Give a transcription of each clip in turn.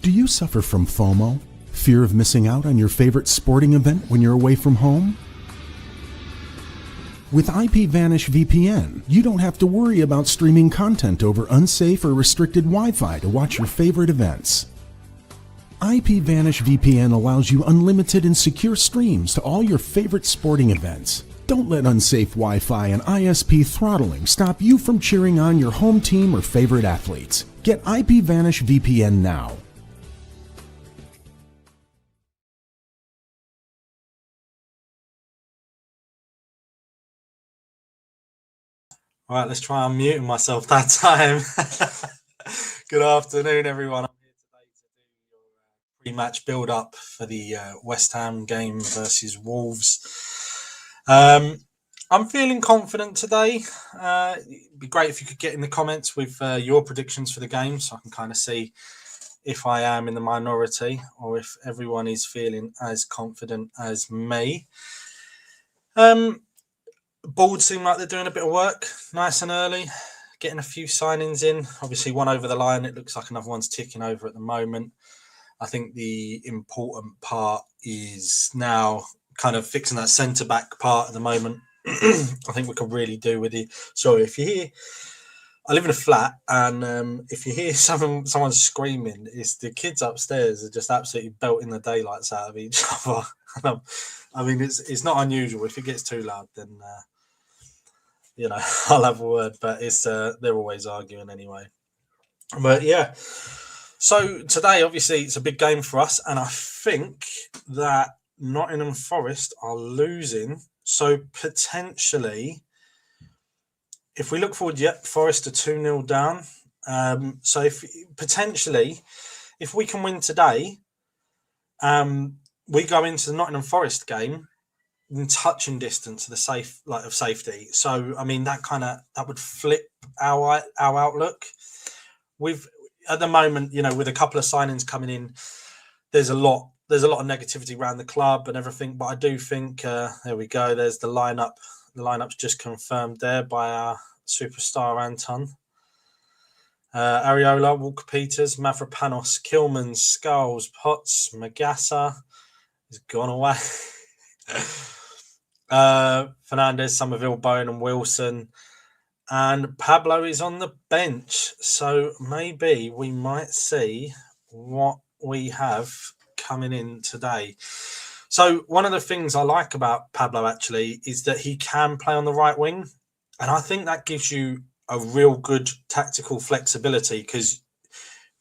Do you suffer from FOMO? Fear of missing out on your favorite sporting event when you're away from home? With IPVanish VPN, you don't have to worry about streaming content over unsafe or restricted Wi-Fi to watch your favorite events. IPVanish VPN allows you unlimited and secure streams to all your favorite sporting events. Don't let unsafe Wi-Fi and ISP throttling stop you from cheering on your home team or favorite athletes. Get IPVanish VPN now. All right, let's try unmuting myself that time. Good afternoon, everyone. I'm here today to do your pre-match build-up for the West Ham game versus Wolves. I'm feeling confident today. It'd be great if you could get in the comments with your predictions for the game so I can kind of see if I am in the minority or if everyone is feeling as confident as me. Board seem like they're doing a bit of work nice and early, getting a few signings in. Obviously, one over the line. It looks like another one's ticking over at the moment. I think the important part is now kind of fixing that centre-back part at the moment. I think we could really do with it. Sorry, if you hear... I live in a flat, and if you hear someone screaming, it's the kids upstairs are just absolutely belting the daylights out of each other. I mean, it's not unusual. If it gets too loud, then... you know, I'll have a word, but it's they're always arguing anyway. But yeah, so today, obviously, it's a big game for us, and I think that Nottingham Forest are losing. So potentially, if we look forward, Forest are 2-0 down. So if we can win today, we go into the Nottingham Forest game in touching distance of the safety. So I mean that would flip our outlook. At the moment, you know, with a couple of signings coming in, there's a lot of negativity around the club and everything. But I do think there we go. There's the lineup. The lineup's just confirmed there by our superstar Anton. Areola, Walker Peters, Mavropanos, Kilman, Skulls, Potts, Magassa has gone away. Fernandez, Somerville, Bowen and Wilson, and Pablo is on the bench, so maybe we might see what we have coming in today. So one of the things I like about Pablo actually is that he can play on the right wing, and I think that gives you a real good tactical flexibility, because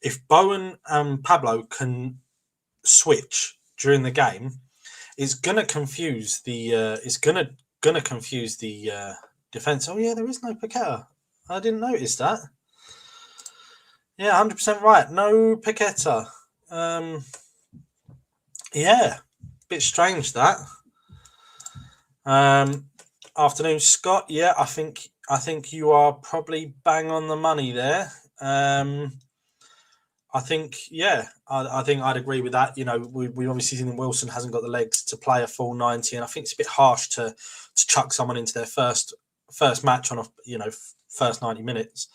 if Bowen and Pablo can switch during the game, it's gonna confuse the defense. Oh yeah, there is no Paketa. I didn't notice that. Yeah, 100% right. No Paketa. Yeah, bit strange that. Afternoon, Scott. Yeah, I think you are probably bang on the money there. I think I'd agree with that. You know, we obviously seen Wilson hasn't got the legs to play a full 90, and I think it's a bit harsh to chuck someone into their first match on first 90 minutes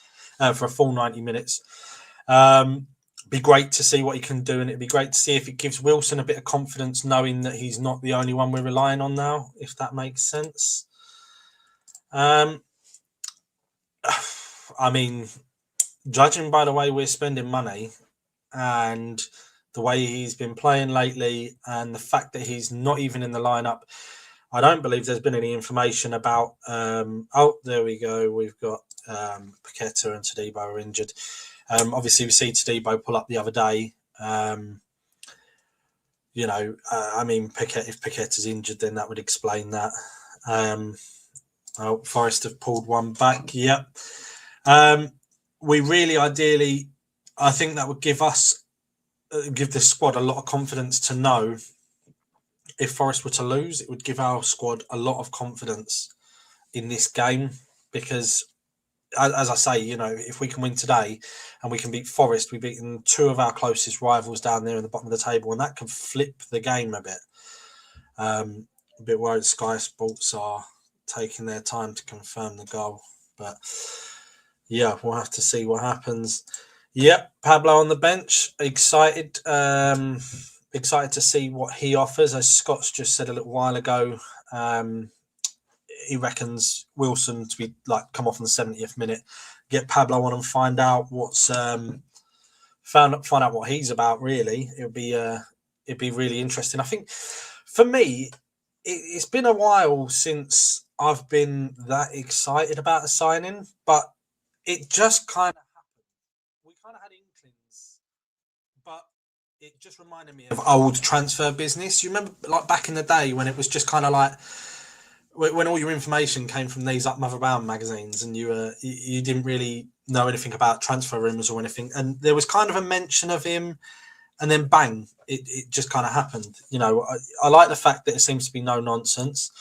for a full 90 minutes. Be great to see what he can do, and it'd be great to see if it gives Wilson a bit of confidence, knowing that he's not the only one we're relying on now, if that makes sense. I mean, judging by the way we're spending money and the way he's been playing lately and the fact that he's not even in the lineup, I don't believe there's been any information about... there we go. We've got Paketa and Todibo are injured. Obviously, we see Todibo pull up the other day. I mean, if Paketa's injured, then that would explain that. Forest have pulled one back. Yep. We really ideally, I think that would give the squad a lot of confidence to know if Forest were to lose, it would give our squad a lot of confidence in this game, because as I say, you know, if we can win today and we can beat Forest, we've beaten two of our closest rivals down there in the bottom of the table, and that can flip the game a bit. A bit worried Sky Sports are taking their time to confirm the goal, but yeah, we'll have to see what happens. Yep, Pablo on the bench. Excited. Excited to see what he offers. As Scott's just said a little while ago, he reckons Wilson to be like come off in the 70th minute, get Pablo on and find out what's find out what he's about. Really, it'd be really interesting. I think for me, it's been a while since I've been that excited about a signing, but it just kind of happened. We kind of had inklings, but it just reminded me of old transfer business. You remember, like back in the day when it was just kind of like when all your information came from these like 𝗪𝗏𝗀𝗃𝗀𝗃 magazines, and you didn't really know anything about transfer rumors or anything, and there was kind of a mention of him, and then bang, it just kind of happened. You know, I like the fact that it seems to be no nonsense.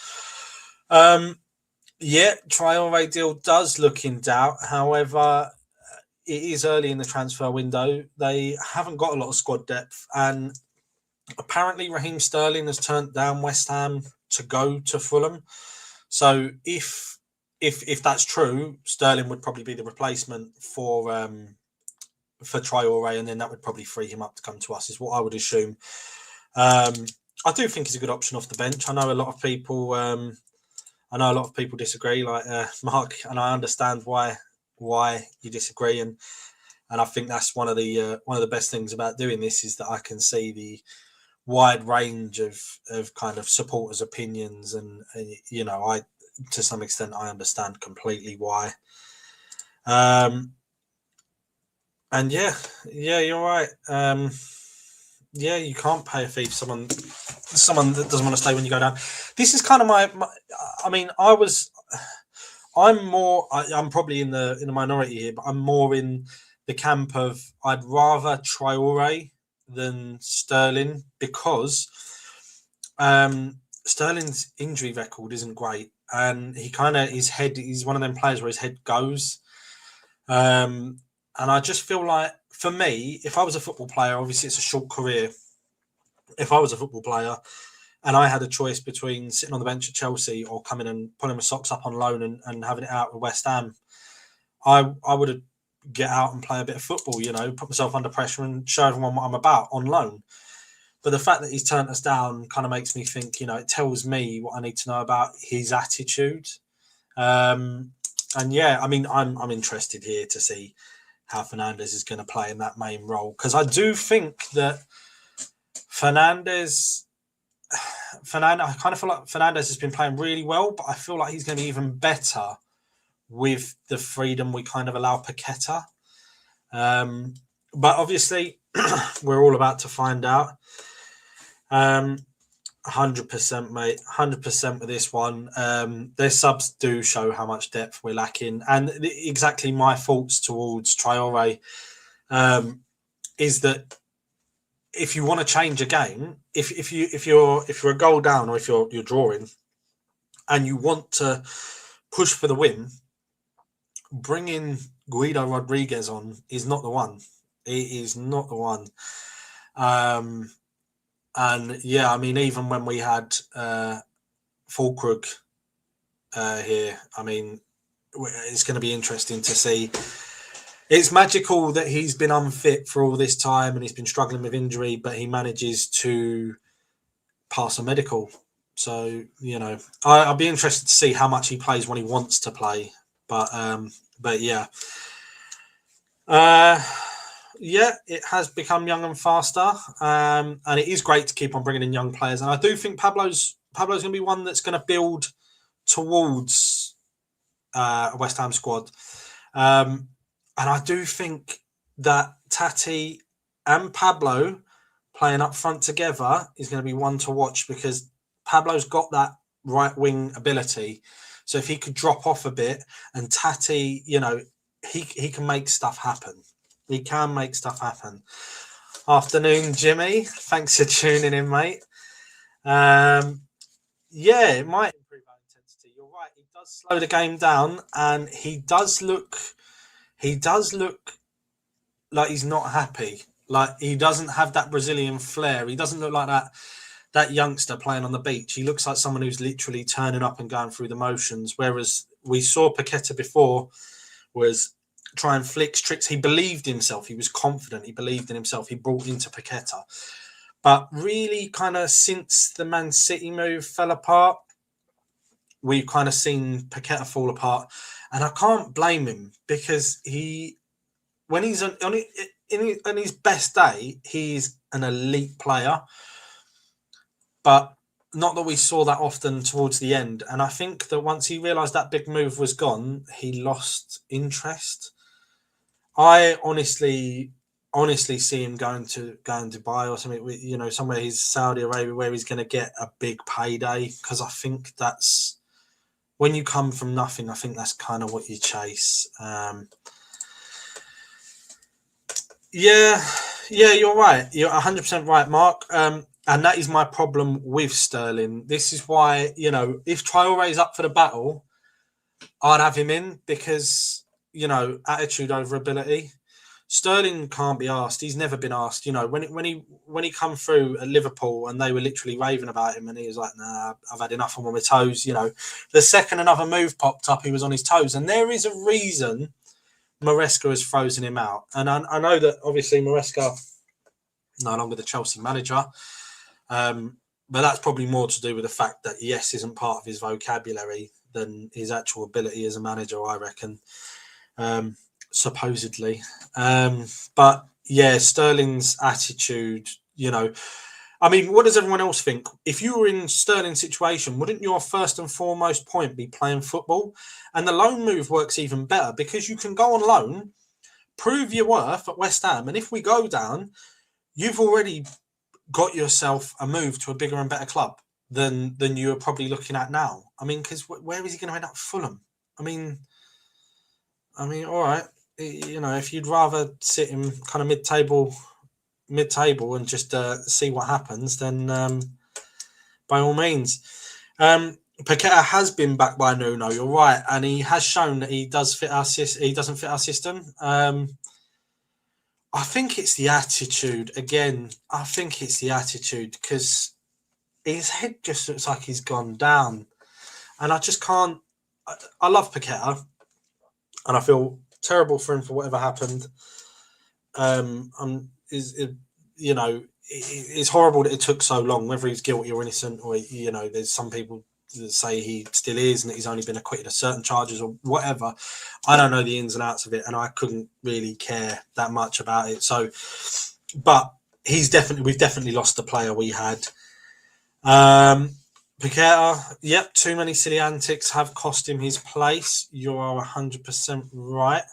Yeah, Traore deal does look in doubt. However, it is early in the transfer window. They haven't got a lot of squad depth, and apparently Raheem Sterling has turned down West Ham to go to Fulham. So if that's true, Sterling would probably be the replacement for Traore, and then that would probably free him up to come to us, is what I would assume. I do think he's a good option off the bench. I know a lot of people. I know a lot of people disagree, like Mark, and I understand why you disagree, and I think that's one of the best things about doing this is that I can see the wide range of kind of supporters' opinions, and you know, I to some extent I understand completely why. And yeah, you're right. Yeah, you can't pay a fee for someone that doesn't want to stay when you go down. This is kind of my I mean, I'm probably in the minority here, but I'm more in the camp of I'd rather Traore than Sterling, because Sterling's injury record isn't great, and he's one of them players where his head goes. And I just feel like, for me, if I was a football player, obviously it's a short career. If I was a football player and I had a choice between sitting on the bench at Chelsea or coming and pulling my socks up on loan and having it out with West Ham, I would get out and play a bit of football, you know, put myself under pressure and show everyone what I'm about on loan. But the fact that he's turned us down kind of makes me think, you know, it tells me what I need to know about his attitude. And yeah, I mean, I'm interested here to see how Fernandez is going to play in that main role, because I do think that Fernandez, I kind of feel like Fernandez has been playing really well, but I feel like he's going to be even better with the freedom we kind of allow Paketa. But obviously, we're all about to find out. 100%, mate. 100% with this one. Their subs do show how much depth we're lacking, and exactly my thoughts towards Traore is that if you want to change a game, if you're a goal down, or if you're drawing, and you want to push for the win, bringing Guido Rodriguez on is not the one. It is not the one. And yeah, I mean, even when we had Füllkrug here, I mean, it's going to be interesting to see. It's magical that he's been unfit for all this time and he's been struggling with injury, but he manages to pass a medical. So, you know, I'll be interested to see how much he plays when he wants to play. But yeah. Yeah, it has become young and faster, and it is great to keep on bringing in young players. And I do think Pablo's going to be one that's going to build towards a West Ham squad. And I do think that Tati and Pablo playing up front together is going to be one to watch, because Pablo's got that right wing ability. So if he could drop off a bit, and Tati, you know, he can make stuff happen. He can make stuff happen. Afternoon, Jimmy. Thanks for tuning in, mate. Yeah, it might improve our intensity. You're right. He does slow the game down, and he does look like he's not happy. Like, he doesn't have that Brazilian flair. He doesn't look like that youngster playing on the beach. He looks like someone who's literally turning up and going through the motions. Whereas we saw Paketa before was trying flicks, tricks. He believed in himself. He was confident. He believed in himself. He brought into Paketa. But really, kind of since the Man City move fell apart, we've kind of seen Paketa fall apart. And I can't blame him, because when he's on his best day, he's an elite player. But not that we saw that often towards the end. And I think that once he realised that big move was gone, he lost interest. I honestly see him going to Dubai or something, you know, somewhere he's Saudi Arabia, where he's going to get a big payday, because I think that's, when you come from nothing, I think that's kind of what you chase. Yeah, you're right. You're 100% right, Mark. And that is my problem with Sterling. This is why, you know, if Traore is up for the battle, I'd have him in, because, you know, attitude over ability. Sterling can't be asked. He's never been asked. You know, when he come through at Liverpool and they were literally raving about him, and he was like, "Nah, I've had enough. I'm on my toes." You know, the second another move popped up, he was on his toes, and there is a reason 𝗪𝗏𝗃𝗃 has frozen him out. And I know that obviously 𝗪𝗏𝗃𝗃 no longer the Chelsea manager, but that's probably more to do with the fact that yes isn't part of his vocabulary than his actual ability as a manager, I reckon. Supposedly. But yeah, Sterling's attitude, you know, I mean, what does everyone else think? If you were in Sterling's situation, wouldn't your first and foremost point be playing football? And the loan move works even better, because you can go on loan, prove your worth at West Ham, and if we go down, you've already got yourself a move to a bigger and better club than you are probably looking at now. I mean, because where is he going to end up? Fulham. I mean, all right. You know, if you'd rather sit in kind of mid-table and just see what happens, then by all means. Paketa has been backed by Nuno, you're right, and he has shown that he doesn't fit our system. I think it's the attitude again. I think it's the attitude, because his head just looks like he's gone down, and I just can't. I love Paketa, and I feel terrible for him for whatever happened. You know, it's horrible that it took so long, whether he's guilty or innocent, or, you know, there's some people that say he still is and that he's only been acquitted of certain charges or whatever. I don't know the ins and outs of it, and I couldn't really care that much about it. So, but we've definitely lost the player we had. Paketa, yep, too many silly antics have cost him his place. You are 100% right.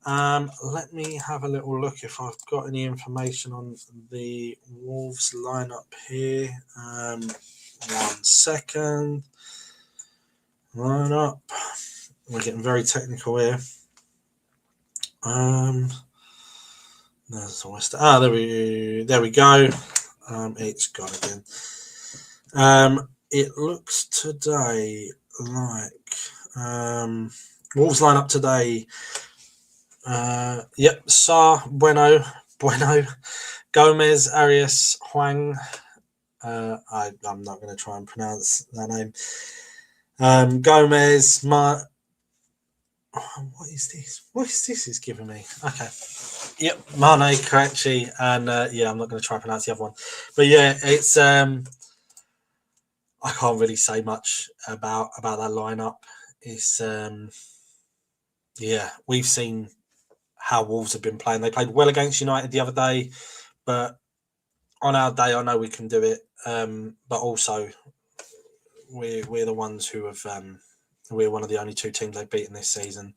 Let me have a little look if I've got any information on the Wolves lineup here. 1 second. Lineup. We're getting very technical here. There's the West. There we go. It's gone again. It looks today like Wolves lineup today. Yep, Sarr, Bueno, Gomez, Arias, Hwang. I'm not going to try and pronounce that name. Gomez, what is this? What is this? Is giving me? Okay. Yep, Mane, Karachi, and yeah, I'm not going to try and pronounce the other one. But yeah, it's I can't really say much about that lineup. It's yeah, we've seen how Wolves have been playing. They played well against United the other day, but on our day, I know we can do it. But also, we're the ones who have. We're one of the only two teams they've beaten this season.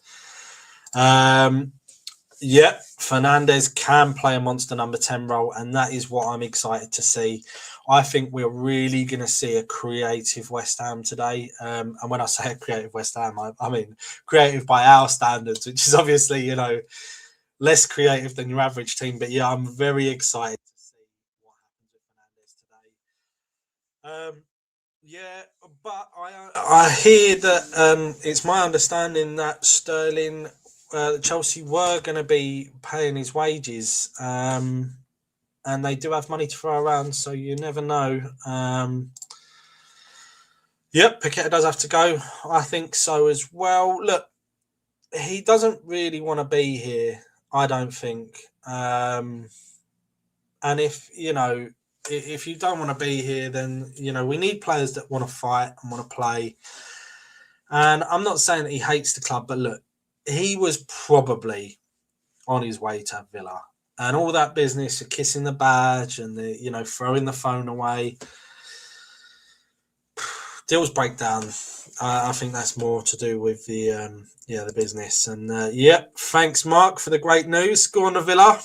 Yeah, Fernandez can play a monster number 10 role, and that is what I'm excited to see. I think we're really going to see a creative West Ham today. And when I say a creative West Ham, I mean creative by our standards, which is obviously, you know, less creative than your average team. But yeah, I'm very excited to see what happens with Fernandez today. Yeah, but I hear that it's my understanding that Sterling, Chelsea were going to be paying his wages, and they do have money to throw around, so you never know. Yep, Paketa does have to go. I think so as well. Look, he doesn't really want to be here, I don't think. And if you don't want to be here, then we need players that want to fight and want to play. And I'm not saying that he hates the club, but look, he was probably on his way to Villa, and all that business of kissing the badge and the throwing the phone away. Deals break down. I think that's more to do with the business. And thanks, Mark, for the great news. Go on to Villa,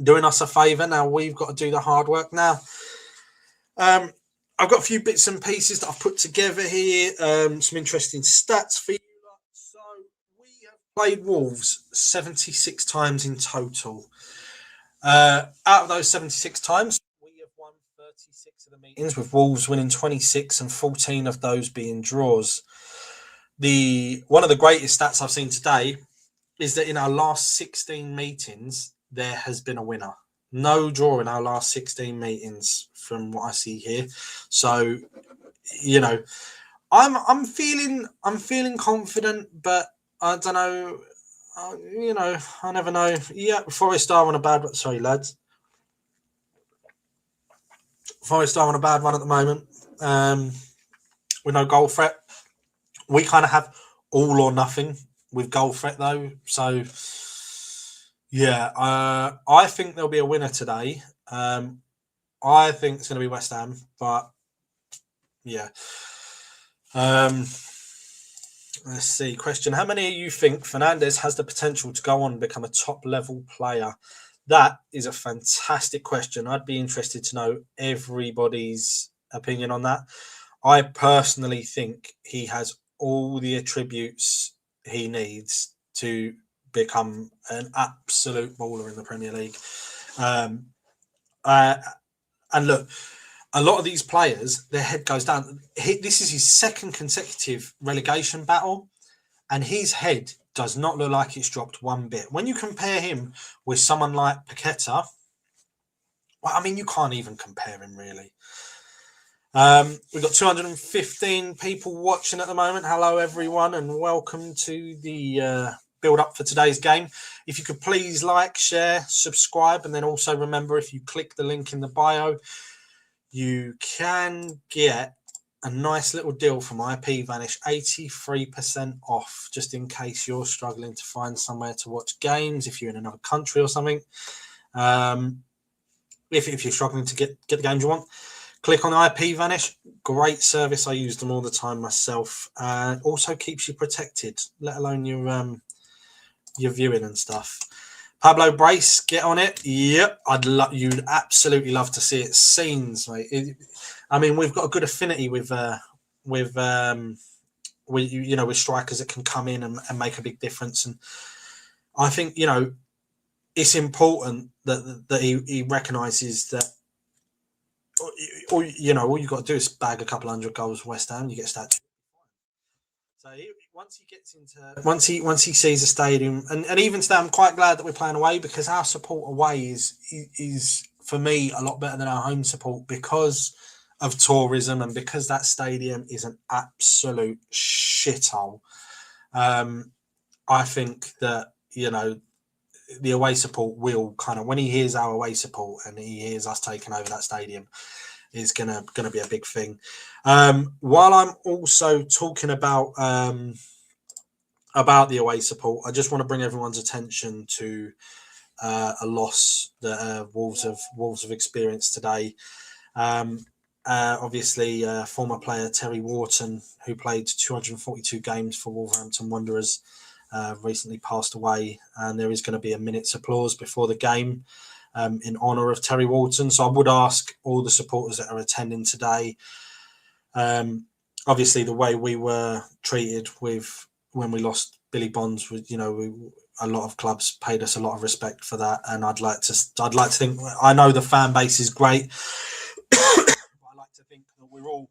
doing us a favour. Now we've got to do the hard work. Now, I've got a few bits and pieces that I've put together here. Some interesting stats for you. So we have played Wolves 76 times in total. Out of those 76 times, we have won 36 of the meetings, with Wolves winning 26 and 14 of those being draws. One of the greatest stats I've seen today is that in our last 16 meetings, there has been a winner. No draw in our last 16 meetings, from what I see here. So, I'm feeling confident, but I don't know. I never know. Yeah, Forest are on a bad one. Sorry, lads. Forest are on a bad one at the moment. With no goal threat. We kind of have all or nothing with goal threat, though. So, yeah, I think there'll be a winner today. I think it's going to be West Ham, but yeah. Let's see. Question: how many of you think Fernandez has the potential to go on and become a top-level player? That is a fantastic question. I'd be interested to know everybody's opinion on that. I personally think he has all the attributes he needs to become an absolute baller in the Premier League. And look, a lot of these players, their head goes down. This is his second consecutive relegation battle, and his head does not look like it's dropped one bit. When you compare him with someone like Paketa, well, I mean, you can't even compare him, really. We've got 215 people watching at the moment. Hello, everyone, and welcome to the build-up for today's game. If you could please like, share, subscribe, and then also remember, if you click the link in the bio, you can get a nice little deal from 𝗪𝗏𝗃𝗃, 83% off, just in case you're struggling to find somewhere to watch games, if you're in another country or something. If you're struggling to get the games you want, click on 𝗪𝗏𝗃𝗃, great service. I use them all the time myself. Also keeps you protected, let alone your viewing and stuff. Pablo Brace, get on it. Yep, you'd absolutely love to see it. Scenes, mate. I mean, we've got a good affinity with strikers that can come in and make a big difference. And I think it's important that he recognises that. All you got to do is bag a couple 100 goals for West Ham, you get started. So once he sees a stadium, and even today, I'm quite glad that we're playing away, because our support away is for me a lot better than our home support, because of tourism and because that stadium is an absolute shithole. I think that the away support will kind of, when he hears our away support and he hears us taking over that stadium, is gonna be a big thing. While I'm also talking about the away support, I just want to bring everyone's attention to a loss that Wolves have experienced today. Obviously, former player Terry Walton, who played 242 games for Wolverhampton Wanderers, recently passed away, and there is going to be a minute's applause before the game in honour of Terry Walton. So I would ask all the supporters that are attending today, obviously the way we were treated when we lost Billy Bonds, was a lot of clubs paid us a lot of respect for that, and I'd like to think, I know the fan base is great, but I like to think that we will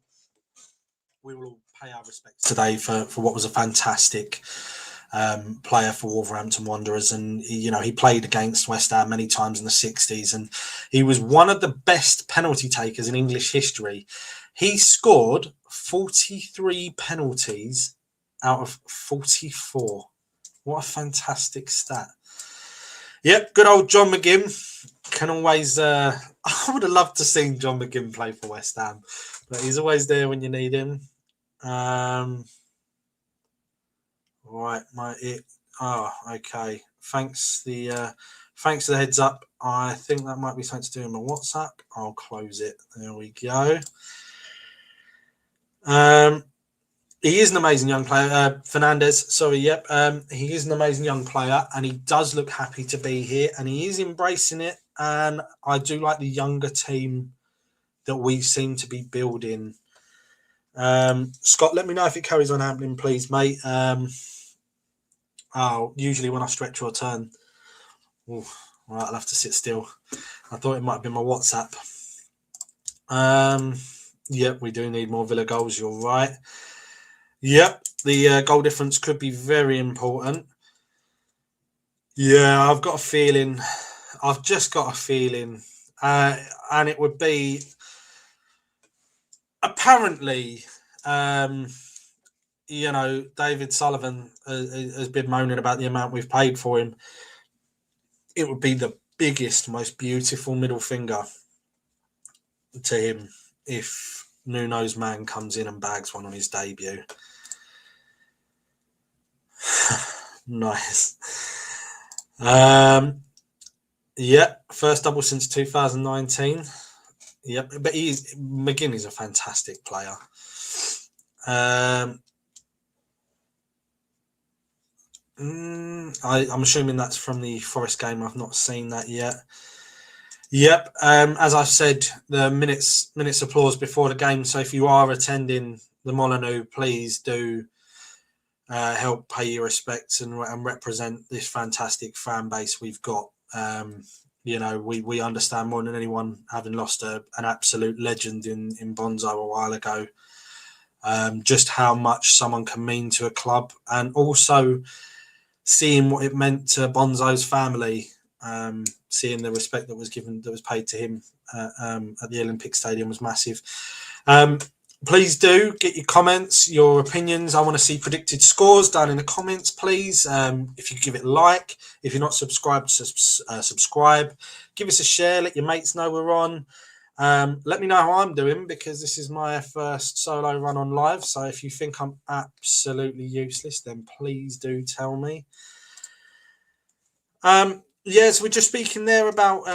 all pay our respects today for what was a fantastic player for Wolverhampton Wanderers. And he played against West Ham many times in the 60s, and he was one of the best penalty takers in English history. He scored 43 penalties out of 44. What a fantastic stat. Yep, good old John McGinn can always... I would have loved to see John McGinn play for West Ham, but he's always there when you need him. Right, okay. Thanks for the heads up. I think that might be something to do with my WhatsApp. I'll close it. There we go. He is an amazing young player. Fernandez, sorry, yep. He is an amazing young player, and he does look happy to be here, and he is embracing it. And I do like the younger team that we seem to be building. Scott, let me know if it carries on happening, please, mate. Usually when I stretch your turn. All right, I'll have to sit still. I thought it might have been my WhatsApp. Yep, we do need more Villa goals. You're right. Yep, the goal difference could be very important. Yeah, I've got a feeling. I've just got a feeling. And it would be... Apparently, David Sullivan has been moaning about the amount we've paid for him. It would be the biggest, most beautiful middle finger to him if Nuno's man comes in and bags one on his debut. Nice. First double since 2019. Yep, but McGinn is a fantastic player. I'm assuming that's from the Forest game. I've not seen that yet. Yep. As I said, the minutes applause before the game. So if you are attending the Molineux, please do help pay your respects and represent this fantastic fan base we've got. We understand more than anyone, having lost an absolute legend in Bonzo a while ago, just how much someone can mean to a club, and also seeing what it meant to Bonzo's family, seeing the respect that was paid to him at the Olympic Stadium was massive. Please do get your comments, your opinions. I want to see predicted scores down in the comments, please. If you give it a like, if you're not subscribed, subscribe. Give us a share. Let your mates know we're on. Let me know how I'm doing, because this is my first solo run on live. So if you think I'm absolutely useless, then please do tell me. Yes, we're just speaking there about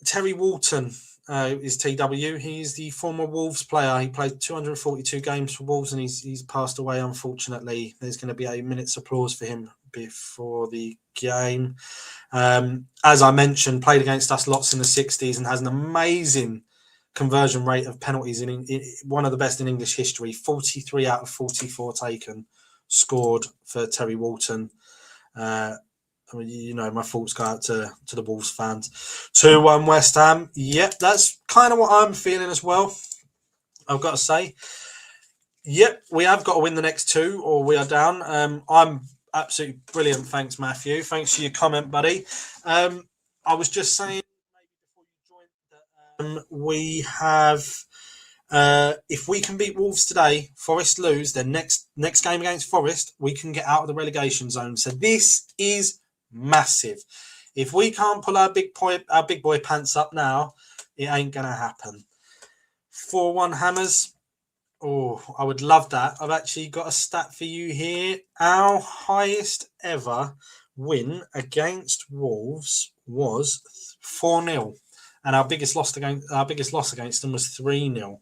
Terry Walton. Is TW. He's the former Wolves player. He played 242 games for Wolves, and he's passed away, unfortunately. There's going to be a minute's applause for him before the game. As I mentioned, played against us lots in the 60s and has an amazing conversion rate of penalties, in one of the best in English history. 43 out of 44 taken, scored for Terry Walton. My thoughts go out to the Wolves fans. 2-1 West Ham. Yep, that's kind of what I'm feeling as well, I've got to say. Yep, we have got to win the next two, or we are down. I'm absolutely brilliant. Thanks, Matthew. Thanks for your comment, buddy. I was just saying, maybe before you joined, that we have... if we can beat Wolves today, Forest lose, then next game against Forest, we can get out of the relegation zone. So this is massive. If we can't pull our big boy pants up now, it ain't gonna happen. 4-1 Hammers. Oh, I would love that. I've actually got a stat for you here. Our highest ever win against Wolves was 4-0, and our biggest loss against them was 3-0.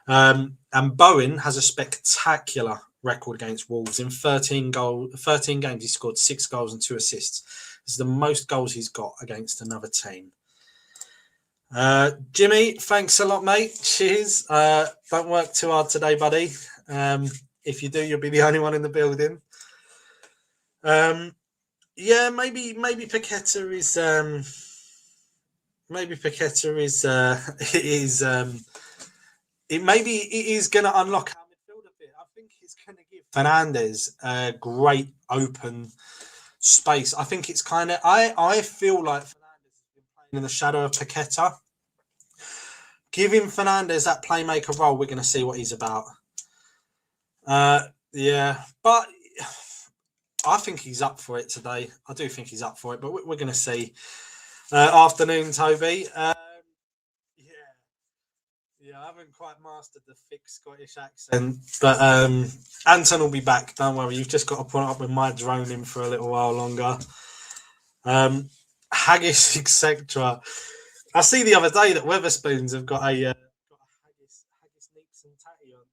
And Bowen has a spectacular record against Wolves. In 13 games, he scored 6 goals and 2 assists. This is the most goals he's got against another team. Jimmy, thanks a lot, mate. Cheers. Don't work too hard today, buddy. If you do, you'll be the only one in the building. Yeah, maybe Paketa is it is going to unlock our midfield a bit. I think it's going to give Fernandez a great open space. I think it's kind of... I feel like Fernandez has been playing in the shadow of Paketa. Giving Fernandez that playmaker role, we're going to see what he's about. Yeah, but I think he's up for it today. I do think he's up for it, but we're going to see. Afternoon, Toby. Yeah, I haven't quite mastered the thick Scottish accent, but Anton will be back. Don't worry. You've just got to put up with my droning for a little while longer. Haggis, etc. I see the other day that Weatherspoons have got a haggis neeps and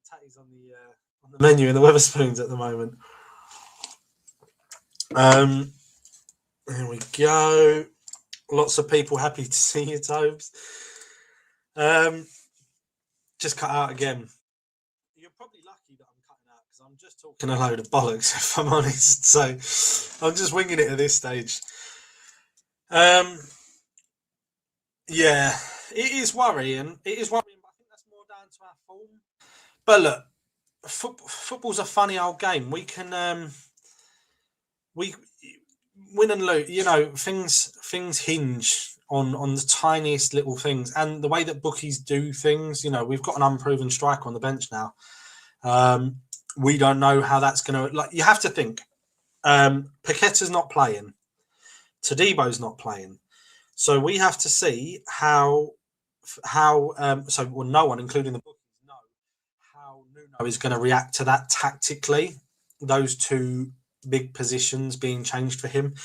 tatties on the menu in the Weatherspoons at the moment. There we go. Lots of people happy to see you, Tobes. Just cut out again. You're probably lucky that I'm cutting out because I'm just talking a load of bollocks, if I'm honest. So I'm just winging it at this stage. Yeah, it is worrying. But I think that's more down to our form. But look, football's a funny old game. We can we win and lose. You know, things hinge on the tiniest little things, and the way that bookies do things. You know, we've got an unproven striker on the bench now. We don't know how that's going to. Like, you have to think. Paketa's not playing. Todibo's not playing. So we have to see how no one, including the bookies, know how Nuno is going to react to that tactically. Those two big positions being changed for him.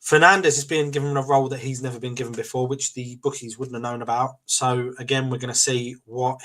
Fernandez is being given a role that he's never been given before, which the bookies wouldn't have known about. So again, we're going to see what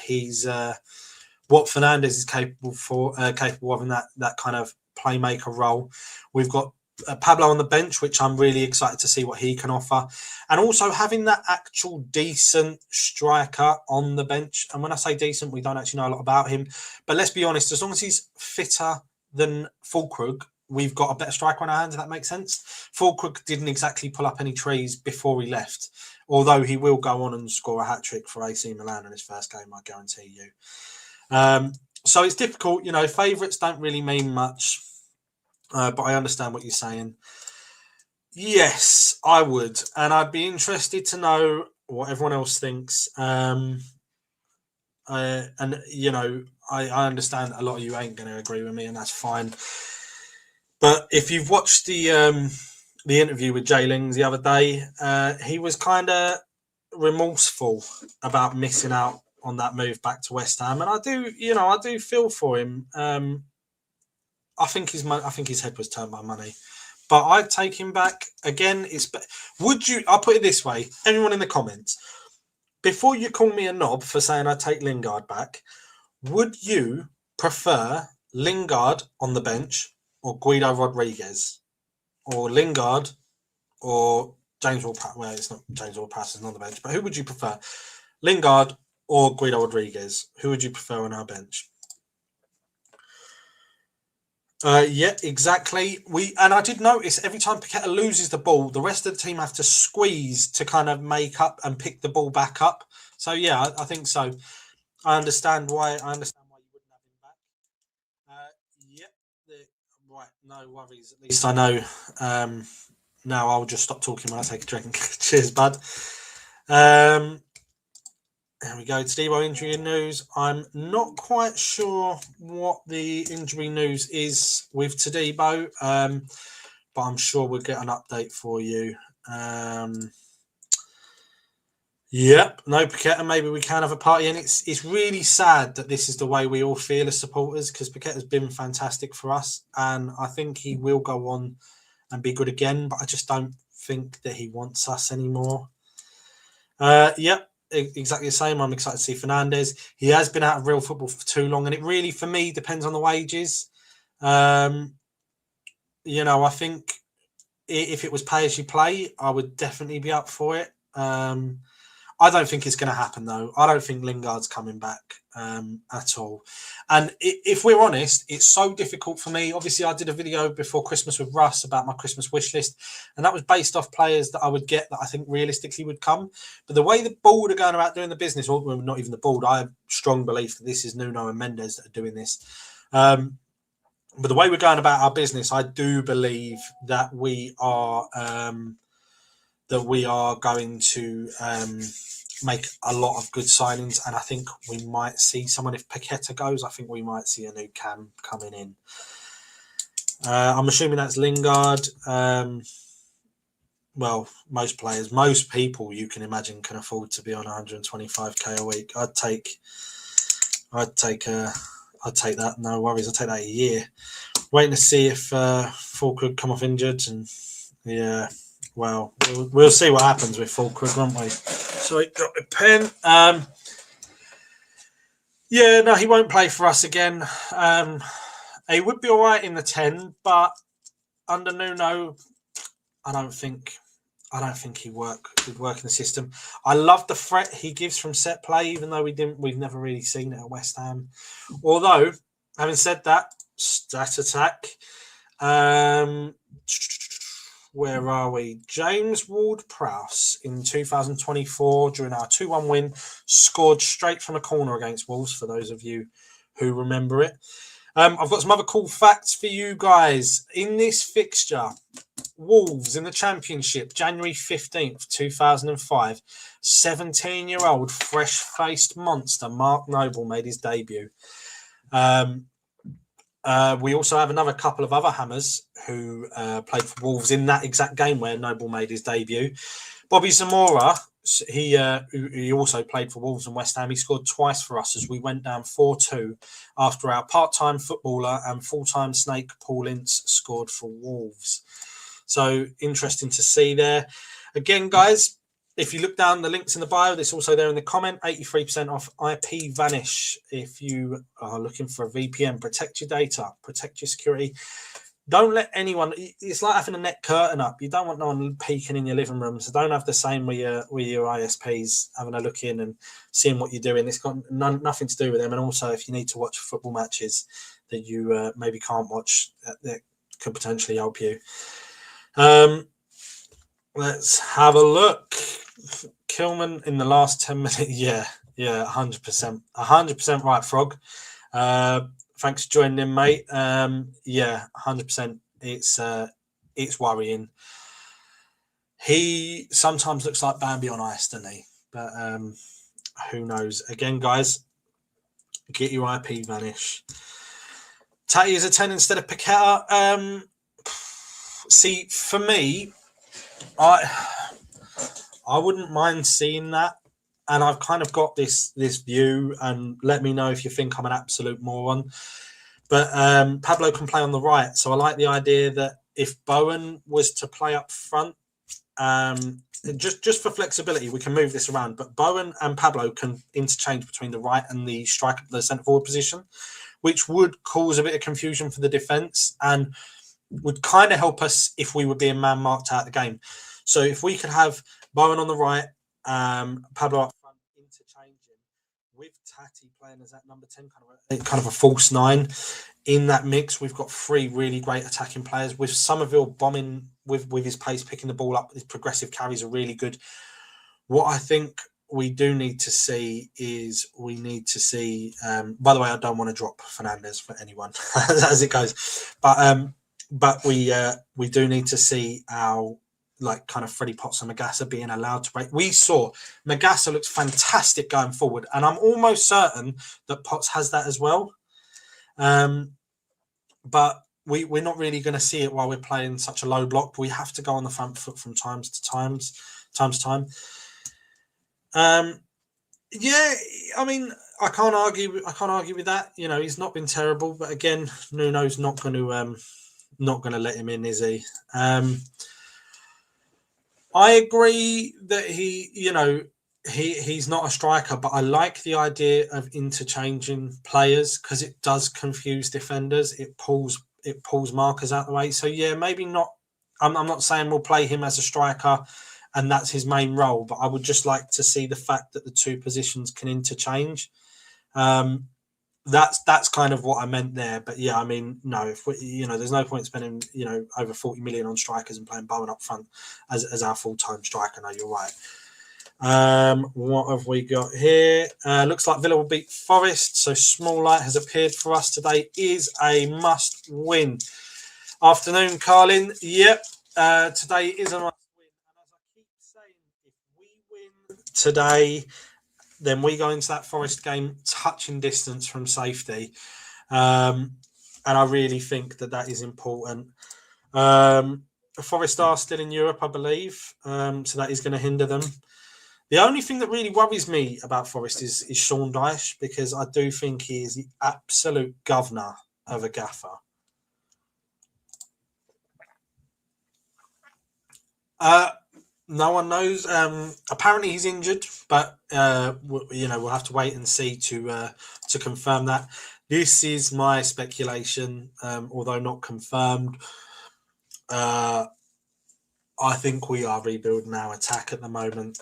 Fernandez is capable of in that kind of playmaker role. We've got Pablo on the bench, which I'm really excited to see what he can offer, and also having that actual decent striker on the bench. And when I say decent, we don't actually know a lot about him, but let's be honest, as long as he's fitter than 𝗪𝗪𝗃𝗲𝗀, we've got a better striker on our hands, if that makes sense. 𝗪𝗪𝗃𝗲𝗀 didn't exactly pull up any trees before he left, although he will go on and score a hat-trick for AC Milan in his first game, I guarantee you. So it's difficult, you know, favourites don't really mean much. But I understand what you're saying. Yes, I would. And I'd be interested to know what everyone else thinks. And, you know, I understand a lot of you ain't going to agree with me, and that's fine. But if you've watched the interview with Jay Lings the other day, he was kind of remorseful about missing out on that move back to West Ham. And I do feel for him. I think his head was turned by money, but I'd take him back again. Would you? I'll put it this way: everyone in the comments, before you call me a knob for saying I take Lingard back, would you prefer Lingard on the bench or Guido Rodriguez, or Lingard or James Ward-Prowse? Well, it's not James Ward-Prowse is on the bench, but who would you prefer, Lingard or Guido Rodriguez? Who would you prefer on our bench? Yeah, exactly. I did notice every time Paketa loses the ball, the rest of the team have to squeeze to kind of make up and pick the ball back up. So yeah, I think so. I understand why. You wouldn't have him back. Yep. Right. No worries. At least I know. Now I'll just stop talking when I take a drink. Cheers, bud. There we go. Todibo injury news. I'm not quite sure what the injury news is with Todibo, but I'm sure we'll get an update for you. Yep, no Paketa. Maybe we can have a party, and it's really sad that this is the way we all feel as supporters, because Paketa's been fantastic for us, and I think he will go on and be good again. But I just don't think that he wants us anymore. Yep. Exactly the same. I'm excited to see Fernandez. He has been out of real football for too long, and it really, for me, depends on the wages. You know, I think if it was pay as you play, I would definitely be up for it. I don't think it's going to happen, though. I don't think Lingard's coming back at all. And if we're honest, it's so difficult for me. Obviously, I did a video before Christmas with Russ about my Christmas wish list, and that was based off players that I would get that I think realistically would come. But the way the board are going about doing the business, or well, not even the board, I have strong belief that this is Nuno and Mendes that are doing this. But the way we're going about our business, I do believe that we are going to make a lot of good signings, and I think we might see someone. If Paketa goes, I think we might see a new Cam coming in. I'm assuming that's Lingard. Well, most players, most people you can imagine can afford to be on 125k a week. I'd take that. No worries. I'd take that a year. Waiting to see if Fulkrug could come off injured, and yeah, well, we'll see what happens with Fulkrug, won't we? Sorry, got a pen. Yeah, no, he won't play for us again. He would be all right in the 10, but under Nuno, I don't think he'd work in the system. I love the threat he gives from set play, even though we've never really seen it at West Ham. Although, having said that, stat attack. Where are we? James Ward-Prowse in 2024 during our 2-1 win scored straight from a corner against Wolves, for those of you who remember it. I've got some other cool facts for you guys. In this fixture, Wolves in the Championship, January 15th, 2005, 17-year-old fresh-faced monster Mark Noble made his debut. We also have another couple of other Hammers who played for Wolves in that exact game where Noble made his debut. Bobby Zamora, he also played for Wolves and West Ham. He scored twice for us as we went down 4-2 after our part-time footballer and full-time snake Paul Ince scored for Wolves. So interesting to see there. Again, guys, if you look down the links in the bio, it's also there in the comment. 83% off ipVanish. If you are looking for a VPN, protect your data, protect your security. Don't let anyone. It's like having a net curtain up. You don't want no one peeking in your living room. So don't have the same with your ISPs having a look in and seeing what you're doing. It's got nothing to do with them. And also, if you need to watch football matches that you maybe can't watch, that could potentially help you. Let's have a look. Kilman in the last 10 minutes. Yeah, 100%. 100% right, Frog. Thanks for joining in, mate. Yeah, 100%. It's worrying. He sometimes looks like Bambi on ice, doesn't he? But who knows? Again, guys, get your ipVanish. Tatty is a 10 instead of Paketa. See, for me, I wouldn't mind seeing that, and I've kind of got this view, and let me know if you think I'm an absolute moron. But Pablo can play on the right, so I like the idea that if Bowen was to play up front, just for flexibility, we can move this around. But Bowen and Pablo can interchange between the right and the striker, the centre forward position, which would cause a bit of confusion for the defence and would kind of help us if we were being man marked out the game. So if we could have Bowen on the right, Pablo up front, interchanging with Tati playing as that number 10, kind of a false 9 in that mix. We've got 3 really great attacking players with Somerville bombing with his pace, picking the ball up. His progressive carries are really good. What I think we do need to see is by the way, I don't want to drop Fernandez for anyone as it goes, but we do need to see our kind of Freddie Potts and Magassa being allowed to break. We saw Magassa looks fantastic going forward, and I'm almost certain that Potts has that as well. But we're not really going to see it while we're playing such a low block. We have to go on the front foot from time to time. Yeah, I mean, I can't argue with that. You know, he's not been terrible, but again, Nuno's not going to let him in, is he? I agree that he's not a striker, but I like the idea of interchanging players because it does confuse defenders. It pulls markers out the way. So yeah, maybe not. I'm not saying we'll play him as a striker and that's his main role, but I would just like to see the fact that the 2 positions can interchange. That's kind of what I meant there. But yeah, I mean, no, if there's no point spending over 40 million on strikers and playing Bowen up front as our full-time striker. No, you're right. What have we got here? Looks like Villa will beat Forest, so small light has appeared for us today. Is a must win. Afternoon, Carlin. Yep, today is a must win. And as I keep saying, if we win today, then we go into that Forest game touching distance from safety. And I really think that that is important. Forest are still in Europe, I believe, so that is going to hinder them. The only thing that really worries me about Forest is Sean Dyche, because I do think he is the absolute governor of a gaffer. No one knows. Apparently he's injured, but we'll have to wait and see to confirm that. This is my speculation, although not confirmed. I think we are rebuilding our attack at the moment.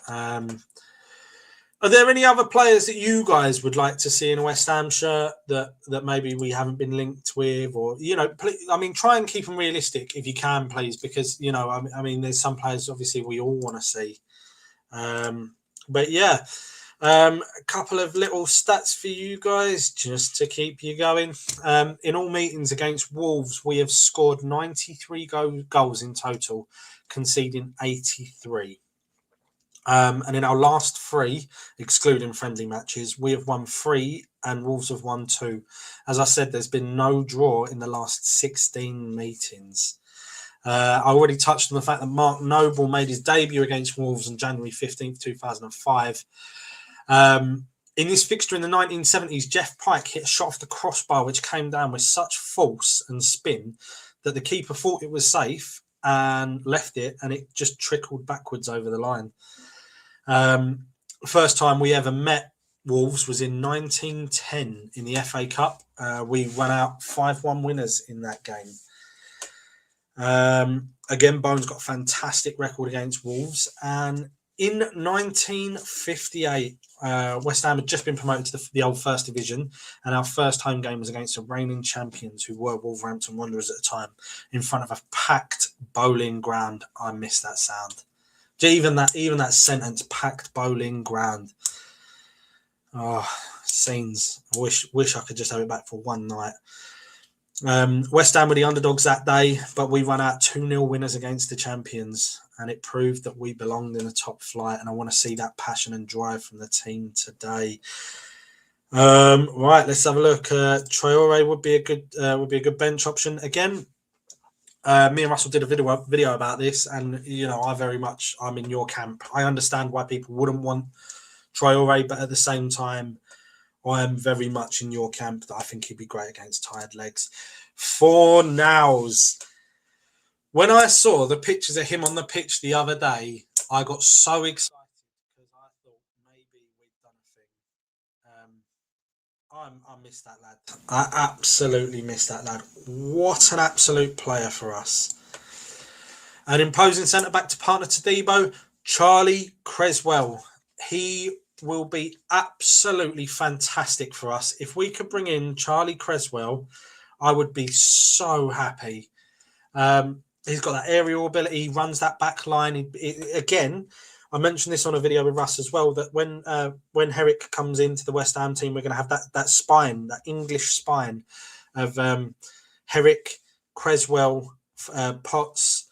Are there any other players that you guys would like to see in a West Ham shirt that maybe we haven't been linked with? Or, try and keep them realistic if you can, please, because, there's some players obviously we all want to see. But yeah, a couple of little stats for you guys just to keep you going. In all meetings against Wolves, we have scored 93 goals in total, conceding 83. And in our last 3, excluding friendly matches, we have won 3 and Wolves have won 2. As I said, there's been no draw in the last 16 meetings. I already touched on the fact that Mark Noble made his debut against Wolves on January 15th, 2005. In this fixture in the 1970s, Jeff Pike hit a shot off the crossbar which came down with such force and spin that the keeper thought it was safe and left it, and it just trickled backwards over the line. First time we ever met Wolves was in 1910 in the FA Cup. We went out 5-1 winners in that game. Again, Bones got a fantastic record against Wolves. And in 1958, West Ham had just been promoted to the old First Division, and our first home game was against the reigning champions, who were Wolverhampton Wanderers at the time, in front of a packed bowling ground. I miss that sound. Even that sentence, packed bowling ground. Oh, scenes. I wish I could just have it back for one night. West Ham were the underdogs that day, but we ran out 2-0 winners against the champions, and it proved that we belonged in the top flight, and I want to see that passion and drive from the team today. Right, let's have a look. Traore would be a good bench option again. Me and Russell did a video about this, and I'm in your camp. I understand why people wouldn't want Traore, but at the same time, I am very much in your camp that I think he'd be great against tired legs. For nows, when I saw the pictures of him on the pitch the other day, I got so excited because I thought maybe we'd done a thing. I miss that lad. I absolutely miss that lad. What an absolute player for us. An imposing centre-back to partner to Debo, 𝗪𝗏. He will be absolutely fantastic for us. If we could bring in 𝗪𝗏, I would be so happy. He's got that aerial ability, runs that back line. Again, I mentioned this on a video with Russ as well, that when 𝗪𝗏 comes into the West Ham team, we're going to have that spine, that English spine of 𝗪𝗏, Cresswell, Potts,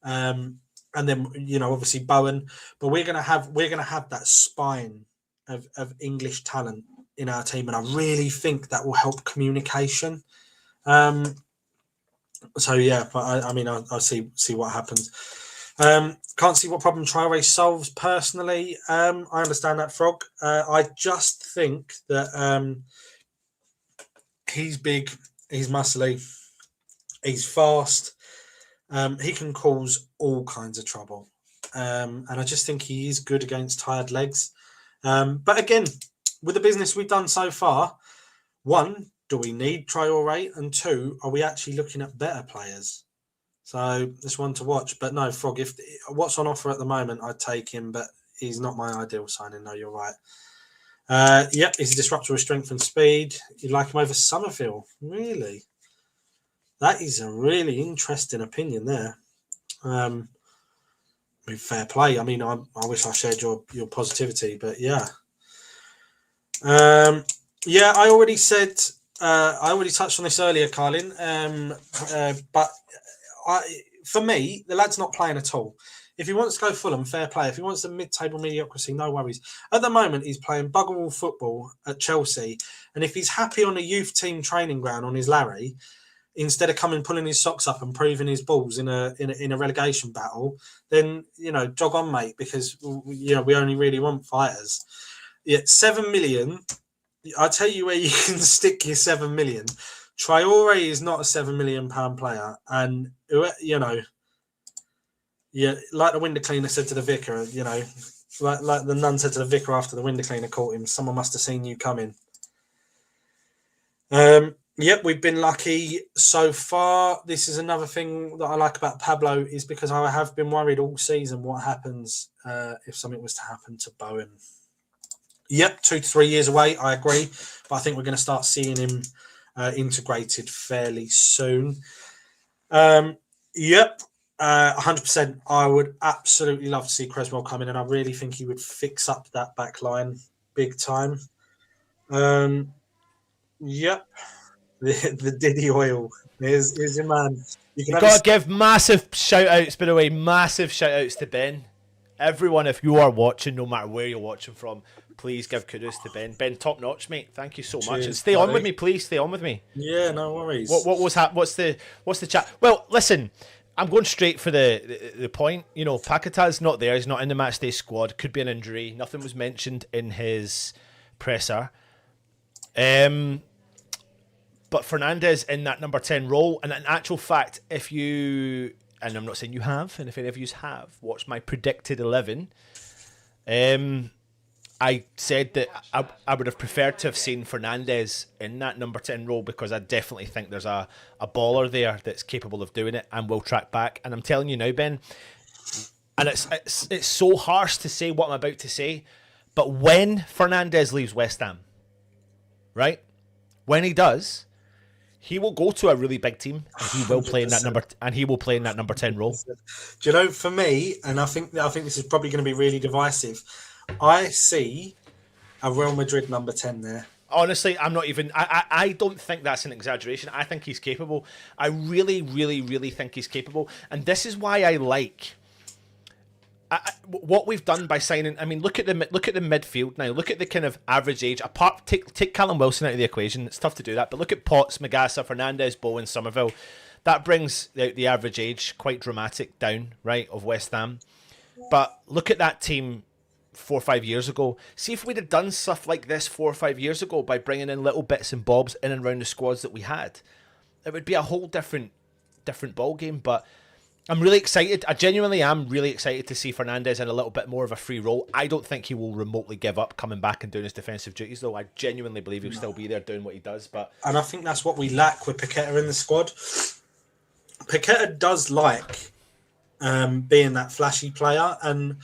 and then obviously Bowen. But we're going to have that spine of English talent in our team, and I really think that will help communication. So yeah, but I'll see what happens. Can't see what problem Traore solves personally. I understand that, Frog. I just think that he's big, he's muscly, he's fast. He can cause all kinds of trouble. And I just think he is good against tired legs. But again, with the business we've done so far, 1, do we need Traore? And 2, are we actually looking at better players? So this one to watch. But no, Frog, if what's on offer at the moment, I'd take him, but he's not my ideal signing. No, you're right. Yep, he's a disruptor with strength and speed. You'd like him over Summerfield? Really? That is a really interesting opinion there. Fair play. I wish I shared your positivity, but yeah. Yeah, I already said, I already touched on this earlier, Carlin. But for me, the lad's not playing at all. If he wants to go Fulham, fair play. If he wants the mid-table mediocrity, no worries. At the moment, he's playing bugger all football at Chelsea. And if he's happy on a youth team training ground on his Larry, instead of coming pulling his socks up and proving his balls in a relegation battle, then jog on, mate, because we only really want fighters. Yeah, 7 million. I'll tell you where you can stick your 7 million. Traore is not a £7 million player, and like the window cleaner said to the vicar, like the nun said to the vicar after the window cleaner caught him, someone must have seen you coming. Yep, we've been lucky so far. This is another thing that I like about Pablo, is because I have been worried all season what happens if something was to happen to Bowen. Yep, 2 to 3 years away, I agree. But I think we're going to start seeing him integrated fairly soon. Yep, 100%. I would absolutely love to see Cresswell come in, and I really think he would fix up that back line big time. Yep. The Diddy oil. Here's your man. You've got to give massive shout outs, by the way, massive shout outs to Ben. Everyone, if you are watching, no matter where you're watching from, please give kudos to Ben. Ben, top notch, mate. Thank you so much. And stay on with me, please. Stay on with me. Yeah, no worries. What was what's the chat? Well, listen, I'm going straight for the point. Paketa's not there. He's not in the matchday squad. Could be an injury. Nothing was mentioned in his presser. But Fernandez in that number 10 role, and in actual fact, if you, and I'm not saying you have, and if any of you have watched my predicted 11, I said that I would have preferred to have seen Fernandez in that number 10 role, because I definitely think there's a baller there that's capable of doing it and will track back. And I'm telling you now, Ben, and it's so harsh to say what I'm about to say, but when Fernandez leaves West Ham, right? When he does, he will go to a really big team, and he will play in that number 10 role. Do you know, for me, and I think this is probably going to be really divisive, I see a Real Madrid number 10 there. Honestly, I'm not even. I don't think that's an exaggeration. I think he's capable. I really, really, really think he's capable, and this is why I like what we've done by signing. I mean, look at the midfield now. Look at the kind of average age. Apart, take Callum Wilson out of the equation. It's tough to do that, but look at Potts, Magassa, Fernandez, Bowen, Somerville. That brings the average age quite dramatic down, right, of West Ham. But look at that team 4 or 5 years ago. See if we'd have done stuff like this 4 or 5 years ago by bringing in little bits and bobs in and around the squads that we had. It would be a whole different ball game. But I'm really excited. I genuinely am really excited to see Fernandez in a little bit more of a free role. I don't think he will remotely give up coming back and doing his defensive duties, though. I genuinely believe he'll still be there doing what he does. And I think that's what we lack with Paketa in the squad. Paketa does like being that flashy player, and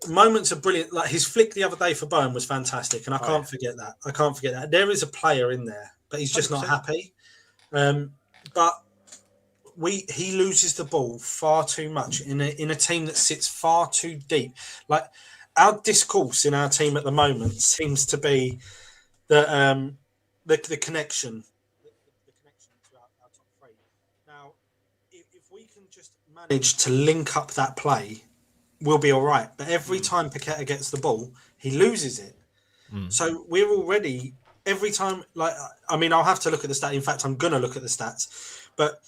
moments are brilliant. Like his flick the other day for Bowen was fantastic, and I can't forget that. There is a player in there, but he's just 100%. Not happy. But he loses the ball far too much in a team that sits far too deep. Like our discourse in our team at the moment seems to be that the connection to our top three. Now, if we can just manage to link up that play, we'll be all right. But every time Paketa gets the ball, he loses it. So we're already every time. Like, I mean, I'll have to look at the stat. In fact, I'm gonna look at the stats, but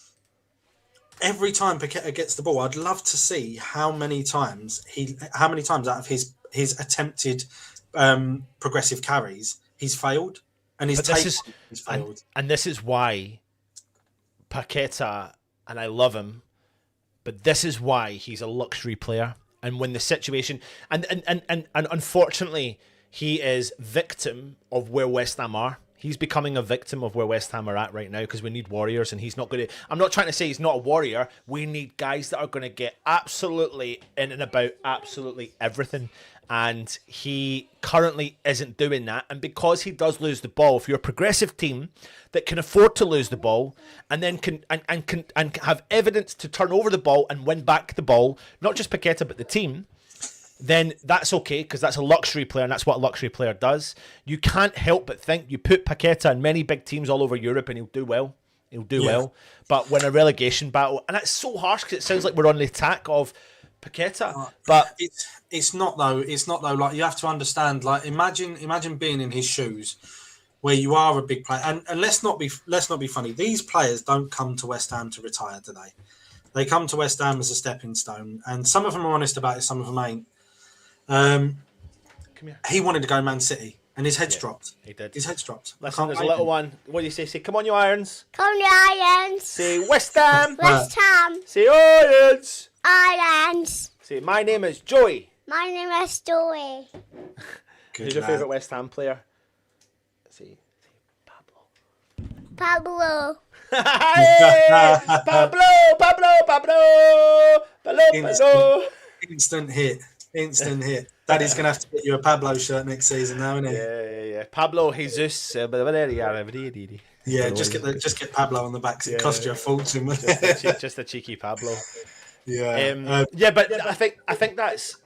every time Paketa gets the ball, I'd love to see how many times out of his attempted progressive carries he's failed, and he's failed. And this is why Paketa, and I love him, but this is why he's a luxury player. And when the situation and unfortunately he is victim of where West Ham are. He's becoming a victim of where West Ham are at right now, because we need warriors, and he's not going to... I'm not trying to say he's not a warrior. We need guys that are going to get absolutely in and about absolutely everything, and he currently isn't doing that. And because he does lose the ball, if you're a progressive team that can afford to lose the ball and then can have evidence to turn over the ball and win back the ball, not just Paketa but the team, then that's okay, because that's a luxury player, and that's what a luxury player does. You can't help but think you put Paketa in many big teams all over Europe and he'll do well. Well. But when a relegation battle, and that's so harsh because it sounds like we're on the attack of Paketa, but it's not though. Like, you have to understand. Like, imagine being in his shoes. where you are a big player, and let's not be funny. These players don't come to West Ham to retire, do they? They come to West Ham as a stepping stone, and some of them are honest about it, some of them ain't. Come here. He wanted to go Man City, and his head's dropped. He did. His head's dropped. Listen, there's a little one. What do you say? Say, come on, you Irons. Come on, you Irons. Say, West Ham. West Ham. Say, Irons. Irons. Say, my name is Joey. My name is Joey. Who's your favourite West Ham player? Say Pablo. Pablo. Hey! Pablo. Instant hit. Daddy's going to have to get you a Pablo shirt next season now, isn't he? Yeah. Pablo Jesus. Yeah, just get Pablo on the back. 'Cause it cost you a fortune. Just a cheeky Pablo. Yeah. But I think that's.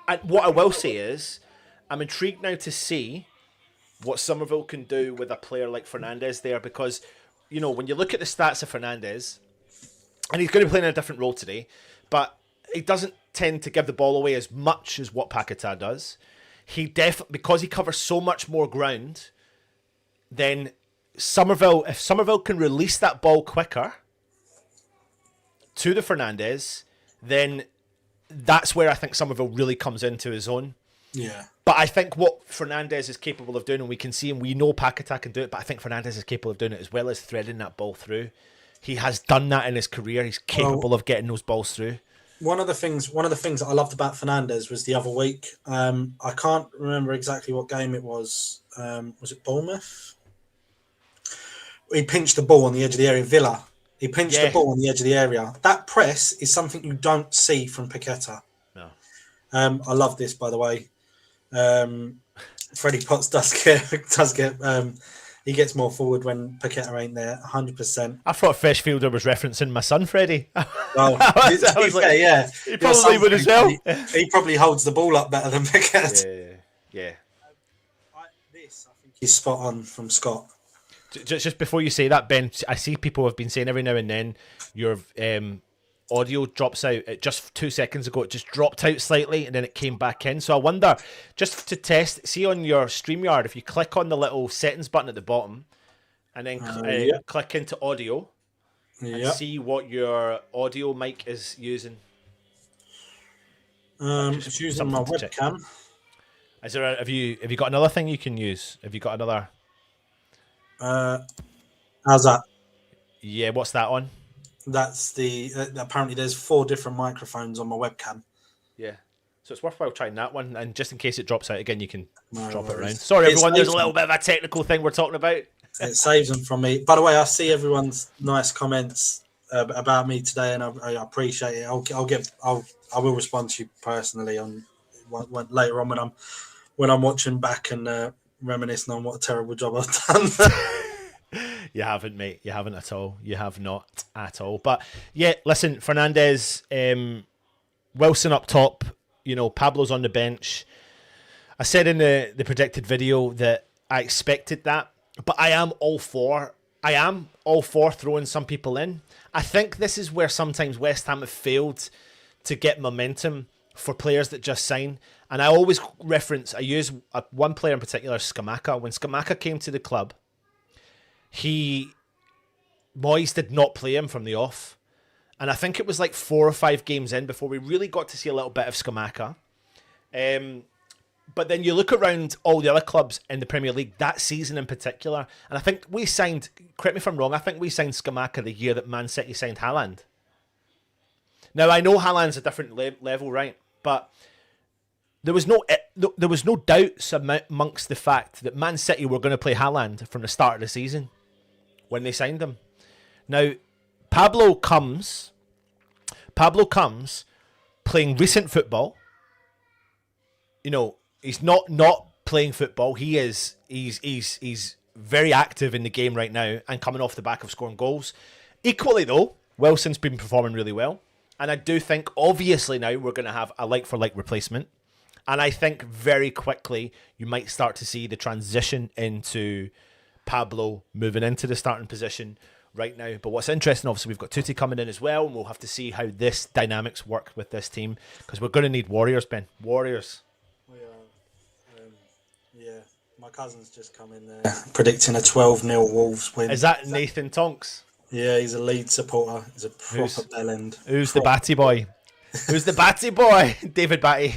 And what I will say is, I'm intrigued now to see what Somerville can do with a player like Fernandez there, because, you know, when you look at the stats of Fernandez, and he's going to play in a different role today, but he doesn't tend to give the ball away as much as what Paketa does. Because he covers so much more ground, then if Somerville can release that ball quicker to the Fernandez, then that's where I think Somerville really comes into his own. Yeah. But I think what Fernandez is capable of doing, and we can see, and we know Paketa can do it, but I think Fernandez is capable of doing it as well as threading that ball through. He has done that in his career. He's capable of getting those balls through. One of the things that I loved about Fernandez was the other week. I can't remember exactly what game it was. Was it Bournemouth? He pinched the ball on the edge of the area. Villa. He pinched the ball on the edge of the area. That press is something you don't see from Paketa. No. I love this, by the way. Freddie Potts he gets more forward when Paketa ain't there, 100%. I thought Freshfielder was referencing my son, Freddie. Well, yeah. He probably would as well. He probably holds the ball up better than Paketa. Yeah. I think he's spot on from Scott. Just before you say that, Ben, I see people have been saying every now and then your audio drops out. Just 2 seconds ago, it just dropped out slightly and then it came back in. So I wonder, just to test, see on your StreamYard, if you click on the little settings button at the bottom and then click into audio and see what your audio mic is using. It's using my webcam. Is there have you got another thing you can use? Have you got another? How's that? Yeah, what's that on? That's the apparently there's 4 different microphones on my webcam. Yeah, so it's worthwhile trying that one, and just in case it drops out again, you can drop it around. worries. Sorry, everyone. There's a little bit of a technical thing we're talking about. It saves them from me. By the way, I see everyone's nice comments about me today, and I appreciate it. I will respond to you personally on later on when I'm watching back and reminiscing on what a terrible job I've done. You haven't, mate. You haven't at all. You have not at all. But yeah, listen, Fernandez, Wilson up top. You know, Pablo's on the bench. I said in the predicted video that I expected that, but I am all for throwing some people in. I think this is where sometimes West Ham have failed to get momentum for players that just sign. And I always I use one player in particular, Skimakka. When Skimakka came to the club, Moyes did not play him from the off. And I think it was like 4 or 5 games in before we really got to see a little bit of Skimakka. But then you look around all the other clubs in the Premier League that season in particular, and I think we signed, correct me if I'm wrong, I think we signed Skimakka the year that Man City signed Haaland. Now, I know Haaland's a different level, right? But there was no doubts amongst the fact that Man City were going to play Haaland from the start of the season when they signed him. Now, Pablo comes playing recent football. You know, he's not playing football. He's very active in the game right now and coming off the back of scoring goals. Equally though, Wilson's been performing really well. And I do think obviously now we're going to have a like-for-like replacement. And I think very quickly you might start to see the transition into Pablo moving into the starting position right now. But what's interesting, obviously, we've got Tutti coming in as well, and we'll have to see how this dynamics work with this team, because we're going to need warriors, Ben. Warriors. Yeah, My cousin's just come in there predicting a 12-0 Wolves win. Is that Nathan Tonks? Yeah, he's a Leeds supporter. He's a proper bell end. Who's the batty boy? Who's the batty boy? David Batty.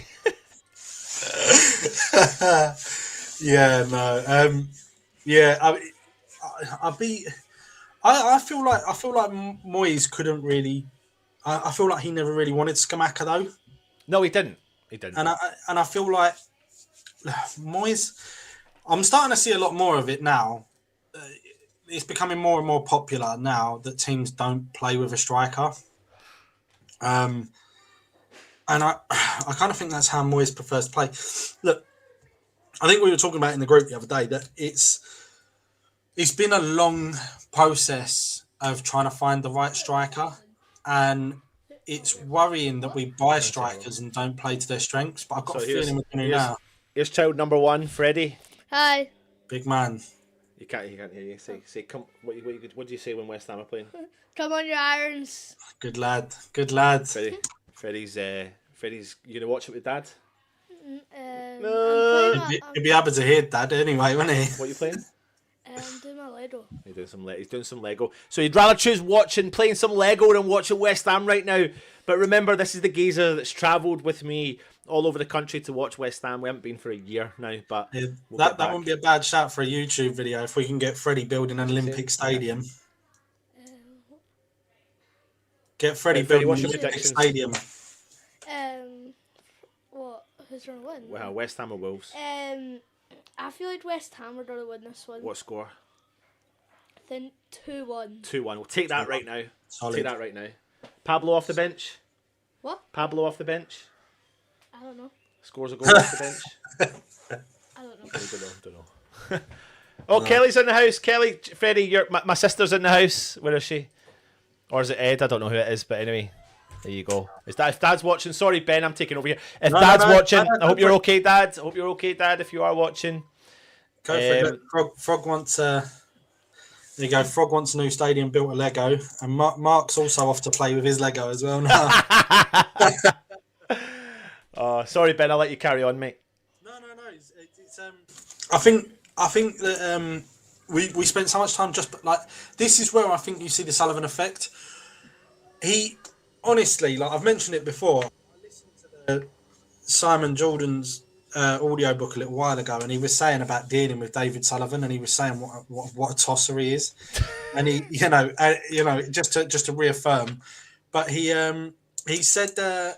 Yeah, no. Yeah, I feel like Moyes couldn't really. I feel like he never really wanted Scamacca though. No, he didn't. He didn't. And I feel like Moyes. I'm starting to see a lot more of it now. It's becoming more and more popular now that teams don't play with a striker. And I kind of think that's how Moyes prefers to play. Look, I think we were talking about in the group the other day that it's been a long process of trying to find the right striker, and it's worrying that we buy strikers and don't play to their strengths. But I've got a feeling we're going to now. Here's child number one, Freddie. Hi. Big man. He can't hear you. Say, come. What do you say when West Ham are playing? Come on, your irons. Good lad. Good lad. Freddie's. You gonna watch it with Dad? He'd be happy to hear Dad anyway, wouldn't he? What are you playing? Doing my Lego. He's doing some Lego. So you'd rather choose playing some Lego than watching West Ham right now. But remember, this is the geezer that's travelled with me all over the country to watch West Ham. We haven't been for a year now, but yeah, that wouldn't be a bad shout for a YouTube video if we can get Freddie building an Olympic stadium. Get Freddie building an Olympic stadium. What? Who's going to win? Well, West Ham or Wolves? I feel like West Ham are going to win this one. What score? Then 2-1. 2-1. We'll take that right now. Solid. Take that right now. Pablo off the bench. What? Pablo off the bench. I don't know. Scores a goal off the bench. I don't know. Don't know. Oh, no. Kelly's in the house. Kelly, Freddie, my sister's in the house. Where is she? Or is it Ed? I don't know who it is, but anyway, there you go. If Dad's watching, sorry Ben, I'm taking over here. If Dad's watching, I hope you're okay, Dad. I hope you're okay, Dad. If you are watching, go for it. Frog wants. There you go. Frog wants a new stadium built of Lego, and Mark's also off to play with his Lego as well now. Oh, sorry Ben, I'll let you carry on, mate. No. It's I think that we spent so much time just like this is where I think you see the Sullivan effect. He honestly, like I've mentioned it before, I listened to the Simon Jordan's audiobook a little while ago, and he was saying about dealing with David Sullivan, and he was saying what a tosser he is, and he just to reaffirm, but he said to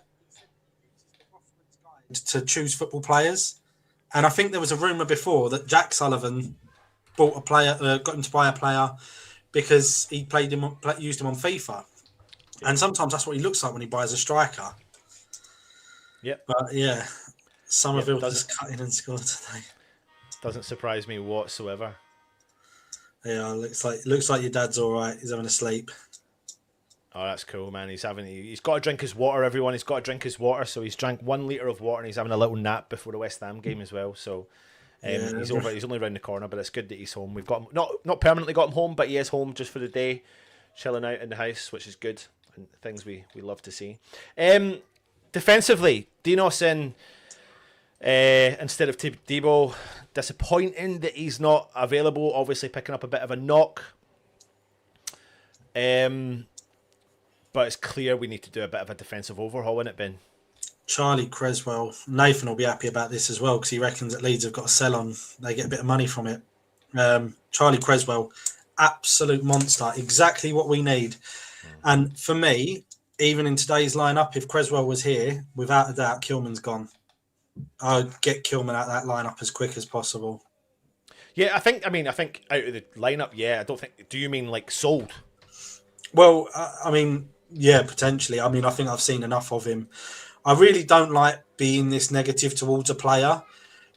choose football players, and I think there was a rumor before that Jack Sullivan bought a player, got him to buy a player because he used him on FIFA. And sometimes that's what he looks like when he buys a striker. Yep. But yeah, Somerville just cut in and scored today. Doesn't surprise me whatsoever. Yeah, looks like your dad's all right. He's having a sleep. Oh, that's cool, man. He's got to drink his water, everyone. He's got to drink his water. So he's drank 1 litre of water and he's having a little nap before the West Ham game as well. So he's only around the corner, but it's good that he's home. We've got him, not permanently got him home, but he is home just for the day, chilling out in the house, which is good. And things we love to see. Defensively, Dinos in instead of Debo. Disappointing that he's not available. Obviously picking up a bit of a knock. But it's clear we need to do a bit of a defensive overhaul in it, Ben. 𝗪𝗏𝗃𝗀𝗃. Nathan will be happy about this as well because he reckons that Leeds have got a sell on. They get a bit of money from it. 𝗪𝗏𝗃𝗀𝗃, absolute monster. Exactly what we need. And for me, even in today's lineup, if Cresswell was here, without a doubt, Kilman's gone. I'd get Kilman out of that lineup as quick as possible. Yeah, I think out of the lineup, yeah. I don't think. Do you mean like sold? Well, yeah, potentially. I think I've seen enough of him. I really don't like being this negative towards a player,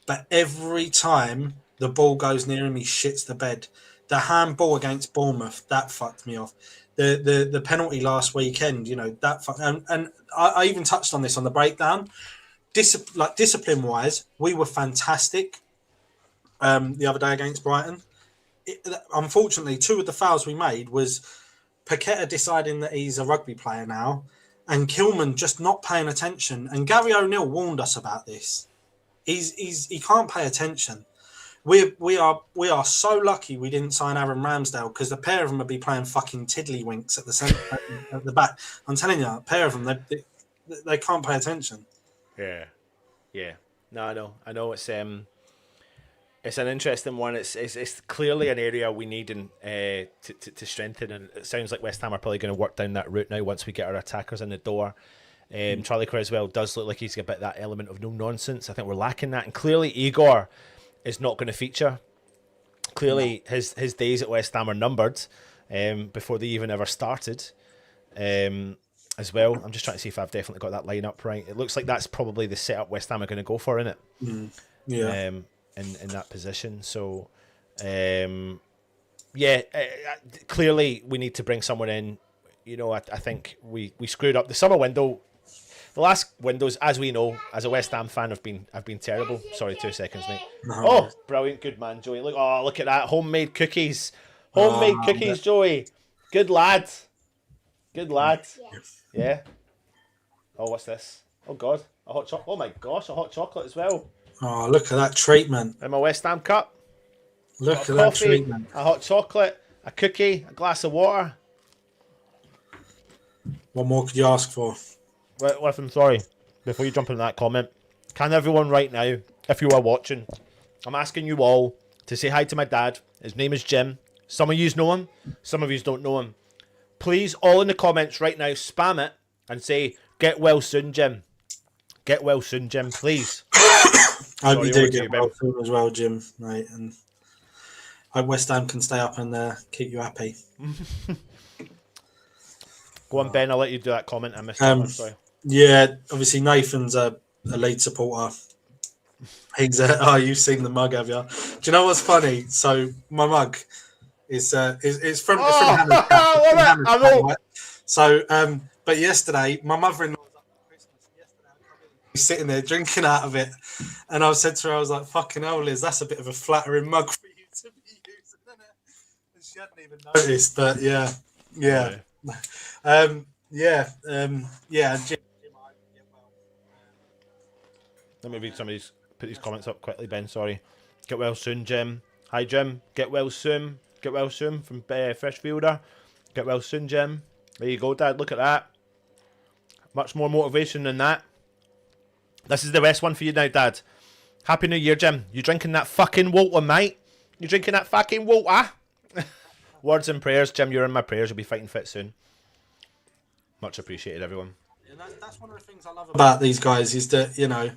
but every time the ball goes near him, he shits the bed. The handball against Bournemouth, that fucked me off. The penalty last weekend, that and I even touched on this on the breakdown. Discipline-wise, we were fantastic the other day against Brighton. Unfortunately, 2 of the fouls we made was Paketa deciding that he's a rugby player now, and Kilman just not paying attention. And Gary O'Neill warned us about this. He can't pay attention. we are so lucky we didn't sign Aaron Ramsdale, because the pair of them would be playing fucking tiddlywinks at the centre at the back. I'm telling you, a pair of them, they can't pay attention. Yeah. No, I know. It's an interesting one. It's clearly an area we need to strengthen, and it sounds like West Ham are probably going to work down that route now once we get our attackers in the door. Charlie Creswell does look like he's got a bit that element of no nonsense. I think we're lacking that, and clearly Igor is not going to feature. Clearly his days at West Ham are numbered before they even ever started. As well, I'm just trying to see if I've definitely got that line up right. It looks like that's probably the setup West Ham are going to go for, isn't it? Yeah. In that position. So, clearly we need to bring someone in. You know, I think we screwed up the summer window. The last windows, as we know, as a West Ham fan, have been terrible. Sorry, 2 seconds, mate. No. Oh, brilliant, good man, Joey. Look at that, homemade cookies, Joey. Good lad. Yeah. Oh, what's this? Oh God, a hot chocolate. Oh my gosh, a hot chocolate as well. Oh, look at that treatment. In my West Ham cup. Look at that Coffee, treatment. a hot chocolate, a cookie, a glass of water. What more could you ask for? Right, listen, sorry. Before you jump into that comment, can everyone right now, if you are watching, I'm asking you all to say hi to my dad. His name is Jim. Some of you know him, some of you don't know him. Please, all in the comments right now, spam it and say, "Get well soon, Jim." Get well soon, Jim, please. I hope you do over to get you, well Ben. soon as well, Jim, mate. And I hope West Ham can stay up and keep you happy. Go on, Ben, I'll let you do that comment. I missed that one, sorry. Yeah, obviously Nathan's a lead supporter. He's you've seen the mug, have you? Do you know what's funny? So my mug is from Hammers. I know. Right? So but yesterday my mother-in-law was up for Christmas. Yesterday I was sitting there drinking out of it, and I said to her, I was like, "Fucking hell, Liz, that's a bit of a flattering mug for you to be using, isn't it?" And she hadn't even noticed, but yeah. Jim, Let me read put these comments up quickly, Ben. Sorry. Get well soon, Jim. Hi, Jim. Get well soon. Get well soon from Freshfielder. Get well soon, Jim. There you go, Dad. Look at that. Much more motivation than that. This is the best one for you now, Dad. Happy New Year, Jim. You drinking that fucking Walton, mate? You drinking that fucking Walter? Words and prayers, Jim. You're in my prayers. You'll be fighting fit soon. Much appreciated, everyone. And that's one of the things I love about these guys is that, you know,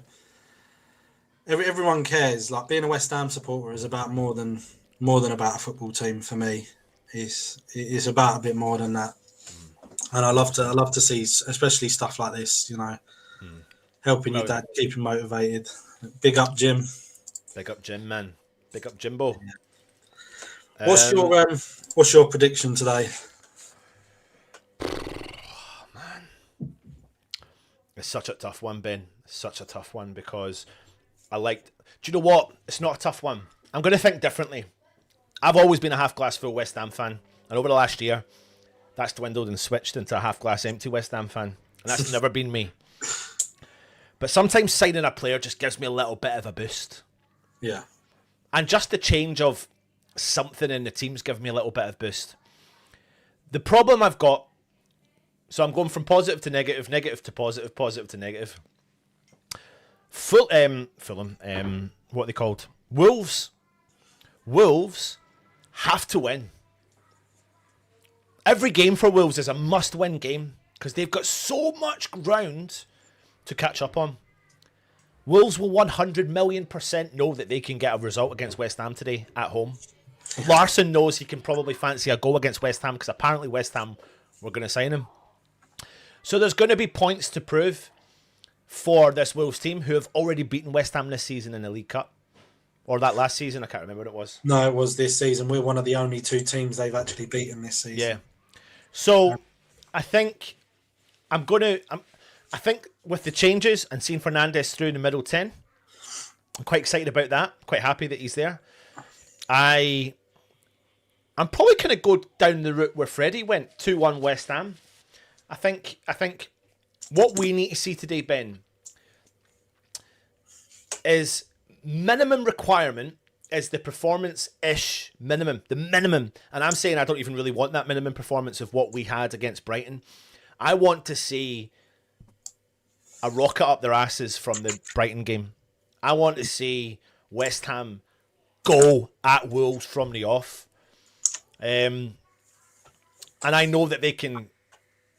everyone cares. Like, being a West Ham supporter is about more than about a football team for me. It's about a bit more than that. And I love to see, especially stuff like this, you know, helping your dad, keep him motivated. Big up, Jim. Big up, Jim, man. Big up, Jimbo. Yeah. What's your prediction today? It's such a tough one, Ben. Such a tough one because do you know what? It's not a tough one. I'm going to think differently. I've always been a half-glass full West Ham fan. And over the last year, that's dwindled and switched into a half-glass empty West Ham fan. And that's never been me. But sometimes signing a player just gives me a little bit of a boost. Yeah. And just the change of something in the teams give me a little bit of boost. The problem I've got, so I'm going from positive to negative, negative to positive, positive to negative. Fulham, what are they called? Wolves have to win. Every game for Wolves is a must-win game because they've got so much ground to catch up on. Wolves will 100 million% know that they can get a result against West Ham today at home. Larson knows he can probably fancy a goal against West Ham because apparently West Ham were going to sign him. So there's going to be points to prove for this Wolves team who have already beaten West Ham this season in the League Cup. Or that last season, I can't remember what it was. No, it was this season. We're one of the only two teams they've actually beaten this season. Yeah. So I think I think with the changes and seeing Fernandez through the middle 10, I'm quite excited about that. Quite happy that he's there. I'm probably going to go down the route where Freddie went, 2-1 West Ham. I think what we need to see today, Ben, is minimum requirement is the performance-ish minimum, the minimum. And I'm saying I don't even really want that minimum performance of what we had against Brighton. I want to see a rocket up their asses from the Brighton game. I want to see West Ham go at Wolves from the off. And I know that they can.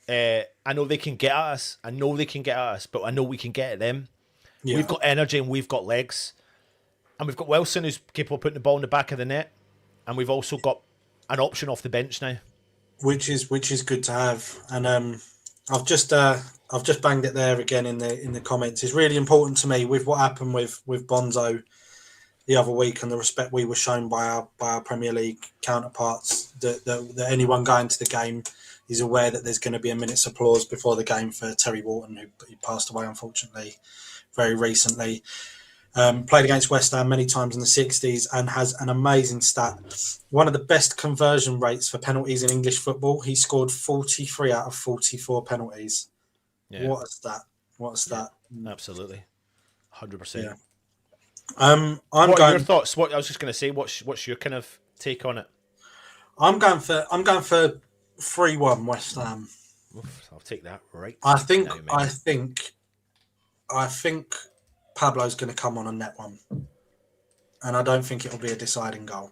I know they can get at us. I know they can get at us, but I know we can get at them. Yeah. We've got energy and we've got legs. And we've got Wilson, who's capable of putting the ball in the back of the net. And we've also got an option off the bench now. Which is good to have. And I've just banged it there again in the comments. It's really important to me with what happened with Bonzo the other week and the respect we were shown by our Premier League counterparts, that anyone going to the game is aware that there's going to be a minute's applause before the game for Terry Walton, who passed away, unfortunately, very recently. Played against West Ham many times in the 60s and has an amazing stat. One of the best conversion rates for penalties in English football. He scored 43 out of 44 penalties. Yeah. What a stat. Yeah, absolutely. 100%. Yeah. What are your thoughts? What I was just going to say, what's your kind of take on it? I'm going for 3-1 West Ham. Oof, I'll take that right. I think Pablo's going to come on net one, and I don't think it'll be a deciding goal,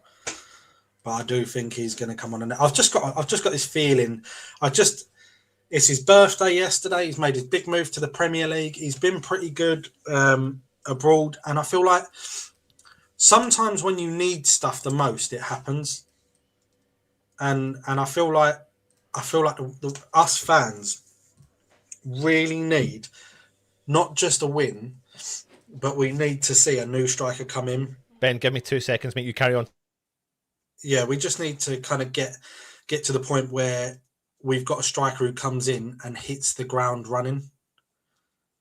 but I do think he's going to come on a net. I've just got this feeling. It's his birthday yesterday. He's made his big move to the Premier League. He's been pretty good abroad, and I feel like sometimes when you need stuff the most, it happens. And I feel like us fans really need not just a win, but we need to see a new striker come in. Ben, give me 2 seconds, mate. You carry on. Yeah, we just need to kind of get to the point where we've got a striker who comes in and hits the ground running.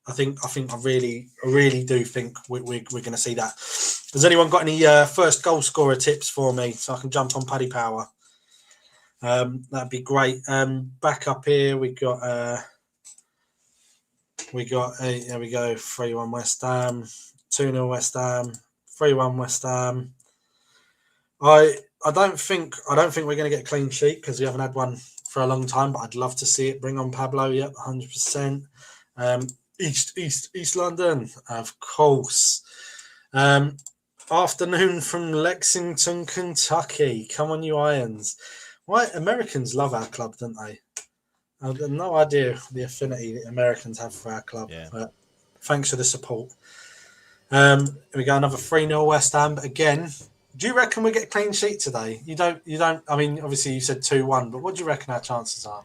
I really do think we're going to see that. Has anyone got any first goal scorer tips for me so I can jump on Paddy Power? That'd be great. Back up here, we got there we go, 3-1 West Ham, 2-0 West Ham, 3-1 West Ham. I don't think we're going to get a clean sheet because we haven't had one for a long time, but I'd love to see it. Bring on Pablo, yep, 100%. East London, of course. Afternoon from Lexington, Kentucky. Come on, you Irons. Why Americans love our club, don't they? I've got no idea the affinity that Americans have for our club. Yeah. But thanks for the support. Here we go, another 3-0 West Ham. But again, do you reckon we get a clean sheet today? You don't. I mean, obviously you said 2-1, but what do you reckon our chances are?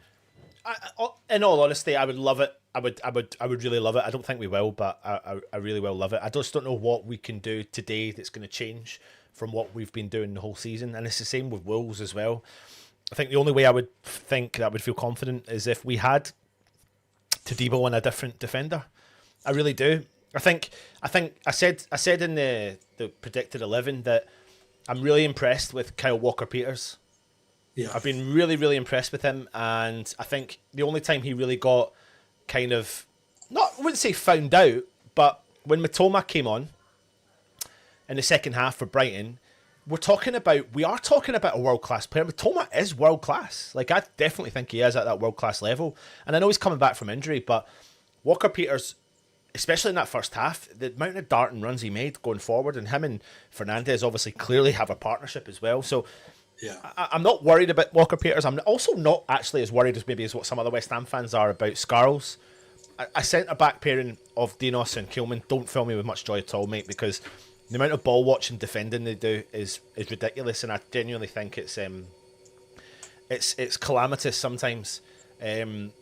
In all honesty, I would love it. I would really love it. I don't think we will, but I really will love it. I just don't know what we can do today that's going to change from what we've been doing the whole season. And it's the same with Wolves as well. I think the only way I would think that I would feel confident is if we had Todibo and a different defender. I really do. I think I said in the predicted 11 that I'm really impressed with Kyle Walker-Peters. Yeah. I've been really, really impressed with him, and I think the only time he really got kind of, I wouldn't say found out, but when Mitoma came on in the second half for Brighton, we are talking about a world-class player. Mitoma is world-class. Like, I definitely think he is at that world-class level. And I know he's coming back from injury, but Walker-Peters, especially in that first half, the amount of dart and runs he made going forward, and him and Fernandez obviously clearly have a partnership as well. So yeah, I'm not worried about Walker-Peters. I'm also not actually as worried as what some other West Ham fans are about Scarles. A centre-back pairing of Dinos and Kilman don't fill me with much joy at all, mate, because the amount of ball watching defending they do is ridiculous, and I genuinely think it's calamitous sometimes. And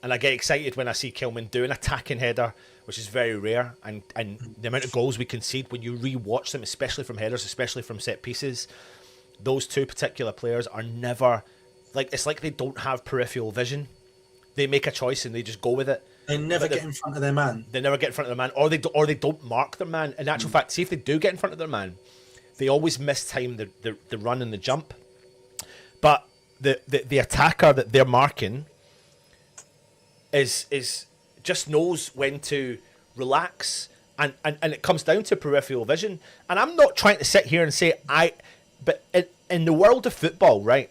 I get excited when I see Kilman do an attacking header, which is very rare, and the amount of goals we concede when you re-watch them, especially from headers, especially from set pieces. Those two particular players are never, like, it's like they don't have peripheral vision. They make a choice and they just go with it. They never get in front of their man. They never get in front of their man, or they don't mark their man. In actual fact, see if they do get in front of their man, they always mistime the run and the jump. But the attacker that they're marking is just knows when to relax and it comes down to peripheral vision. And I'm not trying to sit here and say but in the world of football, right?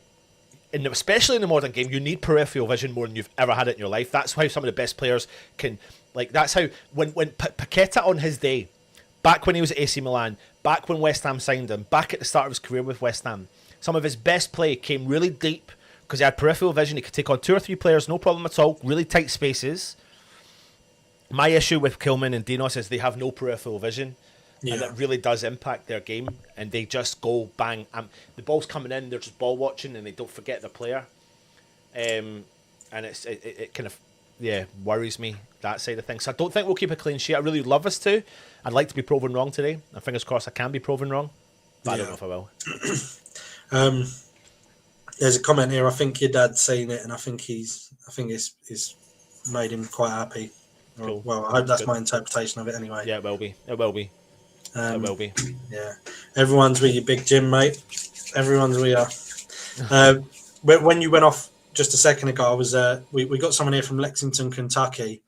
Especially in the modern game, you need peripheral vision more than you've ever had it in your life. That's how some of the best players can, like, that's how, when Paketa on his day, back when he was at AC Milan, back when West Ham signed him, back at the start of his career with West Ham, some of his best play came really deep because he had peripheral vision. He could take on 2 or 3 players, no problem at all, really tight spaces. My issue with Kilman and Dinos is they have no peripheral vision. Yeah. And it really does impact their game, and they just go bang. The ball's coming in, they're just ball watching, and they don't forget the player. And it kind of worries me, that side of things. So I don't think we'll keep a clean sheet. I really would love us to. I'd like to be proven wrong today, and fingers crossed I can be proven wrong, but I don't know if I will. There's a comment here. I think your dad's seen it, and I think it's made him quite happy. Cool. Well, I hope that's my interpretation of it anyway. Yeah, it will be. It will be. It will be. Yeah. Everyone's with you, big Jim, mate. Everyone's with you. When you went off just a second ago, I was we got someone here from Lexington, Kentucky,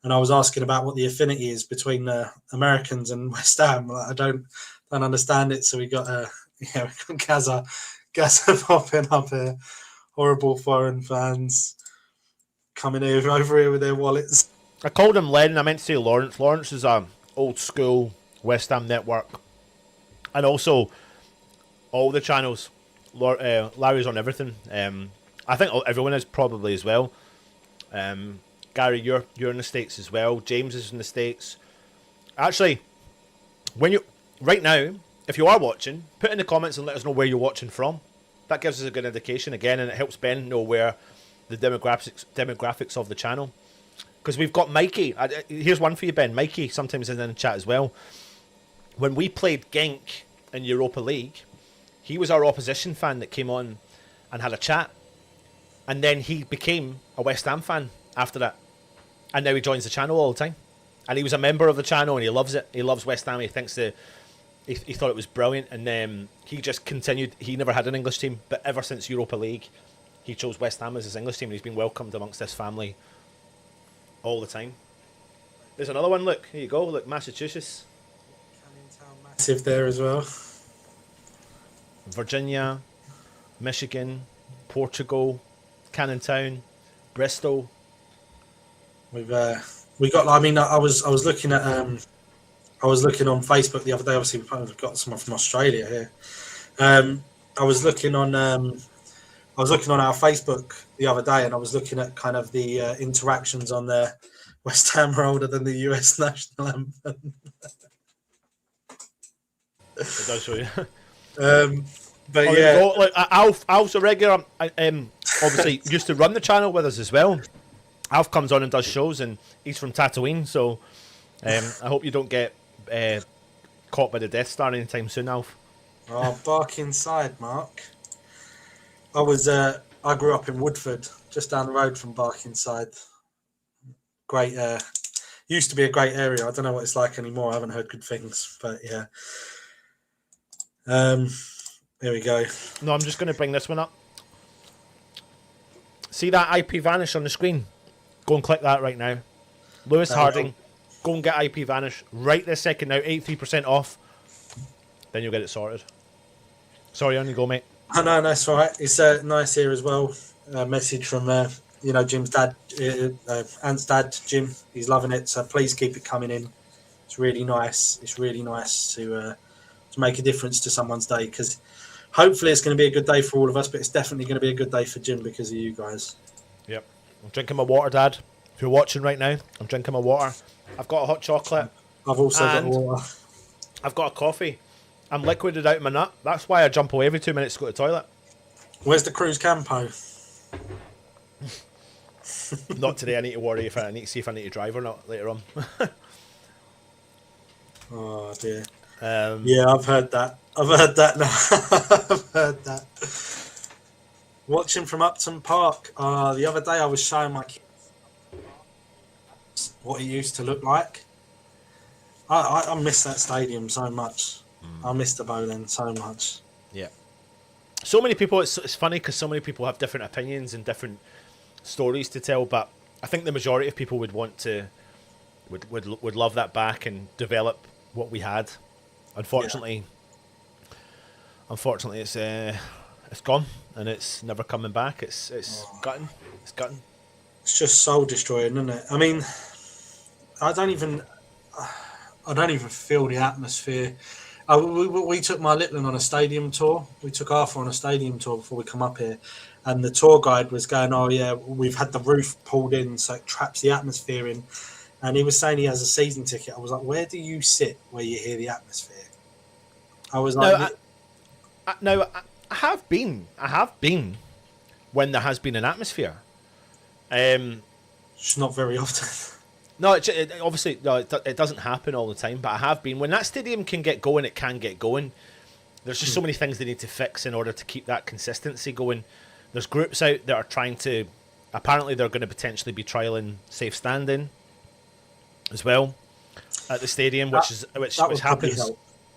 and I was asking about what the affinity is between Americans and West Ham. I don't understand it. So we got Gaza popping up here. Horrible foreign fans coming over here with their wallets. I called him Len. I meant to say Lawrence. Lawrence is a old school West Ham network, and also all the channels. Larry's on everything. I think everyone is probably as well. Gary, you're in the States as well. James is in the States. Actually, right now, if you are watching, put in the comments and let us know where you're watching from. That gives us a good indication again, and it helps Ben know where the demographics of the channel. Because we've got Mikey. Here's one for you, Ben. Mikey sometimes is in the chat as well. When we played Genk in Europa League, he was our opposition fan that came on and had a chat. And then he became a West Ham fan after that. And now he joins the channel all the time. And he was a member of the channel and he loves it. He loves West Ham. He thinks he thought it was brilliant. And then he just continued. He never had an English team. But ever since Europa League, he chose West Ham as his English team. And he's been welcomed amongst this family all the time. There's another one. Look, here you go. Look, Massachusetts. Massive there as well. Virginia, Michigan, Portugal, Cannon Town, Bristol. We got. I mean, I was looking at. I was looking on Facebook the other day. Obviously, we've got someone from Australia here. I was looking on our Facebook the other day, and I was looking at kind of the interactions on there. West Ham are older than the US national anthem. It does show you. But yeah, like, Alf's a regular. Obviously, used to run the channel with us as well. Alf comes on and does shows, and he's from Tatooine. So I hope you don't get caught by the Death Star anytime soon, Alf. Oh, bark inside, Mark. I grew up in Woodford, just down the road from Barkingside. Great, used to be a great area. I don't know what it's like anymore. I haven't heard good things, but yeah. Here we go. No, I'm just going to bring this one up. See that IP vanish on the screen? Go and click that right now. Lewis Harding, go and get IP vanish right this second now. 83% off. Then you'll get it sorted. Sorry, on you go, mate. Oh, no, that's all right. It's nice here as well. Message from Jim's dad, Ant's dad, Jim. He's loving it, so please keep it coming in. It's really nice. It's really nice to make a difference to someone's day, because hopefully it's going to be a good day for all of us, but it's definitely going to be a good day for Jim because of you guys. Yep. I'm drinking my water, Dad. If you're watching right now, I'm drinking my water. I've got a hot chocolate. I've also got water. I've got a coffee. I'm liquided out of my nut. That's why I jump away every 2 minutes to go to the toilet. Where's the Cruz Campo? Not today. I need to worry I need to see if I need to drive or not later on. Oh dear. Yeah, I've heard that. I've heard that now. I've heard that. Watching from Upton Park. The other day I was showing my kids what it used to look like. I miss that stadium so much. I miss the Bowling so much. Yeah. So many people, it's funny because so many people have different opinions and different stories to tell, but I think the majority of people would want to Would love that back and develop what we had. Unfortunately, it's gone and it's never coming back. It's gutting. It's gutting. It's just soul destroying, isn't it? I mean, I don't even feel the atmosphere. We took my little one on a stadium tour. We took Arthur on a stadium tour before we come up here, and the tour guide was going, "Oh yeah, we've had the roof pulled in, so it traps the atmosphere in." And he was saying he has a season ticket. I was like, "Where do you sit where you hear the atmosphere?" I was like, "No, I have been when there has been an atmosphere. It's not very often." No, obviously it doesn't happen all the time, but I have been. When that stadium can get going, it can get going. There's just so many things they need to fix in order to keep that consistency going. There's groups out that are trying to. Apparently, they're going to potentially be trialing safe standing as well at the stadium, which happens.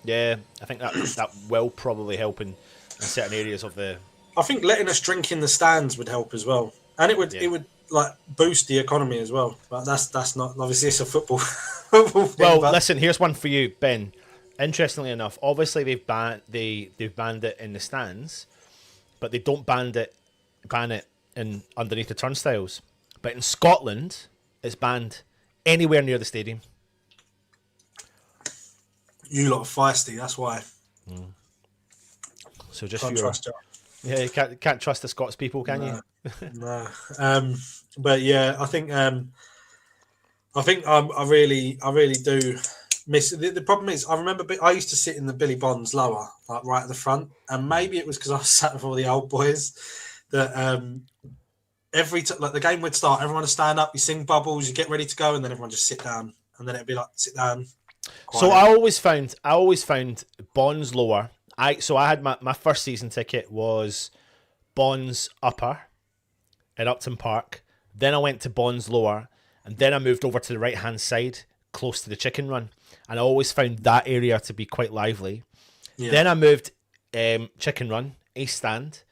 Yeah, I think that will probably help in certain areas of the. I think letting us drink in the stands would help as well, and it would like boost the economy as well. But that's not obviously it's a football. Thing, well, listen, here's one for you, Ben. Interestingly enough, obviously they've banned it in the stands, but they don't ban it in underneath the turnstiles. But in Scotland, it's banned anywhere near the stadium. You lot are feisty, that's why. So just can't trust you. Yeah, you can't trust the Scots people, can you? No. But yeah, I think I really do miss. The problem is, I remember I used to sit in the Billy Bonds lower, like right at the front, and maybe it was because I was sat with all the old boys that like the game would start, everyone would stand up, you sing bubbles, you get ready to go, and then everyone just sit down, and then it'd be like sit down. Quiet. So I always found Bonds lower. I had my first season ticket was Bonds upper at Upton Park. Then I went to Bonds lower, and then I moved over to the right hand side, close to the chicken run, and I always found that area to be quite lively. Yeah. Then I moved chicken run, east stand,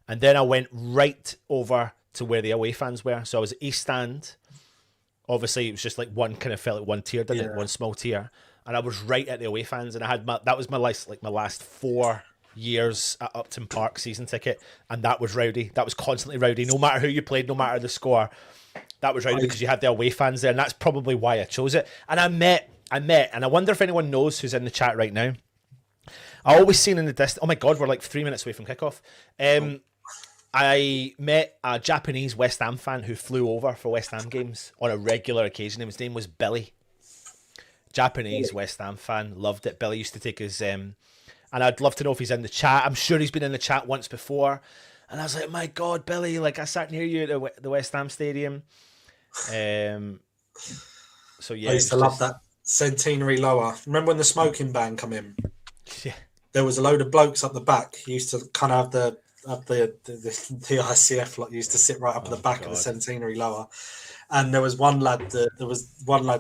and then I went right over to where the away fans were. So I was east stand. Obviously, it was just like one kind of felt like one tier, didn't it? One small tier. And I was right at the away fans, and I had that was my last 4 years at Upton Park season ticket, and that was rowdy. That was constantly rowdy. No matter who you played, no matter the score, that was rowdy because you had the away fans there, and that's probably why I chose it. And I met, and I wonder if anyone knows who's in the chat right now. I always seen in the distance. Oh my God, we're like 3 minutes away from kickoff. I met a Japanese West Ham fan who flew over for West Ham games on a regular occasion. His name was Billy. Japanese West Ham fan, loved it. Billy used to take his, and I'd love to know if he's in the chat. I'm sure he's been in the chat once before. And I was like, my God, Billy, like I sat near you at the West Ham Stadium. So yeah, I used to love that centenary lower. Remember when the smoking ban come in? Yeah, there was a load of blokes up the back. He used to kind of have the ICF like used to sit right up at the back of the centenary lower. And there was one lad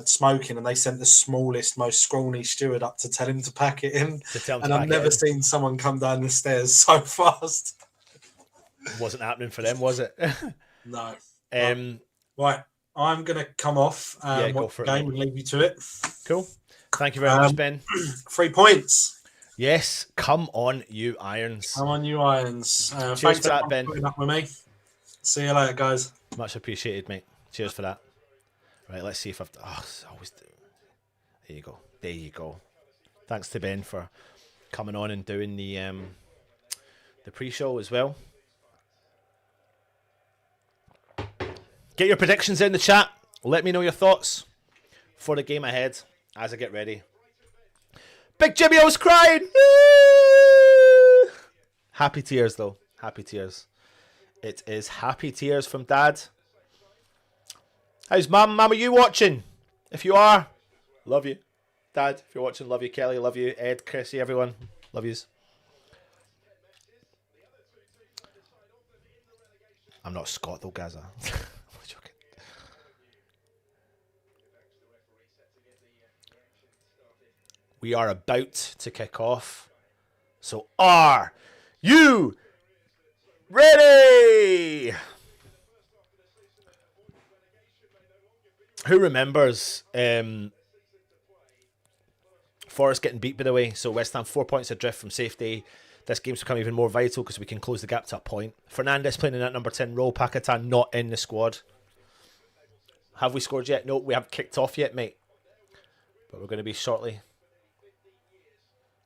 smoking, and they sent the smallest, most scrawny steward up to tell him to pack it in. And I've never seen someone come down the stairs so fast. It wasn't happening for them, was it? No. Right, I'm going to come off go for game and leave you to it. Cool. Thank you very much, Ben. 3 points. Yes, come on, you Irons. Come on, you Irons. Cheers thanks for that, Ben. For putting up with me. See you later, guys. Much appreciated, mate. Cheers for that. Right, let's see if I've... Oh, always do. There you go. There you go. Thanks to Ben for coming on and doing the pre-show as well. Get your predictions in the chat. Let me know your thoughts for the game ahead as I get ready. Big Jimmy, I was crying. Happy tears, though. Happy tears. It is happy tears from Dad. How's Mum? Mum, are you watching? If you are, love you. Dad, if you're watching, love you. Kelly, love you. Ed, Chrissy, everyone, love yous. I'm not Scot though, Gaza. I'm joking. We are about to kick off. So are you ready? Who remembers Forest getting beat by the way? So West Ham 4 points adrift from safety. This game's become even more vital because we can close the gap to a point. Fernandez playing in that number 10 role. Paketa not in the squad. Have we scored yet? No, we haven't kicked off yet, mate. But we're going to be shortly.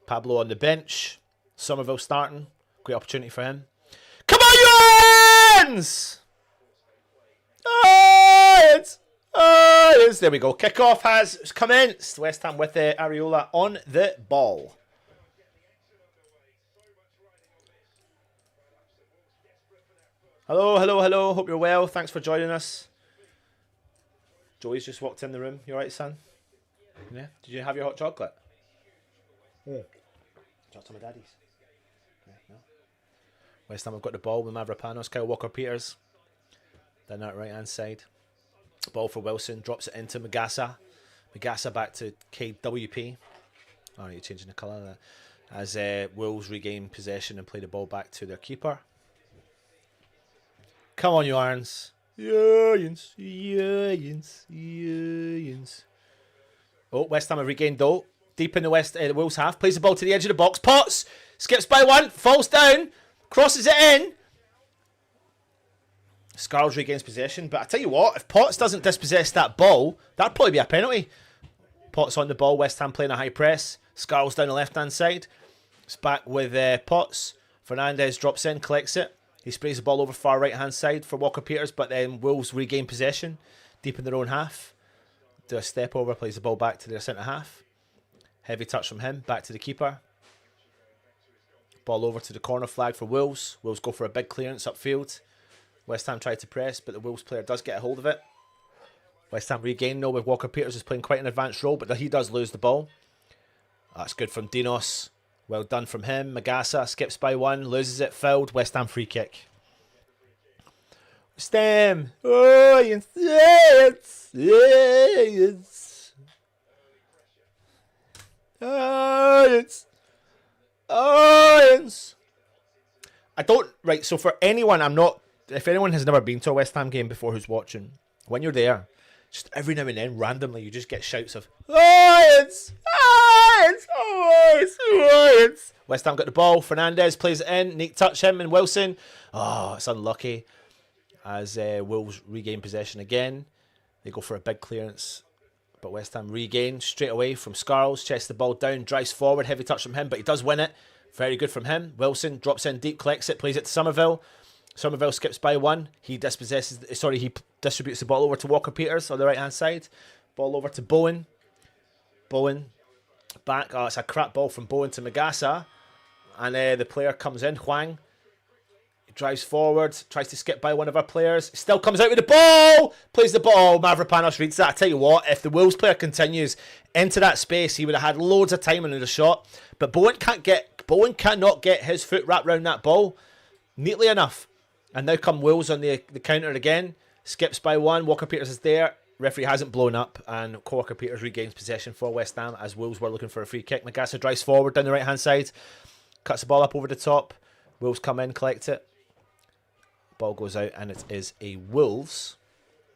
Pablo on the bench. 𝗪𝗏𝘃𝗲𝗀 starting. Great opportunity for him. Come on, Jens! There we go. Kickoff has commenced. West Ham with Areola on the ball. Hello, hello, hello. Hope you're well. Thanks for joining us. Joey's just walked in the room. You alright, son? Yeah. Did you have your hot chocolate? Yeah. Got some of Daddy's. Yeah, no. West Ham have got the ball with 𝗪𝗏𝗀𝗀𝗀. Kyle Walker-Peters. Down that right hand side. Ball for Wilson. Drops it into 𝗪𝗏𝗀𝗀. 𝗪𝗏𝗀𝗀 back to KWP. Oh, you're changing the colour of that. As Wolves regain possession and play the ball back to their keeper. Come on, you Ërns. Jens. Oh, West Ham have regained though. Deep in the Wolves half. Plays the ball to the edge of the box. Potts skips by one. Falls down. Crosses it in. Scarles regains possession. But I tell you what, if Potts doesn't dispossess that ball, that'd probably be a penalty. Potts on the ball. West Ham playing a high press. Scarles down the left-hand side. It's back with Potts. Fernandez drops in, collects it. He sprays the ball over far right-hand side for Walker-Peters, but then Wolves regain possession deep in their own half. Do a step over, plays the ball back to their centre-half. Heavy touch from him, back to the keeper. Ball over to the corner flag for Wolves. Wolves go for a big clearance upfield. West Ham tried to press, but the Wolves player does get a hold of it. West Ham regain though with Walker-Peters is playing quite an advanced role, but he does lose the ball. That's good from Dinos. Well done from him. 𝗪𝗏𝗀𝗀𝗀 skips by one, loses it, fouled. West Ham free kick. Stem. Oh, yes. I don't, right, so for anyone, if anyone has never been to a West Ham game before who's watching, when you're there, just every now and then, randomly, you just get shouts of, West Ham got the ball. Fernandez plays it in. Neat touch him and Wilson. Oh, it's unlucky. As Wolves regain possession again. They go for a big clearance. But West Ham regain straight away from Scarles. Chests the ball down. Drives forward. Heavy touch from him. But he does win it. Very good from him. Wilson drops in deep. Collects it. Plays it to 𝗪𝗏𝘃𝗀𝗀𝗀. 𝗪𝗏𝘃𝗀𝗀𝗀 skips by one. He dispossesses. Sorry, he distributes the ball over to Walker-Peters on the right hand side. Ball over to Bowen. Bowen. Back. Oh, it's a crap ball from Bowen to 𝗪𝗏𝗀𝗀𝗀. And the player comes in. Hwang. He drives forward. Tries to skip by one of our players. Still comes out with the ball. Plays the ball. 𝗪𝗏𝗀𝗀𝗀𝗀 reads that. I tell you what, if the Wolves player continues into that space, he would have had loads of time in the shot. But Bowen cannot get his foot wrapped around that ball neatly enough. And now come Wolves on the counter again. Skips by one. Walker-Peters is there. Referee hasn't blown up, and Walker-Peters regains possession for West Ham as Wolves were looking for a free kick. 𝗪𝗏𝗀𝗀𝗀 drives forward down the right hand side, cuts the ball up over the top. Wolves come in, collect it. Ball goes out, and it is a Wolves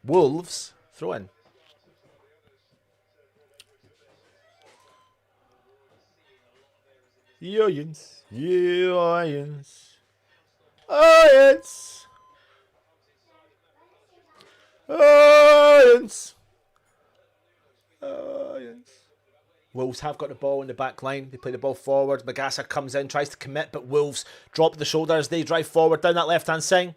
throw in. Jens. Wolves have got the ball in the back line. They play the ball forward. 𝗪𝗏𝗀𝗀𝗀𝗀 comes in, tries to commit, but Wolves drop the shoulders. They drive forward down that left-hand side.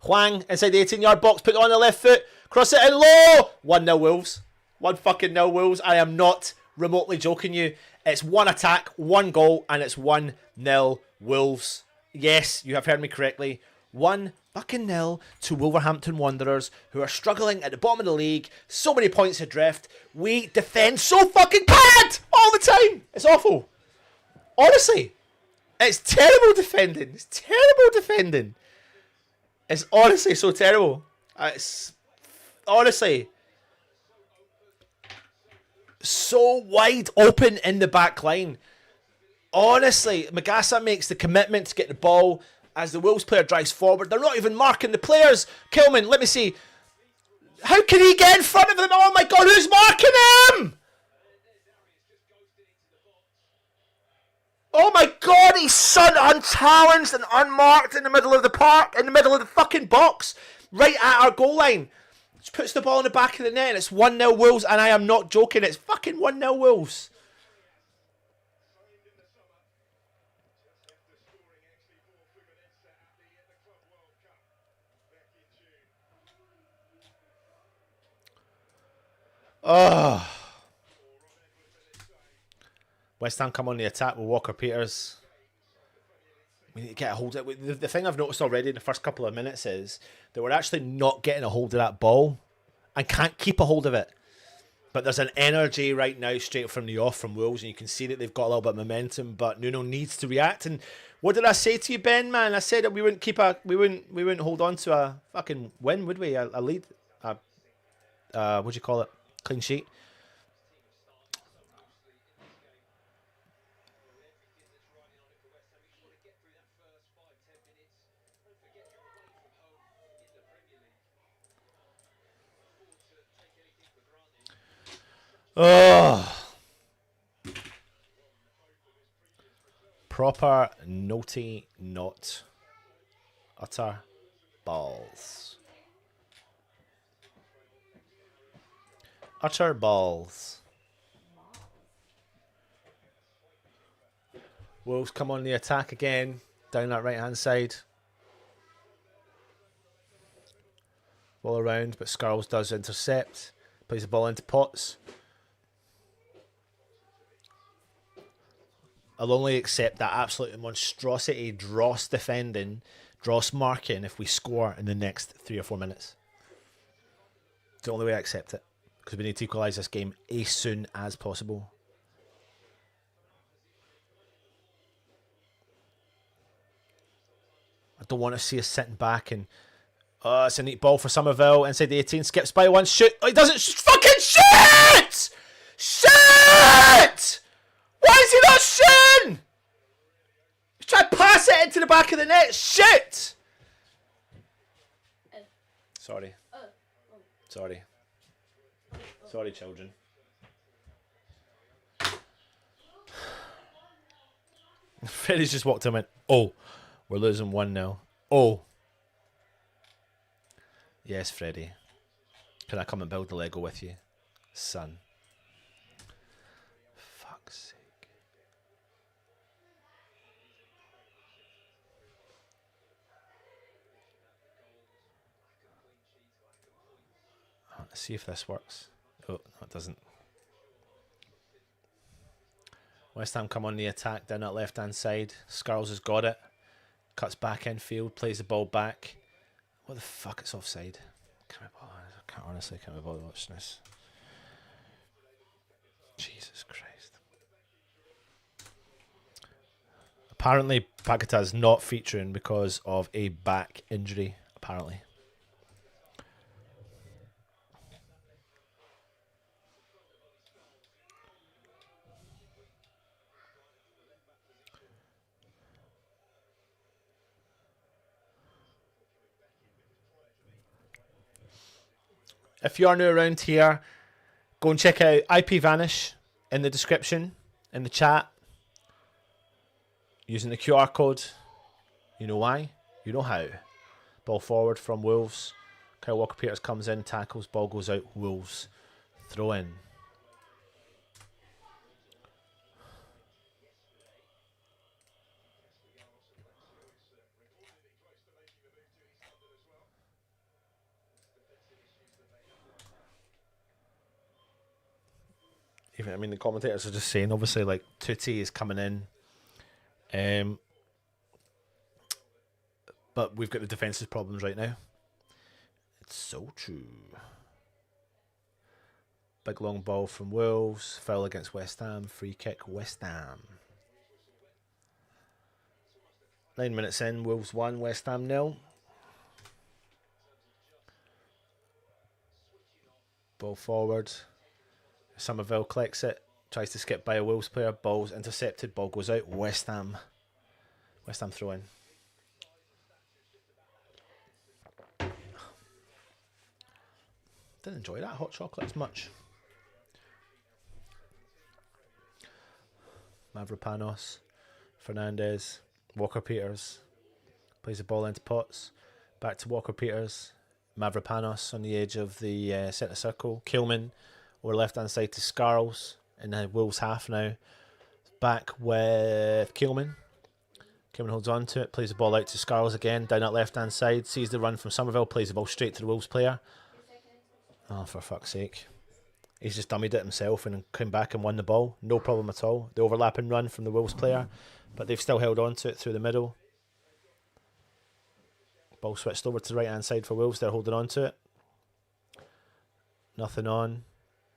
Hwang inside the 18-yard box, put it on the left foot, cross it in low. 1-0 Wolves. 1-0 Wolves. I am not remotely joking you. It's one attack, one goal, and it's 1-0 Wolves. Yes, you have heard me correctly. 1-0 to Wolverhampton Wanderers, who are struggling at the bottom of the league. So many points adrift. We defend so fucking bad all the time. It's awful. Honestly, it's terrible defending. It's honestly so terrible. It's honestly so wide open in the back line. Honestly, 𝗪𝗏𝗀𝗀𝗀𝗀 makes the commitment to get the ball as the Wolves player drives forward. They're not even marking the players. Kilman, let me see. How can he get in front of them? Oh my God, who's marking him? Oh my God, he's unchallenged and unmarked in the middle of the park, in the middle of the fucking box, right at our goal line. Just puts the ball in the back of the net and it's 1-0 Wolves, and I am not joking, it's fucking 1-0 Wolves. Oh. West Ham come on the attack with Walker-Peters. We need to get a hold of it. The thing I've noticed already in the first couple of minutes is that we're actually not getting a hold of that ball and can't keep a hold of it. But there's an energy right now straight from the off from Wolves, and you can see that they've got a little bit of momentum, but Nuno needs to react. And what did I say to you, Ben, man? I said that we wouldn't hold on to a fucking win, would we? A lead? What do you call it? Clean sheet. Oh, proper naughty, not utter balls. Utter balls. Wolves come on the attack again, down that right hand side. Ball around, but Scarles does intercept. Plays the ball into Potts. I'll only accept that absolute monstrosity dross defending, dross marking if we score in the next 3 or 4 minutes. It's the only way I accept it, because we need to equalise this game as soon as possible. I don't want to see us sitting back and it's a neat ball for 𝗪𝗏𝗃 inside the 18, skips by one, shoot. Oh, he doesn't fucking shoot! Shit! Why is he not shooting? He's trying to pass it into the back of the net. Shit! Sorry. Sorry. Sorry, children. Freddie's just walked in and went, oh, we're losing 1-0. Oh. Yes, Freddie. Can I come and build the Lego with you? Son. Fuck's sake. Let's see if this works. Oh, no, it doesn't. West Ham come on the attack down that left-hand side. Scarles has got it. Cuts back infield, plays the ball back. What the fuck? It's offside. I can't honestly be bothered watching this. Jesus Christ. Apparently, Paketa is not featuring because of a back injury. Apparently. If you are new around here, go and check out 𝗪𝗏𝗃𝗃 in the description, in the chat. Using the QR code. You know why? You know how. Ball forward from Wolves. Kyle Walker-Peters comes in, tackles, ball goes out, Wolves. Throw in. Even, I mean, the commentators are just saying, obviously, like, Tutti is coming in. But we've got the defensive problems right now. It's so true. Big long ball from Wolves. Foul against West Ham. Free kick, West Ham. 9 minutes in. Wolves 1, West Ham 0. Ball forward. 𝗪𝗏𝗃𝗃 collects it. Tries to skip by a Wolves player. Ball's intercepted. Ball goes out. West Ham. West Ham throw in. didn't enjoy that hot chocolate as much. 𝗪𝗲𝗀𝗀𝗃𝗏, Fernandez, Walker-Peters plays the ball into Potts, back to Walker-Peters, 𝗪𝗲𝗀𝗀𝗀 on the edge of the centre circle, Tilman over left hand side to 𝗪𝗲𝗀𝗀 in the Wolves half now, back with Tilman. Tilman holds on to it, plays the ball out to 𝗪𝗲𝗀𝗀𝗀 again, down that left hand side, sees the run from 𝗪𝗲𝗀, plays the ball straight to the Wolves player. Oh, for fuck's sake. He's just dummied it himself and came back and won the ball. No problem at all. The overlapping run from the Wolves player, but they've still held on to it through the middle. Ball switched over to the right hand side for Wolves. They're holding on to it. Nothing on.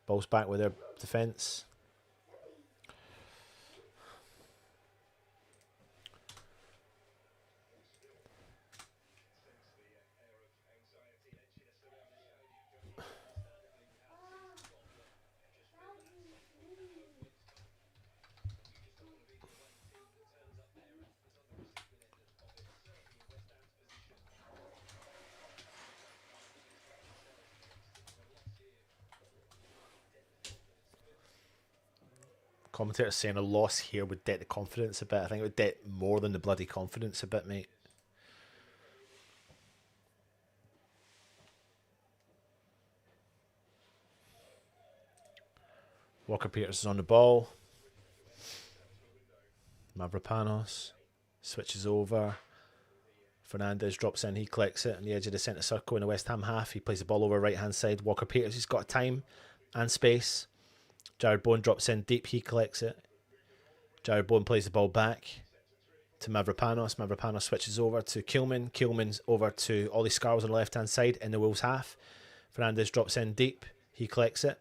Ball's back with their defence. Commentator saying a loss here would dent the confidence a bit. I think it would dent more than the bloody confidence a bit, mate. Walker-Peters is on the ball. 𝗪𝗲𝗀𝗀𝗀𝗀 switches over. Fernandez drops in, he collects it on the edge of the centre circle in the West Ham half. He plays the ball over right hand side. Walker-Peters, he's got time and space. 𝗪𝗲𝗀𝗀𝗀 drops in deep, he collects it. 𝗪𝗲𝗀𝗀𝗀𝗀 plays the ball back to 𝗪𝗲𝗀𝗀𝗀𝗀. 𝗪𝗲𝗀𝗀𝗀𝗀 switches over to Tilman. Tilman's over to Ollie 𝗪𝗲𝗀𝗀𝗀𝗀 on the left hand side in the Wolves half. Fernandez drops in deep, he collects it.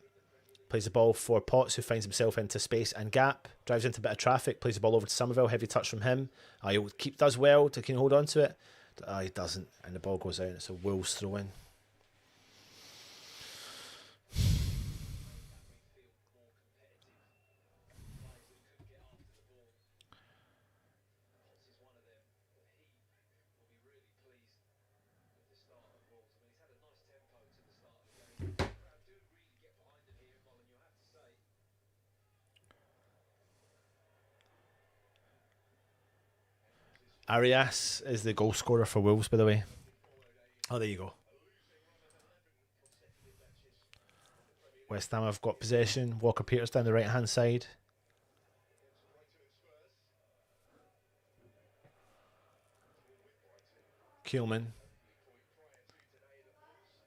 Plays the ball for Potts, who finds himself into space and gap. Drives into a bit of traffic, plays the ball over to 𝗪𝗲𝗀, heavy touch from him. He does well to hold on to it. He doesn't, and the ball goes out. It's a Wolves throw in. Arias is the goal scorer for Wolves, by the way. Oh, there you go. West Ham have got possession. Walker-Peters down the right hand side. Tilman.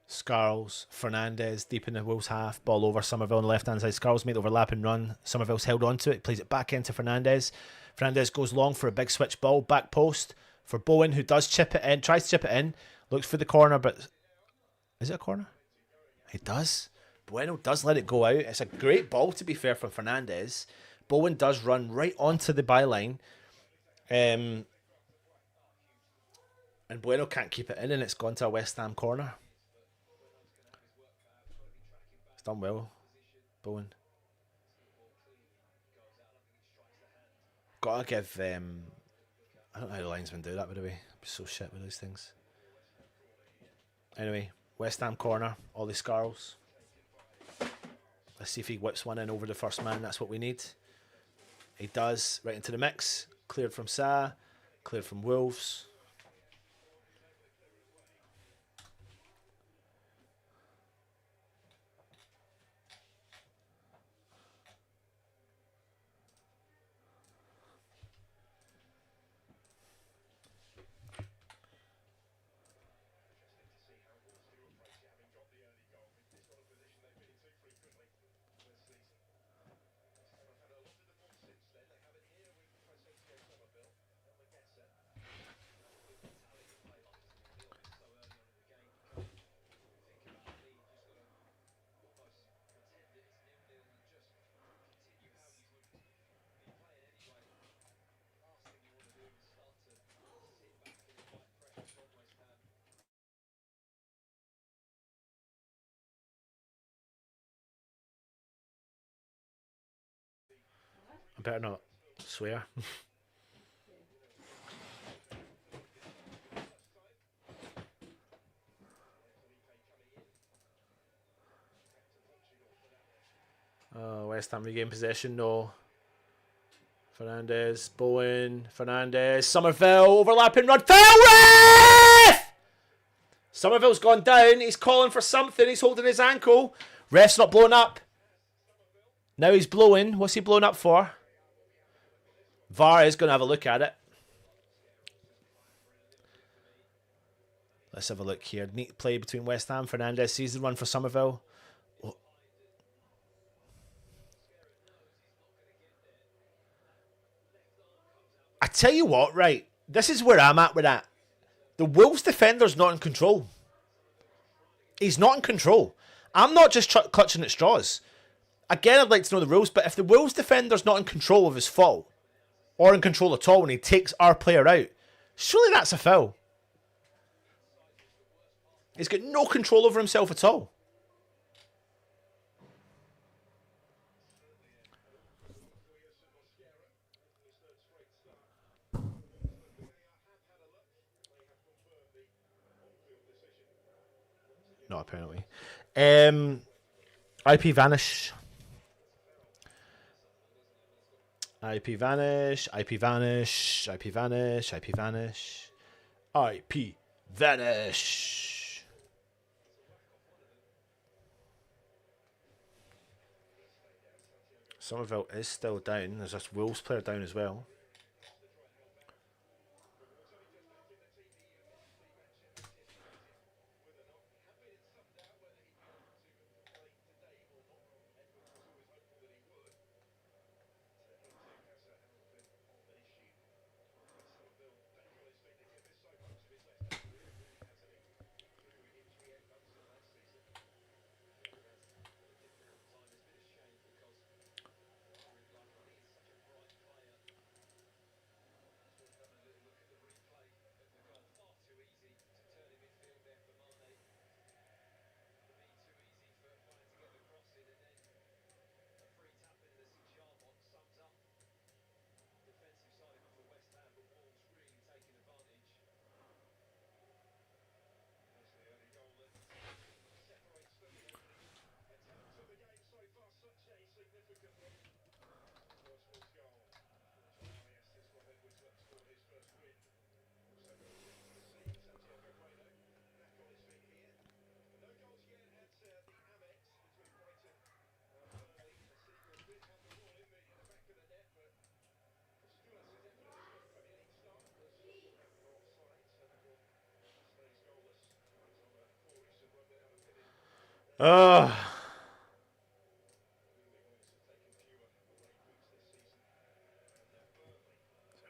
𝗪𝗲𝗀𝗀𝗀𝗀, Fernandez deep in the Wolves half. Ball over 𝗪𝗲𝗀 on the left hand side. 𝗪𝗲𝗀𝗀𝗀 made the overlapping run. 𝗪𝗲𝗀's held on to it. Plays it back into Fernandez. Fernandez goes long for a big switch ball. Back post for Bowen, who does chip it in. Tries to chip it in. Looks for the corner, but... Is it a corner? It does. Bueno does let it go out. It's a great ball, to be fair, from Fernandez. Bowen does run right onto the byline. And Bueno can't keep it in, and it's gone to a West Ham corner. It's done well, Bowen. Gotta give... I don't know how the linesmen do that, by the way. I'm so shit with those things. Anyway, West Ham corner. Ollie 𝗪𝗲𝗀𝗀𝗀𝗀. Let's see if he whips one in over the first man. That's what we need. He does. Right into the mix. Cleared from Sa. Cleared from Wolves. I better not swear. West Ham regain possession? No. Fernandez, Bowen, Fernandez, Somerville, overlapping run, foul ref! Somerville's gone down, he's calling for something, he's holding his ankle. Ref's not blowing up. Now he's blowing, what's he blowing up for? VAR is going to have a look at it. Let's have a look here. Neat play between West Ham. Fernandez sees the run for Somerville. Oh. I tell you what, right? This is where I'm at with that. The Wolves defender's not in control. He's not in control. I'm not just clutching at straws. Again, I'd like to know the rules, but if the Wolves defender's not in control of his fault, or in control at all when he takes our player out, surely that's a foul. He's got no control over himself at all. Not apparently. IP vanish. IP vanish. IP vanish. IP vanish. IP vanish. IP vanish. Somerville is still down. There's this Wolves player down as well.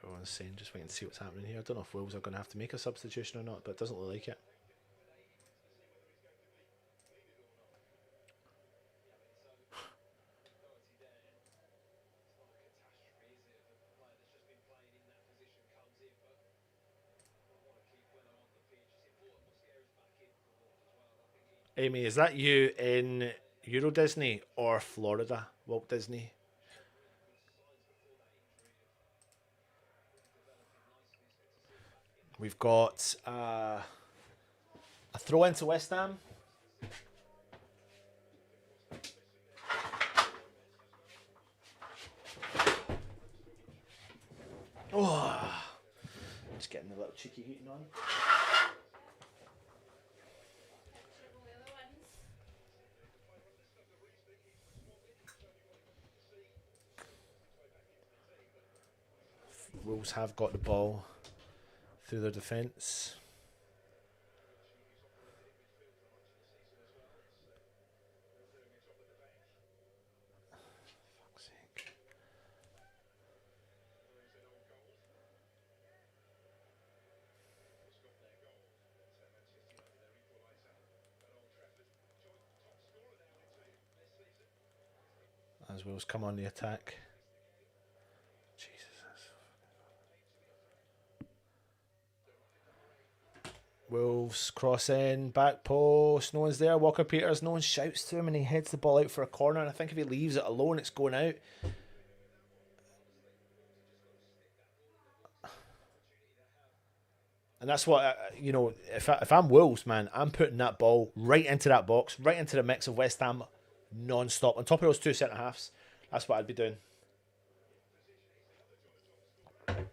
Everyone's saying just waiting to see what's happening here. I don't know if Wolves are going to have to make a substitution or not, but it doesn't look like it. Amy, is that you in Euro Disney or Florida, Walt Disney? We've got a throw into West Ham. Oh, just getting the little cheeky heating on. Wolves have got the ball through their defence. Fuck's sake. As Wolves come on the attack. Wolves cross in, back post, no one's there. Walker Peters, no one shouts to him and he heads the ball out for a corner. And I think if he leaves it alone, it's going out. And that's what, you know, if I'm Wolves, man, I'm putting that ball right into that box, right into the mix of West Ham non-stop. On top of those two centre-halves, That's what I'd be doing. Here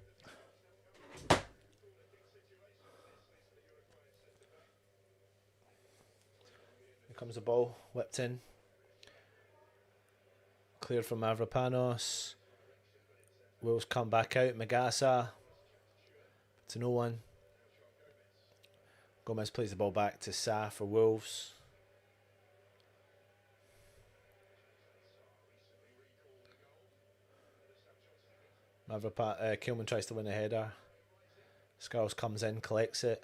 comes the ball, whipped in. Cleared from 𝗪𝗏𝗀𝗄𝗧. Wolves come back out. 𝗪𝗏𝗀𝗃 to no one. Gomez plays the ball back to Sa for Wolves. 𝗪𝗏𝗀𝗃𝗀𝗃 tries to win a header. Skulls comes in, collects it.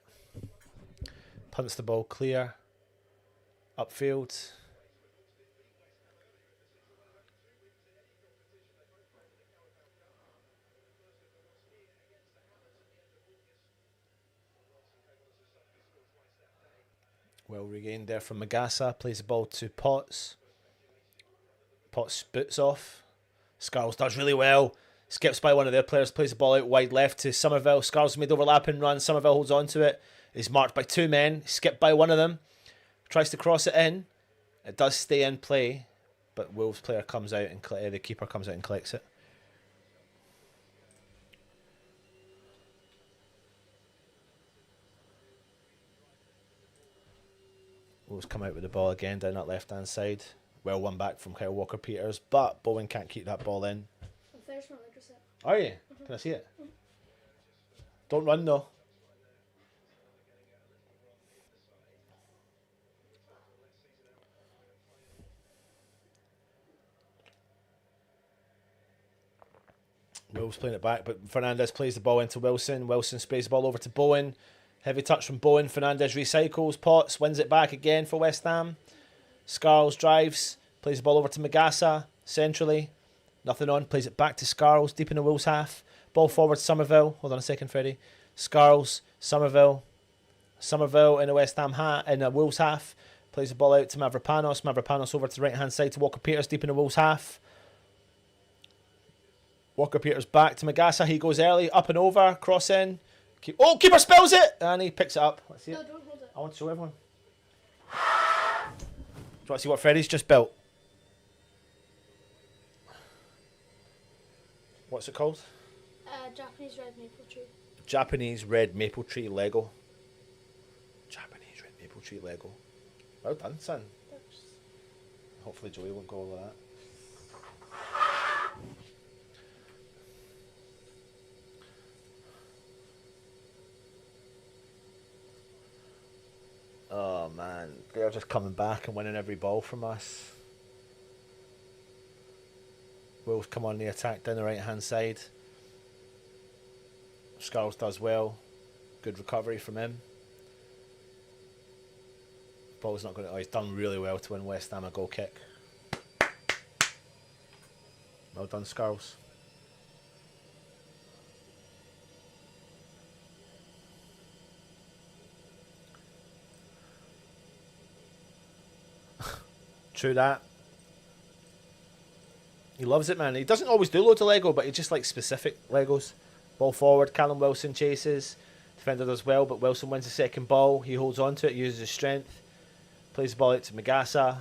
Punts the ball clear. Upfield. Well regained there from 𝗪𝗏𝗀𝗃. Plays the ball to Potts. Potts boots off. Skulls does really well. Skips by one of their players. Plays the ball out wide left to 𝗪𝗏𝗀. Skulls made overlapping run. 𝗪𝗏𝗀 holds on to it. Is marked by two men. Skipped by one of them. Tries to cross it in. It does stay in play. But Wolves player comes out and the keeper comes out and collects it. Wolves come out with the ball again down that left hand side. Well won back from Kyle Walker-Peters, but Bowen can't keep that ball in. Are you? Can I see it? Don't run though. Wolves playing it back, but Fernandez plays the ball into Wilson. Wilson sprays the ball over to Bowen. Heavy touch from Bowen. Fernandez recycles. Potts wins it back again for West Ham. Skarls drives. Plays the ball over to 𝗪𝗏𝗀𝗃 centrally. Nothing on. Plays it back to Skarls deep in the Wolves half. Ball forward to 𝗪𝗏𝗀. Hold on a second, Freddie. Skarls. 𝗪𝗏𝗀. 𝗪𝗏𝗀 in the West Ham in the Wolves half. Plays the ball out to 𝗪𝗏𝗀𝗃. 𝗪𝗏𝗀𝗃 over to the right hand side to Walker-Peters deep in the Wolves half. Walker-Peters back to 𝗪𝗏𝗀𝗃. He goes early, up and over, cross in. Oh, keeper spills it! And he picks it up. Let's see it. No, don't hold it. I want to show everyone. Do you want to see what Freddie's just built? What's it called? Japanese red maple tree. Japanese red maple tree Lego. Japanese red maple tree Lego. Well done, son. Thanks. Hopefully Joey won't go over that. Oh man, they're just coming back and winning every ball from us. Wolves come on the attack down the right hand side. Skulls does well. Good recovery from him. Ball's not going to. Oh, he's done really well to win West Ham a goal kick. Well done, Skulls. True that. He loves it, man. He doesn't always do loads of Lego, but he just likes specific Legos. Ball forward, Callum Wilson chases. Defender does well, but Wilson wins the second ball. He holds on to it, uses his strength. Plays the ball out to 𝗪𝗏𝗀𝗃.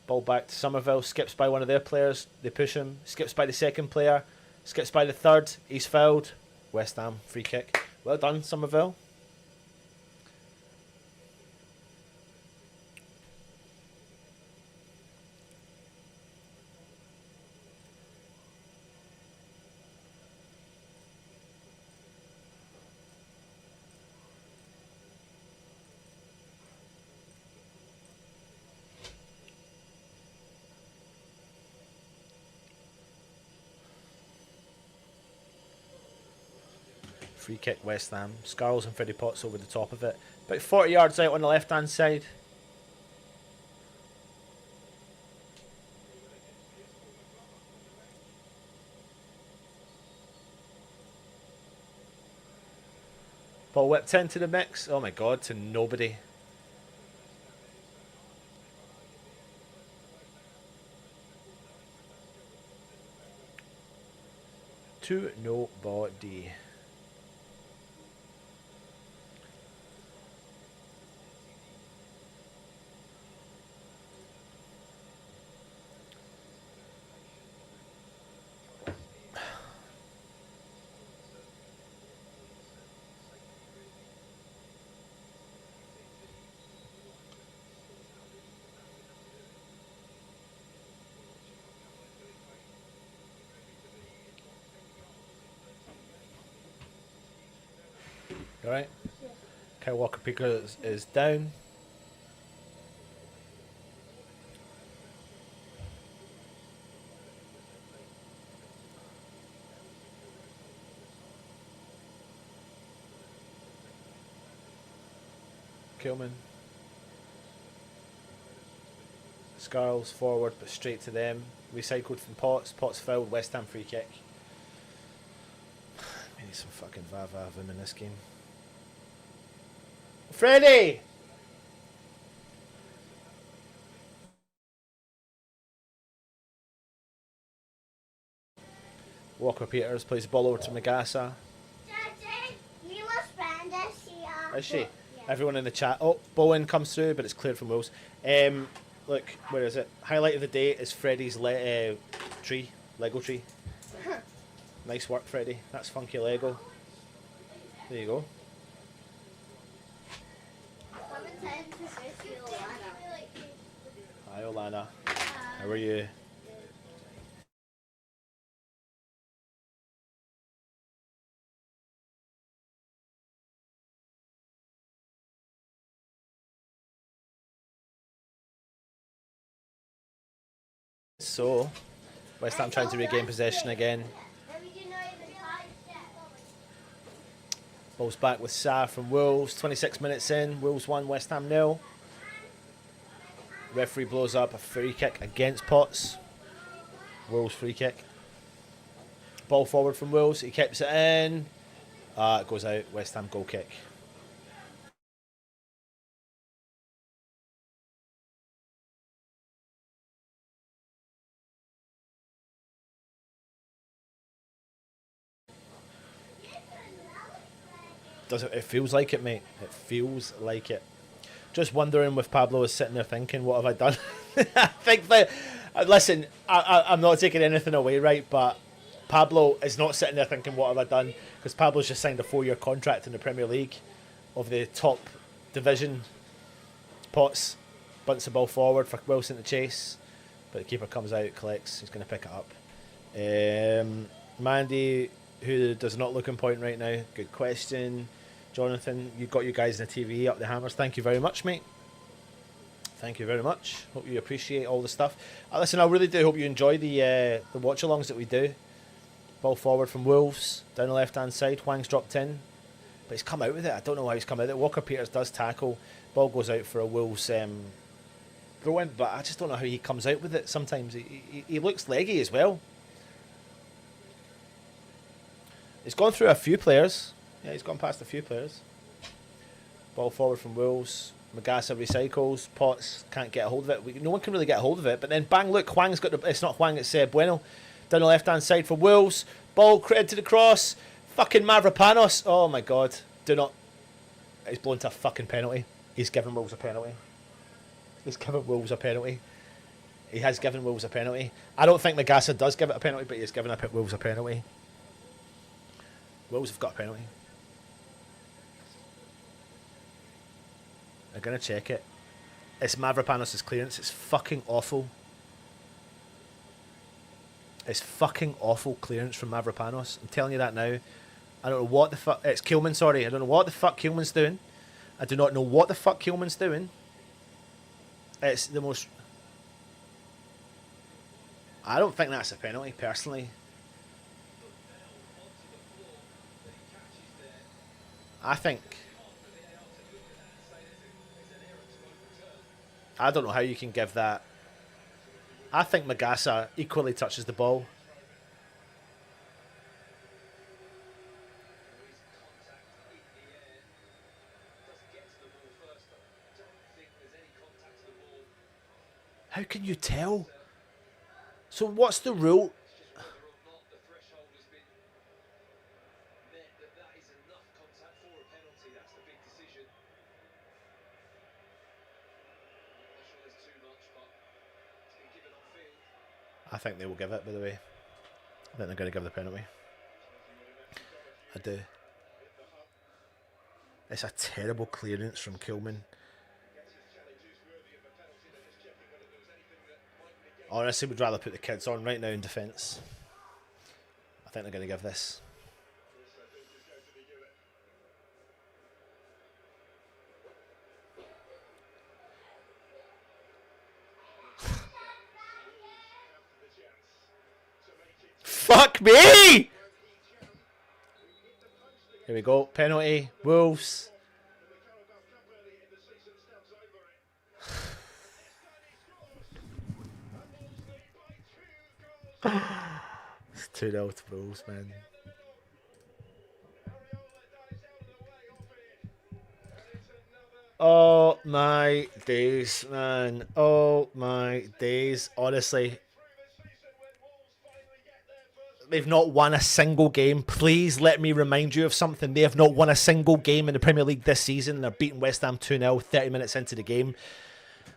Ball back to 𝗪𝗏𝗀𝗃. Skips by one of their players. They push him. Skips by the second player. Skips by the third. He's fouled. West Ham, free kick. Well done, 𝗪𝗏𝗀𝗃. Free kick West Ham. Skarls and Freddie Potts over the top of it. About 40 yards out on the left hand side. Ball whipped into the mix. Oh my god, to nobody. To nobody. alright? Yeah. Kyle Walker-Peters is down. Kilman. Scarles forward, but straight to them. Recycled from Potts. Potts fouled. West Ham free kick. We need some fucking 𝗪𝗲𝗴𝗂 in this game. Freddie! Walker-Peters plays the ball over to Mayasa. Is she? Yeah. Everyone in the chat. Oh, Bowen comes through, but it's cleared from Wolves. Look, where is it? Highlight of the day is Freddie's Lego tree. Nice work, Freddie. That's funky Lego. There you go. Hi, Olana. How are you? So, West Ham trying to regain possession again. Ball's back with Sa from Wolves. 26 minutes in. Wolves 1, West Ham 0. Referee blows up a free kick against Potts. Wolves free kick. Ball forward from Wolves. He keeps it in. It goes out. West Ham goal kick. It feels like it, mate. It feels like it. Just wondering if Pablo is sitting there thinking, what have I done? I think that, listen, I'm not taking anything away, right? But Pablo is not sitting there thinking, what have I done? Because Pablo's just signed a 4-year contract in the Premier League of the top division. Potts bunts the ball forward for Wilson to chase. But the keeper comes out, collects. He's going to pick it up. Mandy, who does not look on point right now. Good question. Jonathan, you got you guys in the TV up the hammers. Thank you very much, mate. Thank you very much. Hope you appreciate all the stuff. Listen, I really do hope you enjoy the watch-alongs that we do. Ball forward from Wolves, down the left-hand side. Hwang's dropped in, but he's come out with it. I don't know how he's come out with it. Walker-Peters does tackle. Ball goes out for a Wolves throw-in, but I just don't know how he comes out with it sometimes. He looks leggy as well. He's gone through a few players. Yeah, he's gone past a few players. Ball forward from Wolves. Mayasa recycles. Potts can't get a hold of it. No one can really get a hold of it. But then bang, look, Hwang's got the... It's not Hwang, it's Bueno. Down the left-hand side for Wolves. Ball into the cross. Fucking 𝗪𝗲𝗀𝗃. Oh, my God. Do not... He's blown to a fucking penalty. He's given Wolves a penalty. He's given Wolves a penalty. He has given Wolves a penalty. I don't think Mayasa does give it a penalty, but he's given Wolves a penalty. Wolves have got a penalty. They're going to check it. It's 𝗪𝗲𝗀𝗃's clearance. It's fucking awful. It's fucking awful clearance from 𝗪𝗲𝗀𝗃. I'm telling you that now. I don't know what the fuck... It's Kilman, sorry. I don't know what the fuck Kilman's doing. I do not know what the fuck Kilman's doing. It's the most... I don't think that's a penalty, personally. I think... I don't know how you can give that. I think Mayasa equally touches the ball. How can you tell? So what's the rule? I think they will give it, by the way. I think they're going to give the penalty. I do. It's a terrible clearance from Kilman. Honestly, would rather put the kids on right now in defence. I think they're going to give this. Fuck me! Here we go. Penalty. Wolves. It's 2-0 to Wolves, man. Oh my days, man. Oh my days. Honestly. They've not won a single game. Please let me remind you of something. They have not won a single game in the Premier League this season. They're beating West Ham 2-0 30 minutes into the game.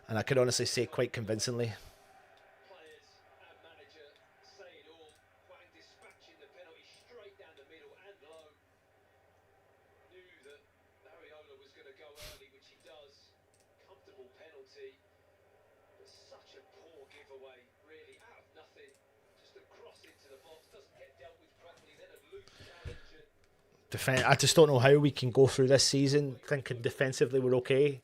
And I could honestly say quite convincingly. I just don't know how we can go through this season thinking defensively we're okay.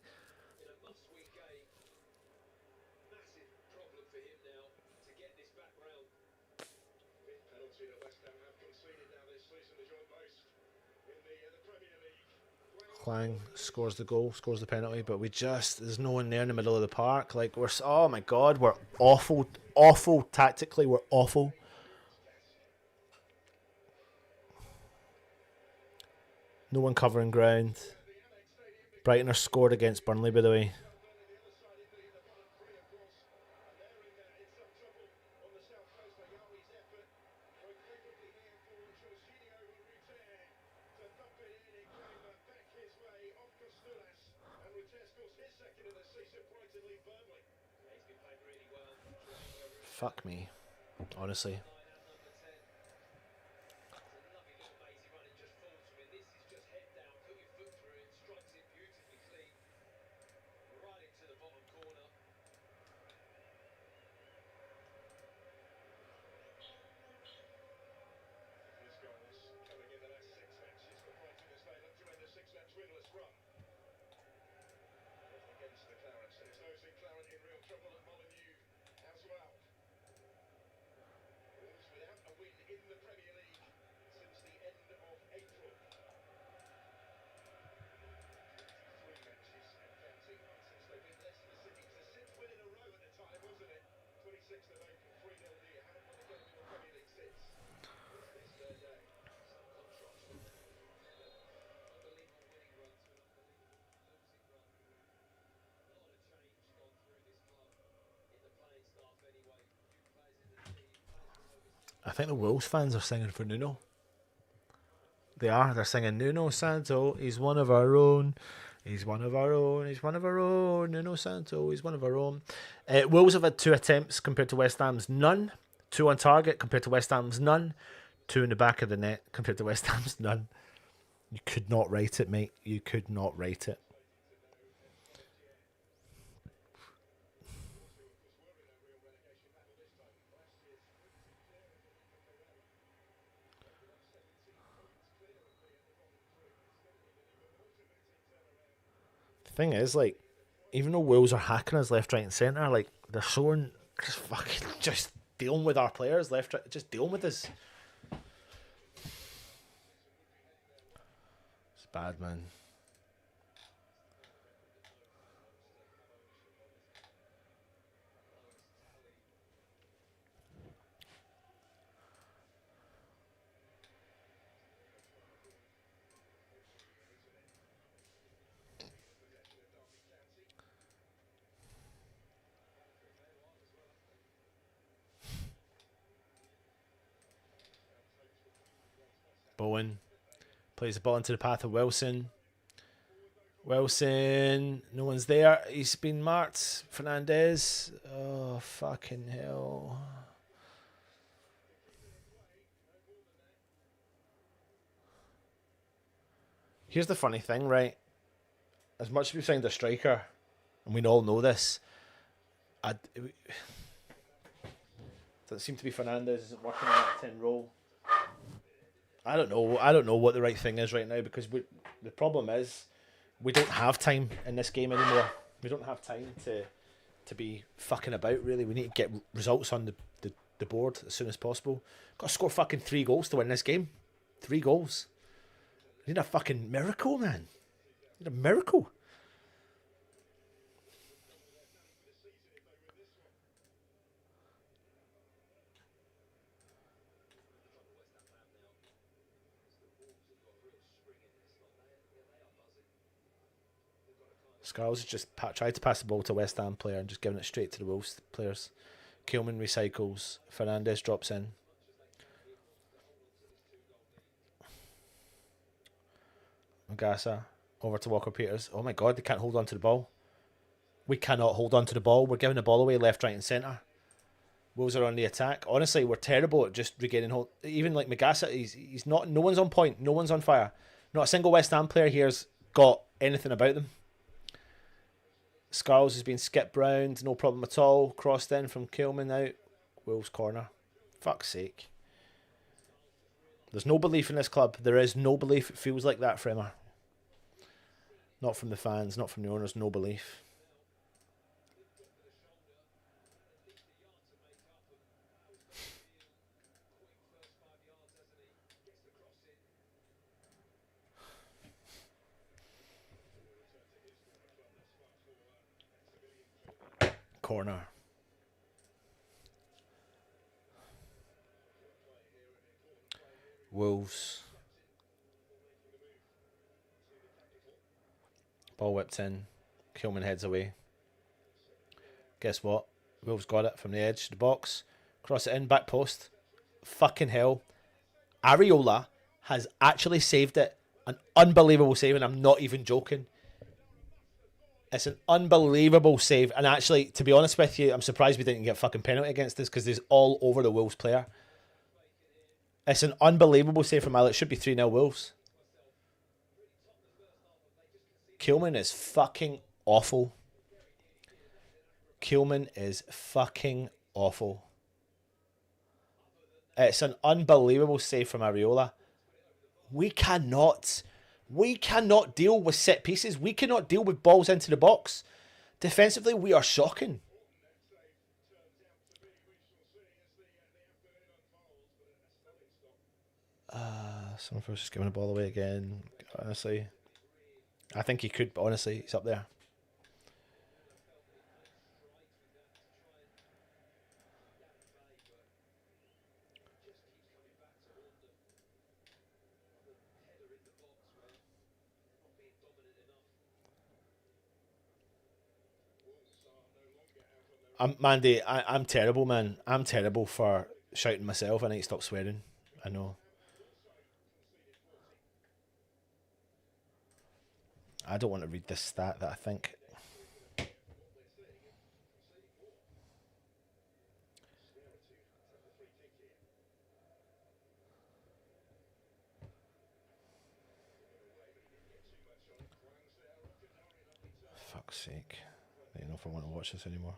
Hwang scores the goal, scores the penalty, but there's no one there in the middle of the park. Like, oh my God, we're awful tactically, we're awful. No one covering ground. Brighton are scored against Burnley, by the way. Fuck me, honestly. I think the Wolves fans are singing for Nuno. They are. They're singing Nuno Santo. He's one of our own. He's one of our own. He's one of our own. Nuno Santo. He's one of our own. Wolves have had 2 attempts compared to West Ham's none. 2 on target compared to West Ham's none. 2 in the back of the net compared to West Ham's none. You could not write it, mate. You could not write it. Thing is, like, even though Wolves are hacking us left, right, and centre, like, they're showing just dealing with our players left, right, just dealing with us. It's bad, man. Bowen plays the ball into the path of Wilson. Wilson, no one's there. He's been marked. Fernandez. Oh, fucking hell. Here's the funny thing, right? As much as we signed a striker, and we all know this, it doesn't seem to be Fernandez isn't working on that 10 role. I don't know what the right thing is right now, because the problem is we don't have time in this game anymore. We don't have time to be fucking about, really. We need to get results on the board as soon as possible. Got to score fucking 3 goals to win this game. 3 goals. You need a fucking miracle, man. You need a miracle. Scarles just tried to pass the ball to a West Ham player and just giving it straight to the Wolves players. Tilman recycles. Fernandez drops in. Magasa over to Walker-Peters. Oh my God, they can't hold on to the ball. We cannot hold on to the ball. We're giving the ball away left, right and centre. Wolves are on the attack. Honestly, we're terrible at just regaining hold. Even like Magasa, he's not. No one's on point. No one's on fire. Not a single West Ham player here's got anything about them. Scarles has been skipped round, no problem at all. Crossed in from Tilman out. Wolves corner. Fuck's sake. There's no belief in this club. There is no belief. It feels like that, Fremer. Not from the fans, not from the owners, no belief. Corner. Wolves. Ball whipped in. Tilman heads away. Guess what? Wolves got it from the edge of the box. Cross it in, back post. Fucking hell. Areola has actually saved it. An unbelievable save, and I'm not even joking. It's an unbelievable save. And actually, to be honest with you, I'm surprised we didn't get a fucking penalty against this because there's all over the Wolves player. It's an unbelievable save from Alex. It should be 3-0 Wolves. Tilman is fucking awful. Tilman is fucking awful. It's an unbelievable save from Areola. We cannot deal with set pieces. We cannot deal with balls into the box. Defensively, we are shocking. Someone's just giving the ball away again. Honestly, I think he could, but honestly, he's up there. Mandy, I'm terrible, man. I'm terrible for shouting myself. I need to stop swearing. I know. I don't want to read this stat that I think. Fuck's sake. I don't know if I want to watch this anymore.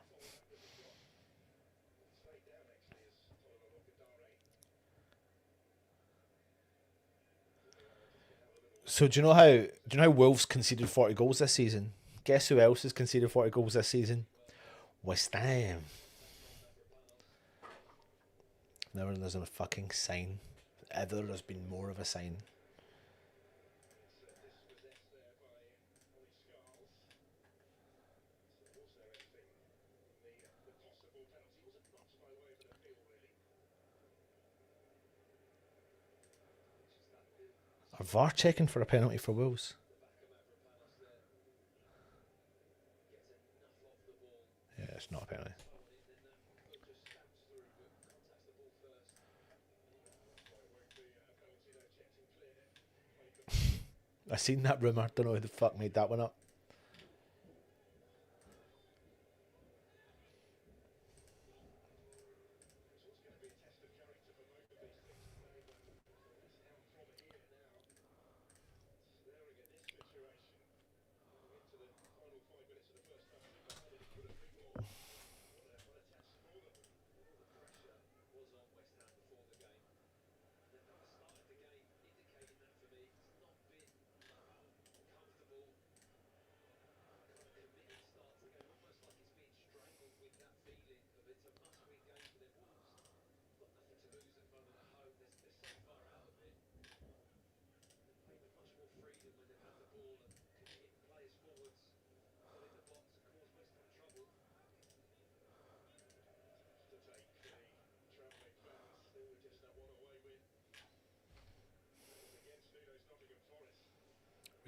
So do you know how Wolves conceded 40 goals this season? Guess who else has conceded 40 goals this season? West Ham. Never there's a fucking sign. Ever there's been more of a sign. Are VAR checking for a penalty for Wolves? Yeah, it's not a penalty. I seen that rumour. Don't know who the fuck made that one up.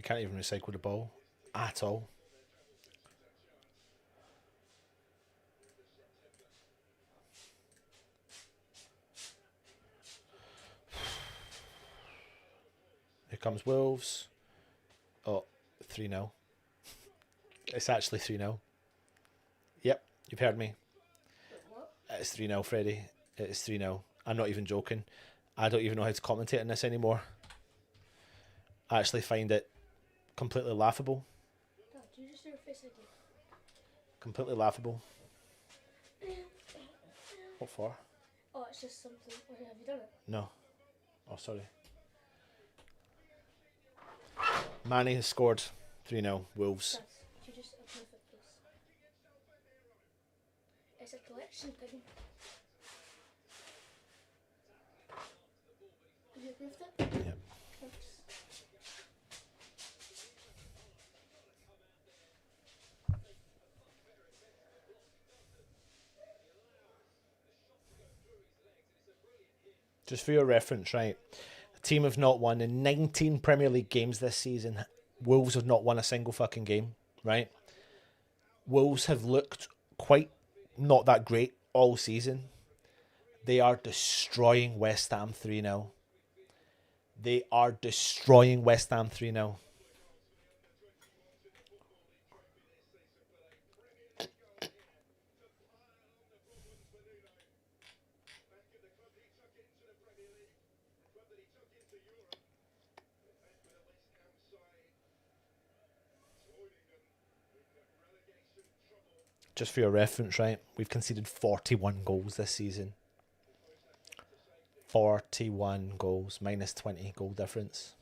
You can't even recycle the ball at all. Here comes Wolves. Oh, 3-0. It's actually 3-0. Yep, you've heard me. It's 3-0, Freddie. It's 3-0. I'm not even joking. I don't even know how to commentate on this anymore. I actually find it completely laughable. Dad, you just do a face again. Completely laughable. What for? Oh, it's just something. Okay, have you done it? No. Oh, sorry. Manny has scored 3-0. Wolves. Dad, could you just approve it, please? It's a collection thing. Have you approved it? Yep. Thanks. Just for your reference, right? The team have not won in 19 Premier League games this season. Wolves have not won a single fucking game, right? Wolves have looked quite not that great all season. They are destroying West Ham 3-0. They are destroying West Ham 3-0. Just for your reference, right? We've conceded 41 goals this season. 41 goals, minus 20 goal difference.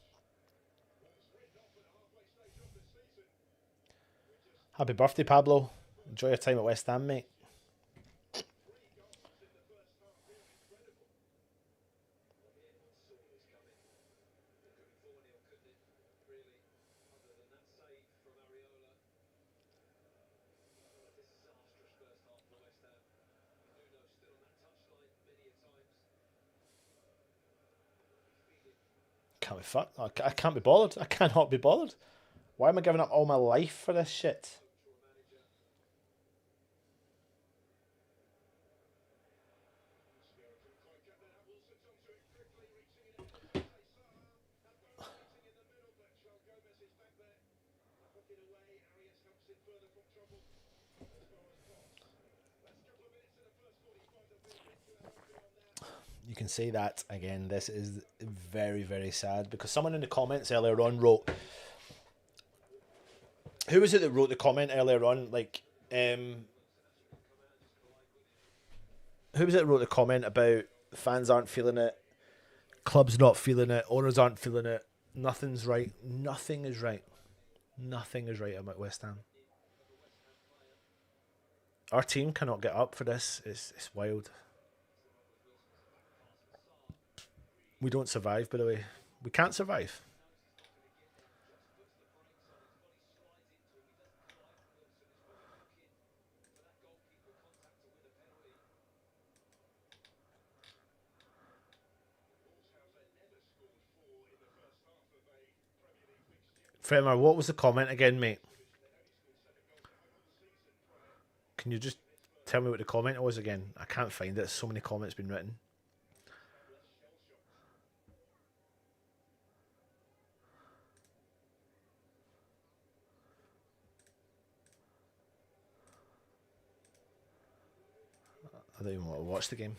Happy birthday, Pablo. Enjoy your time at West Ham, mate. Can't be fucked. I can't be bothered. I cannot be bothered. Why am I giving up all my life for this shit? You can say that again. This is very, very sad because someone in the comments earlier on wrote. Who was it that wrote the comment earlier on? Like, who was it that wrote the comment about fans aren't feeling it, clubs not feeling it, owners aren't feeling it, nothing's right. Nothing is right. Nothing is right about West Ham. Our team cannot get up for this. It's wild. We don't survive, by the way. We can't survive. Fremar, what was the comment again, mate? Can you just tell me what the comment was again? I can't find it. So many comments been written. I don't even want to watch the game.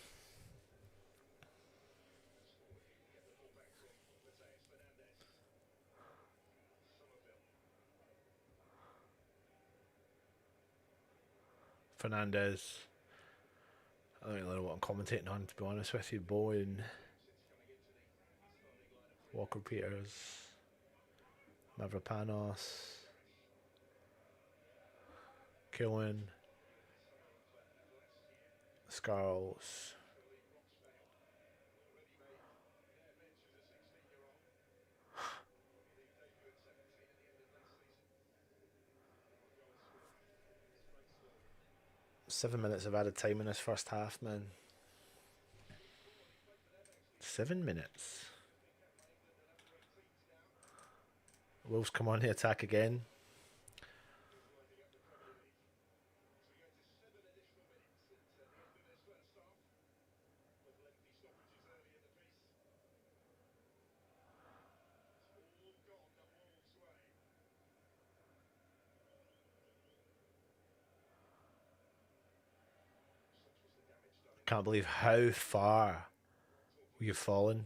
Fernandez. I don't really know what I'm commentating on, to be honest with you. Bowen. Walker Peters. Mavropanos. Killen. Scarles. Seven minutes of added time in this first half, man. 7 minutes. Wolves come on the attack again. Can't believe how far we've fallen.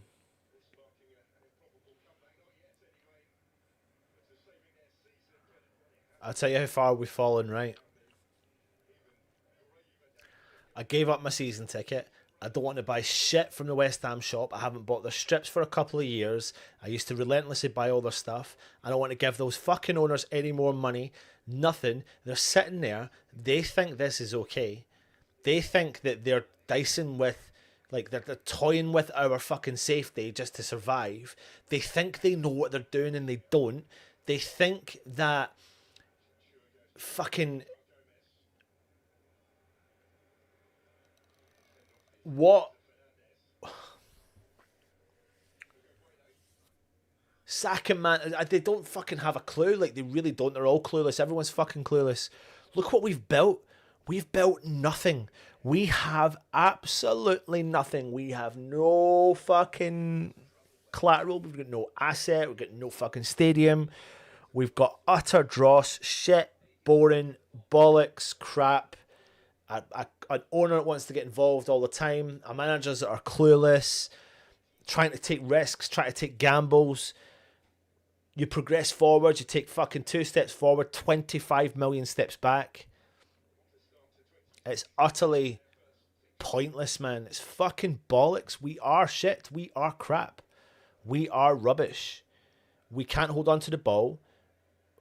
I'll tell you how far we've fallen, right? I gave up my season ticket. I don't want to buy shit from the West Ham shop. I haven't bought their strips for a couple of years. I used to relentlessly buy all their stuff. I don't want to give those fucking owners any more money. Nothing. They're sitting there. They think this is okay. They think that they're dicing with, like, they're toying with our fucking safety just to survive. They think they know what they're doing and they don't. They think that fucking... What? Saka, man, they don't fucking have a clue. Like, they really don't. They're all clueless. Everyone's fucking clueless. Look what we've built. We've built nothing. We have absolutely nothing. We have no fucking collateral. We've got no asset. We've got no fucking stadium. We've got utter dross, shit, boring, bollocks, crap. An owner that wants to get involved all the time. Our managers that are clueless, trying to take risks, trying to take gambles. You progress forward, you take fucking 2 steps forward, 25 million steps back. It's utterly pointless, man. It's fucking bollocks. We are shit. We are crap. We are rubbish. We can't hold on to the ball.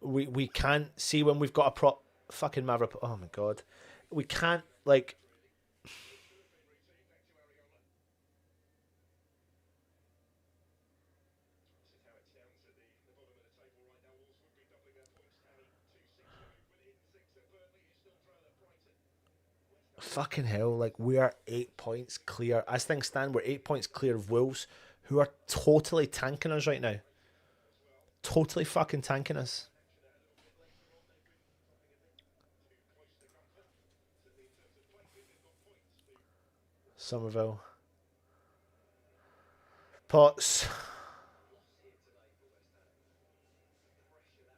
We can't see when we've got a fucking 𝗪𝗲𝗀𝗃𝗃. Oh my god. We can't, like... Fucking hell, like, we are 8 points clear. As things stand, we're 8 points clear of Wolves, who are totally tanking us right now. Totally fucking tanking us. Somerville. Potts.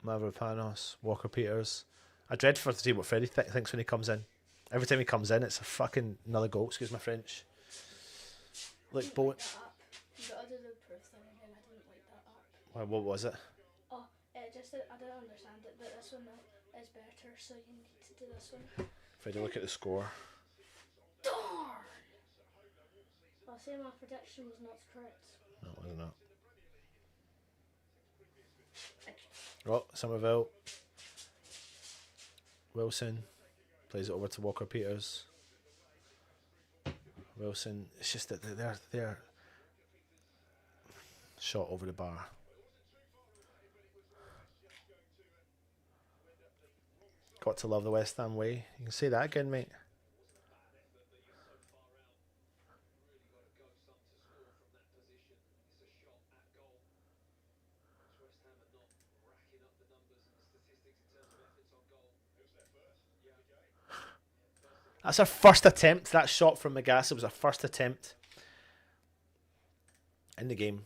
𝗪𝗲𝗀𝗃𝗲𝗀, Walker-Peters. I dread for to see what Freddie thinks when he comes in. Every time he comes in, it's a fucking another goal. Excuse my French. Like, Bowen. You gotta do the proof thing again. I didn't like that app. Well, what was it? Oh, just that I don't understand it, but this one is better, so you need to do this one. Freddie, look at the score. Darn! I'll say my prediction was not correct. No, it was not. Oh, Somerville. Wilson plays it over to Walker-Peters. Wilson, it's just that they're shot over the bar. Got to love the West Ham way. You can say that again, mate. That's our first attempt. That shot from 𝗪𝗪𝗀𝗃𝗃 was our first attempt in the game.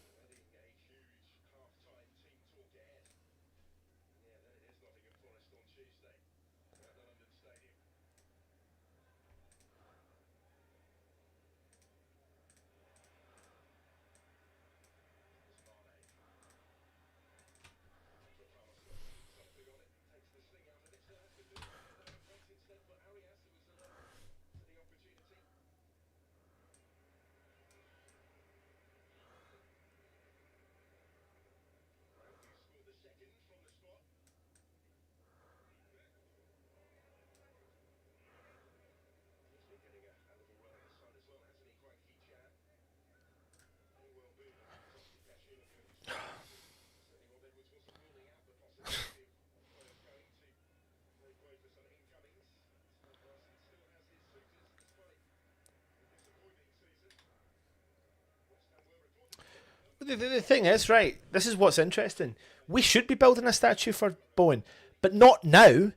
The thing is, right, this is what's interesting. We should be building a statue for Bowen, but not now.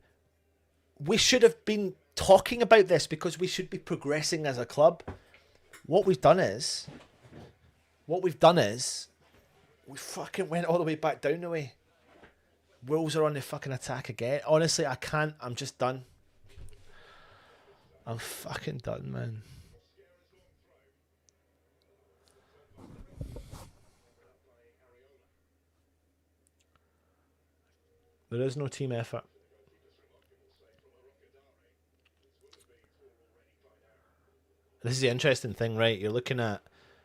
We should have been talking about this because we should be progressing as a club. What we've done is we fucking went all the way back down the way. Wolves are on the fucking attack again. Honestly, I can't. I'm just done. I'm fucking done, man. There is no team effort. This is the interesting thing, right? You're looking at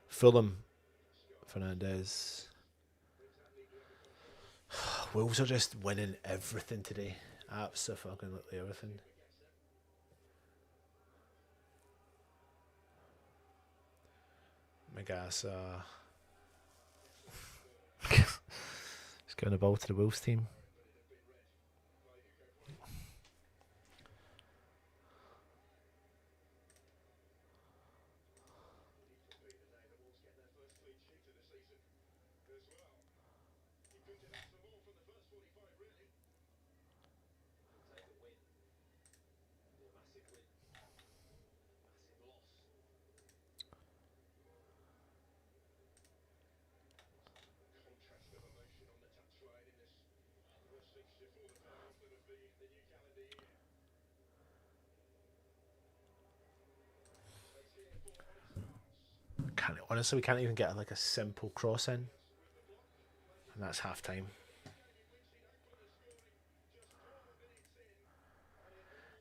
Fulham, Fernandez. Wolves are just winning everything today. Absolutely everything. Megasa. Just giving the ball to the Wolves team. Honestly, we can't even get like a simple cross in. And that's half time.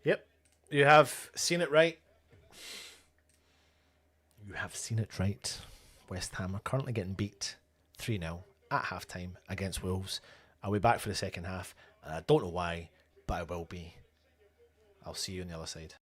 Yep. You have seen it right. You have seen it right. West Ham are currently getting beat 3-0 at half time against Wolves. I'll be back for the second half. And I don't know why, but I will be. I'll see you on the other side.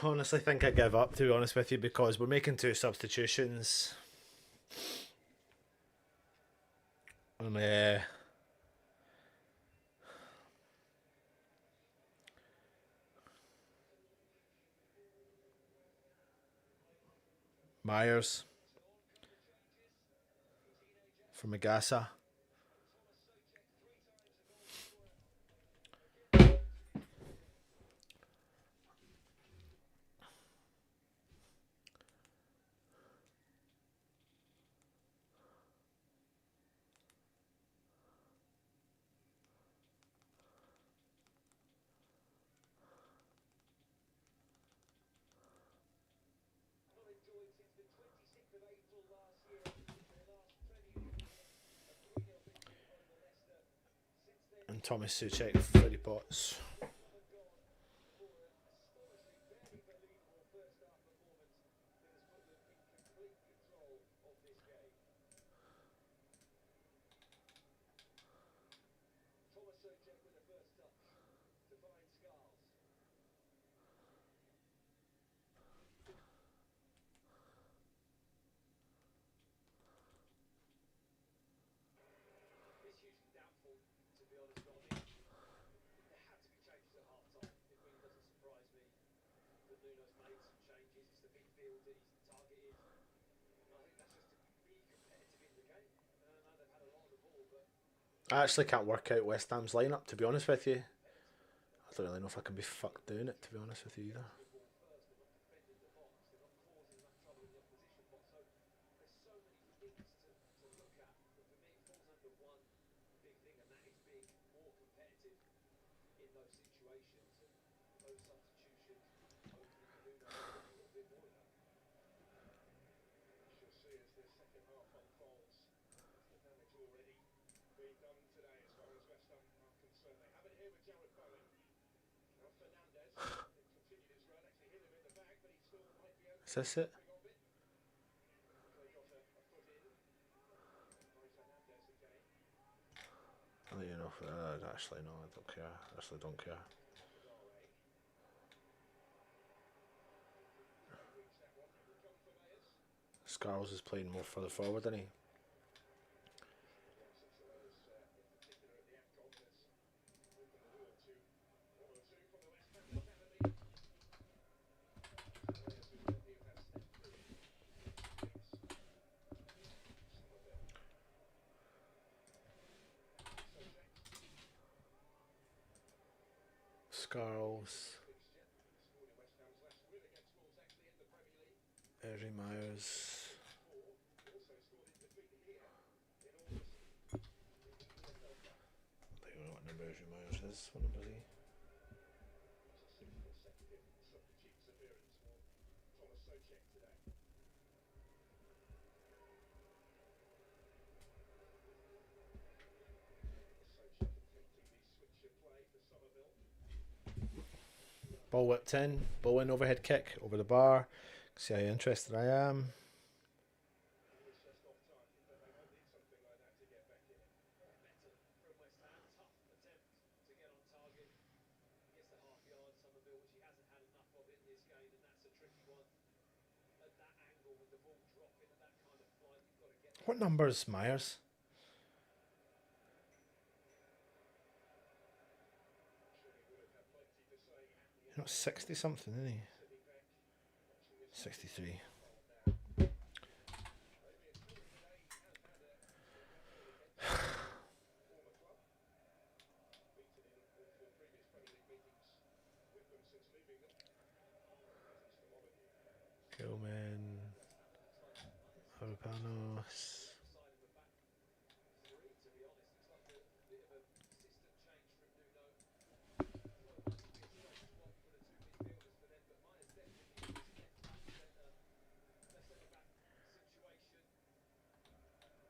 Honestly, think I give up, to be honest with you, because we're making 2 substitutions. And Myers for Magasa. And Thomas Souček, 30 pots. I actually can't work out West Ham's lineup, to be honest with you. I don't really know if I can be fucked doing it, to be honest with you either. Is this it? I'll let you know if actually no, I don't care. I actually don't care. Scarles is playing more further forward, isn't he? Scarles. Eri Myers. I don't know what number Eri Myers is. What number is he? Ball whipped in, ball in, overhead kick over the bar. See how interested I am. What number is Myers? He's not 60 something, isn't he? 63. Gilman. Panos.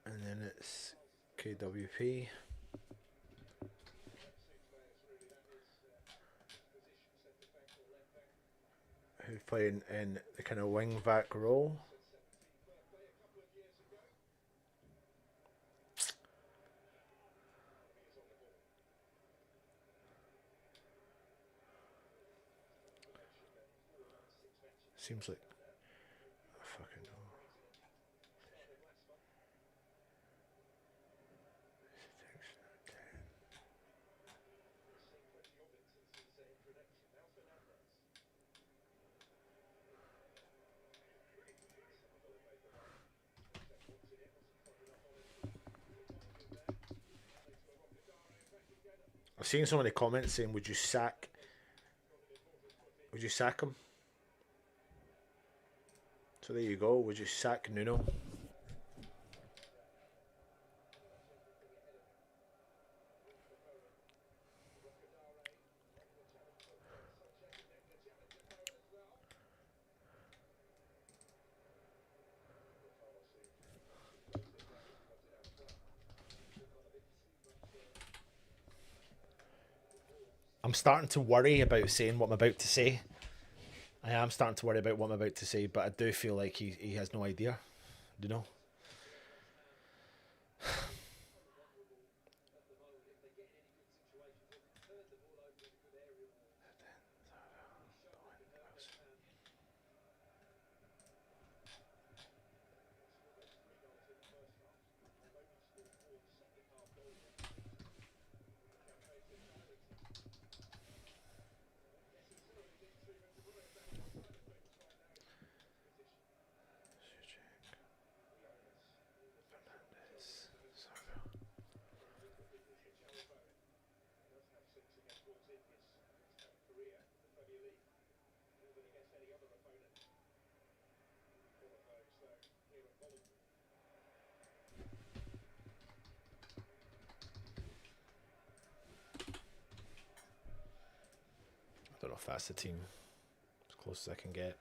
And then it's KWP. Who's playing in the kind of wing back role. Seems like... I fucking know. I've seen so many comments saying, would you sack him? So there you go. Would you sack Nuno? I'm starting to worry about saying what I'm about to say. I am starting to worry about what I'm about to say, but I do feel like he has no idea. Do you know? I don't know if that's the team. As close as I can get.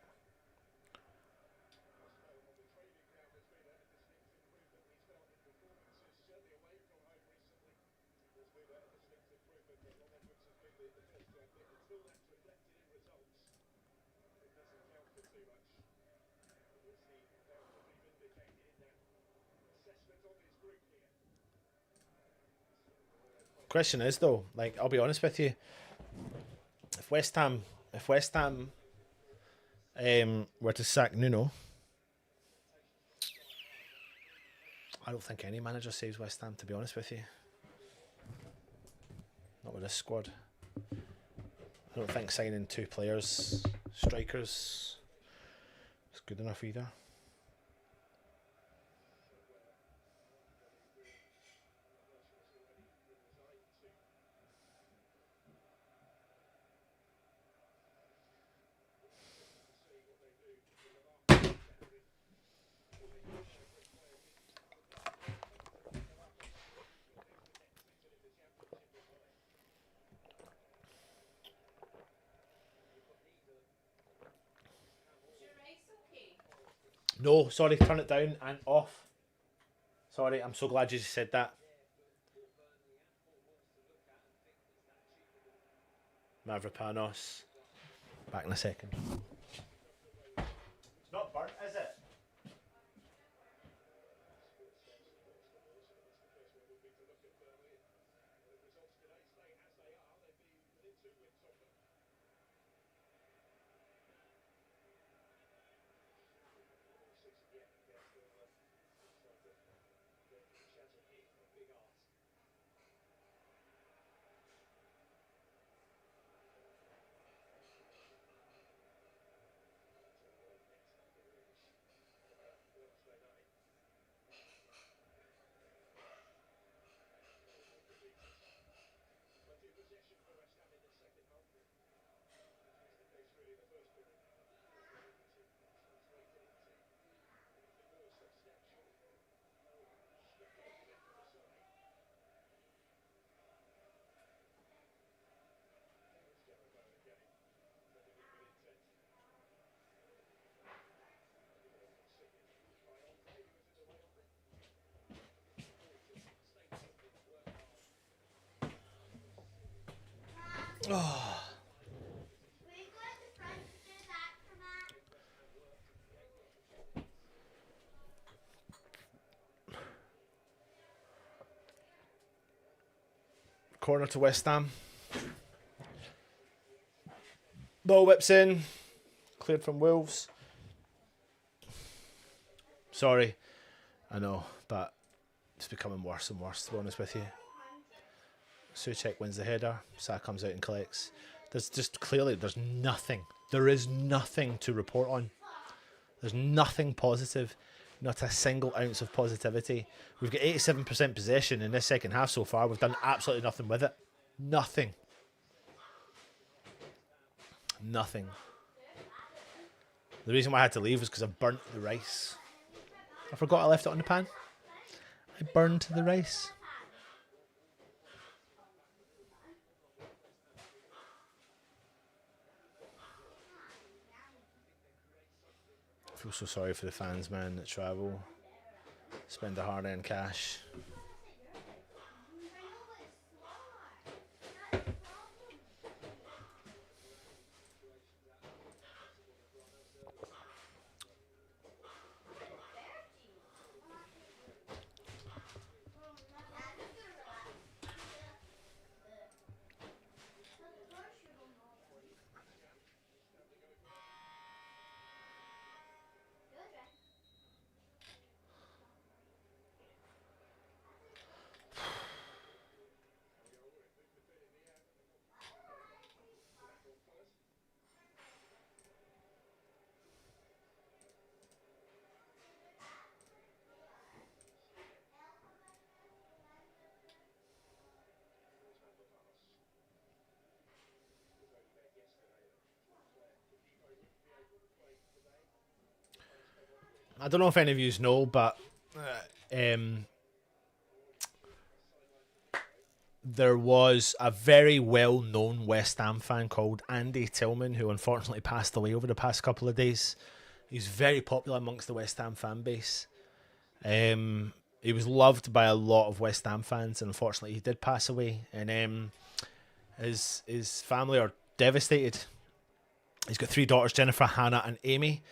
Question is though, like, I'll be honest with you, if West Ham were to sack Nuno, I don't think any manager saves West Ham, to be honest with you. Not with this squad. I don't think signing 2 players, strikers, is good enough either. No, sorry, turn it down and off. Sorry, I'm so glad you said that. 𝗪𝗲𝗀𝗃𝗲𝗀𝗧. Back in a second. It's not burnt, is it? Oh. Corner to West Ham. Ball whips in. cleared from Wolves. Sorry, I know, but it's becoming worse and worse, to be honest with you. Souček wins the header. Sa comes out and collects. There's just clearly, there's nothing. There is nothing to report on. There's nothing positive. Not a single ounce of positivity. We've got 87% possession in this second half so far. We've done absolutely nothing with it. Nothing. Nothing. The reason why I had to leave was because I burnt the rice. I forgot I left it on the pan. I burned the rice. I feel so sorry for the fans, man, that travel, spend the hard-earned cash. I don't know if any of you know, but there was a very well-known West Ham fan called Andy Tilman, who unfortunately passed away over the past couple of days. He's very popular amongst the West Ham fan base. He was loved by a lot of West Ham fans, and unfortunately he did pass away. And his family are devastated. He's got 3 daughters, Jennifer, Hannah and Amy.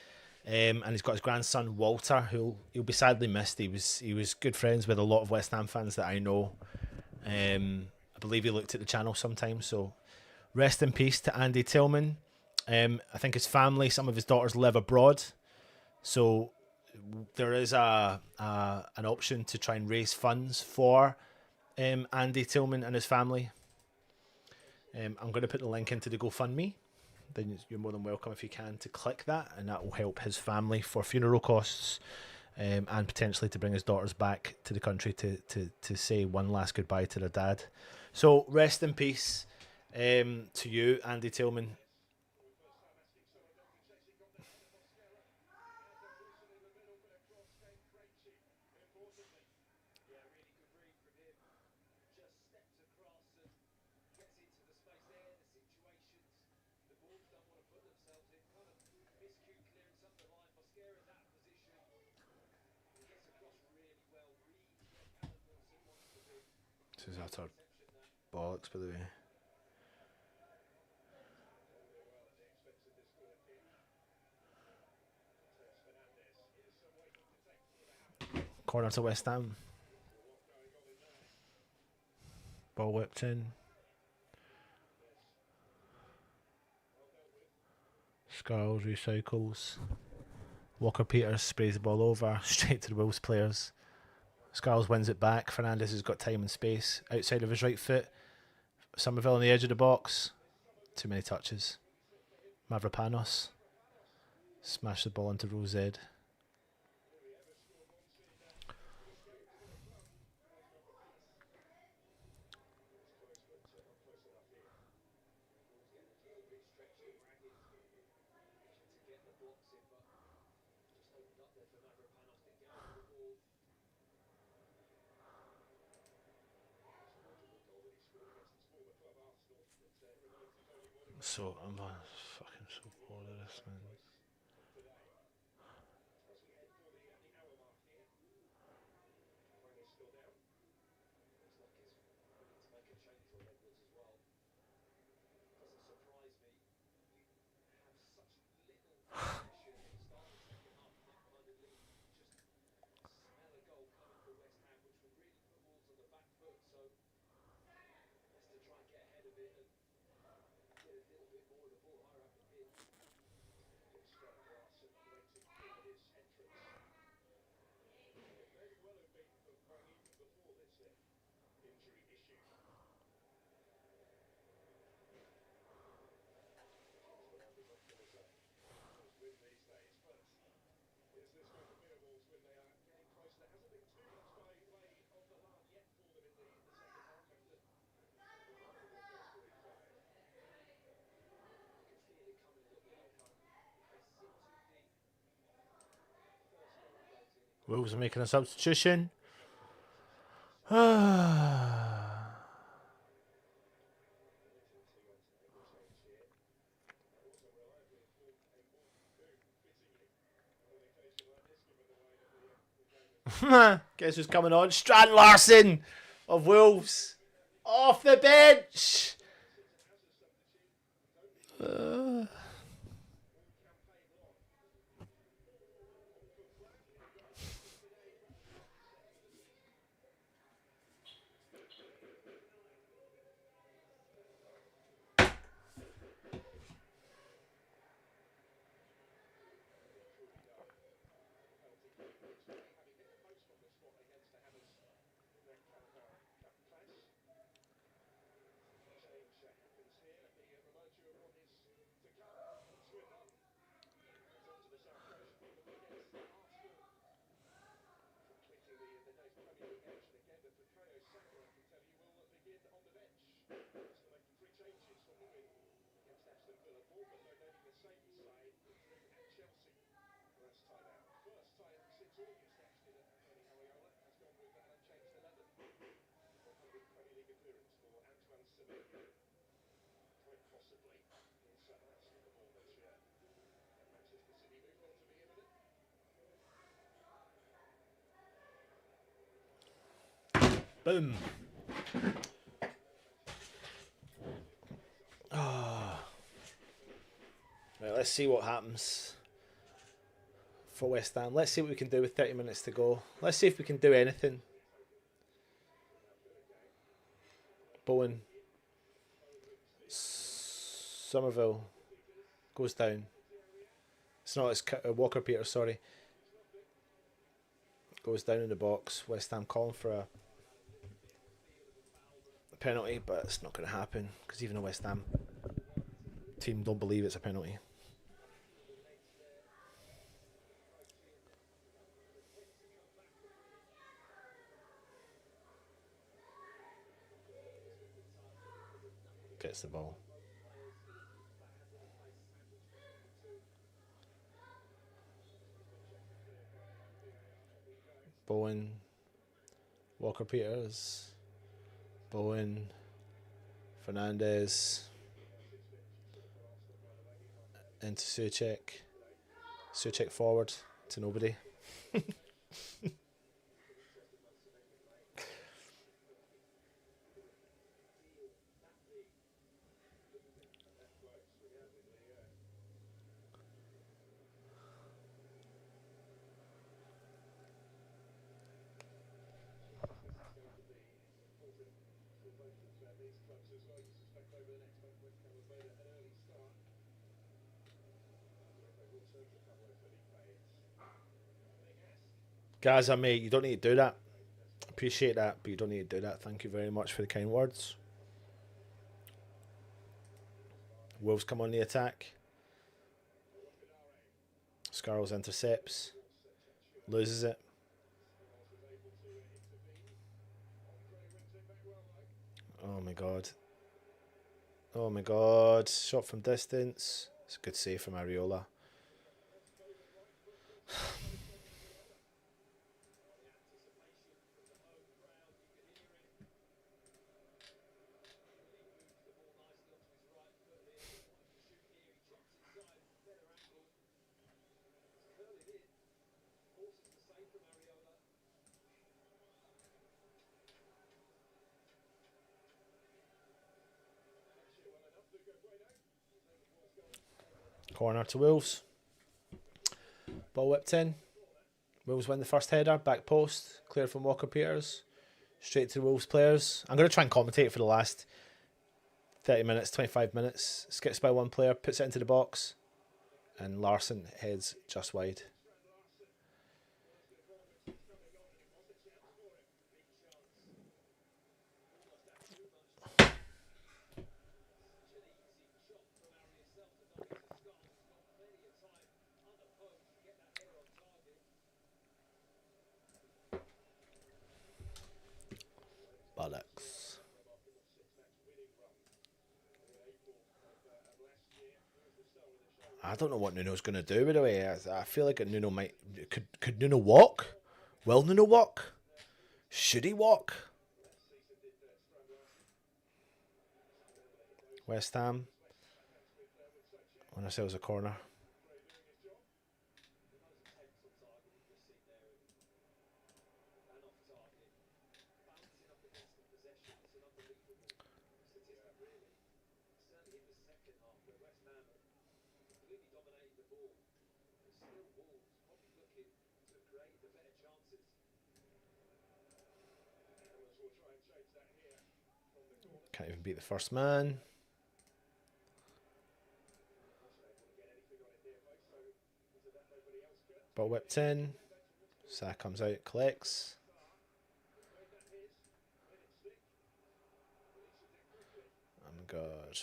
And he's got his grandson Walter, who he'll be sadly missed. He was good friends with a lot of West Ham fans that I know. I believe he looked at the channel sometimes. So rest in peace to Andy Tilman. I think his family, some of his daughters live abroad, so there is an option to try and raise funds for Andy Tilman and his family. I'm going to put the link into the GoFundMe. Then you're more than welcome if you can to click that, and that will help his family for funeral costs, and potentially to bring his daughters back to the country to say one last goodbye to their dad. So rest in peace to you, Andy Tilman. This is utter bollocks, by the way. Corner to West Ham. Ball whipped in. Scarles recycles. Walker Peters sprays the ball over, straight to the Wolves players. Scarles wins it back. Fernandez has got time and space outside of his right foot. Somerville on the edge of the box. Too many touches. 𝗪𝗲𝗀𝗃𝗏 smash the ball into Rose. So I'm fucking so bored of this, man. Wolves are making a substitution. Guess who's coming on? Strand Larsen of Wolves. Off the bench. Boom. Right, let's see what happens for West Ham. Let's see what we can do with 30 minutes to go. Let's see if we can do anything. Bowen. Somerville goes down. It's not, it's Walker-Peters, sorry. Goes down in the box. West Ham calling for a penalty, but it's not going to happen because even the West Ham team don't believe it's a penalty. Gets the ball. Bowen, Walker-Peters, Bowen, Fernandez, into 𝗪𝗃𝗃𝗃. 𝗪𝗃𝗃𝗃 forward to nobody. Gaza, mate, you don't need to do that. Appreciate that, but you don't need to do that. Thank you very much for the kind words. Wolves come on the attack. Scarles intercepts. Loses it. Oh my god. Oh my god. Shot from distance. It's a good save from Areola. Corner to Wolves. Ball whipped in. Wolves win the first header. Back post. Clear from Walker-Peters. Straight to the Wolves players. I'm going to try and commentate for the last 30 minutes, 25 minutes. Skips by one player. Puts it into the box. And Larsen heads just wide. Bollocks. I don't know what Nuno's going to do, by the way. I feel like Nuno might... Could Nuno walk? Will Nuno walk? Should he walk? West Ham. When I say it was a corner. Can't even beat the first man. Ball whipped in. Sa comes out, collects. Oh my god.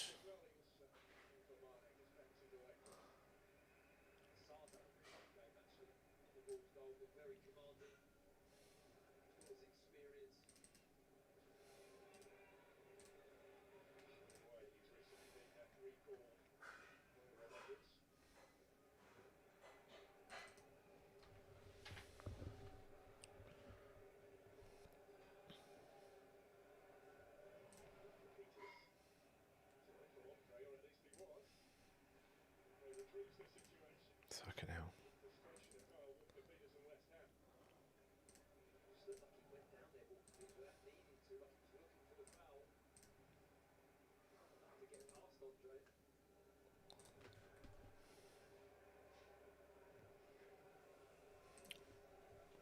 Fucking hell.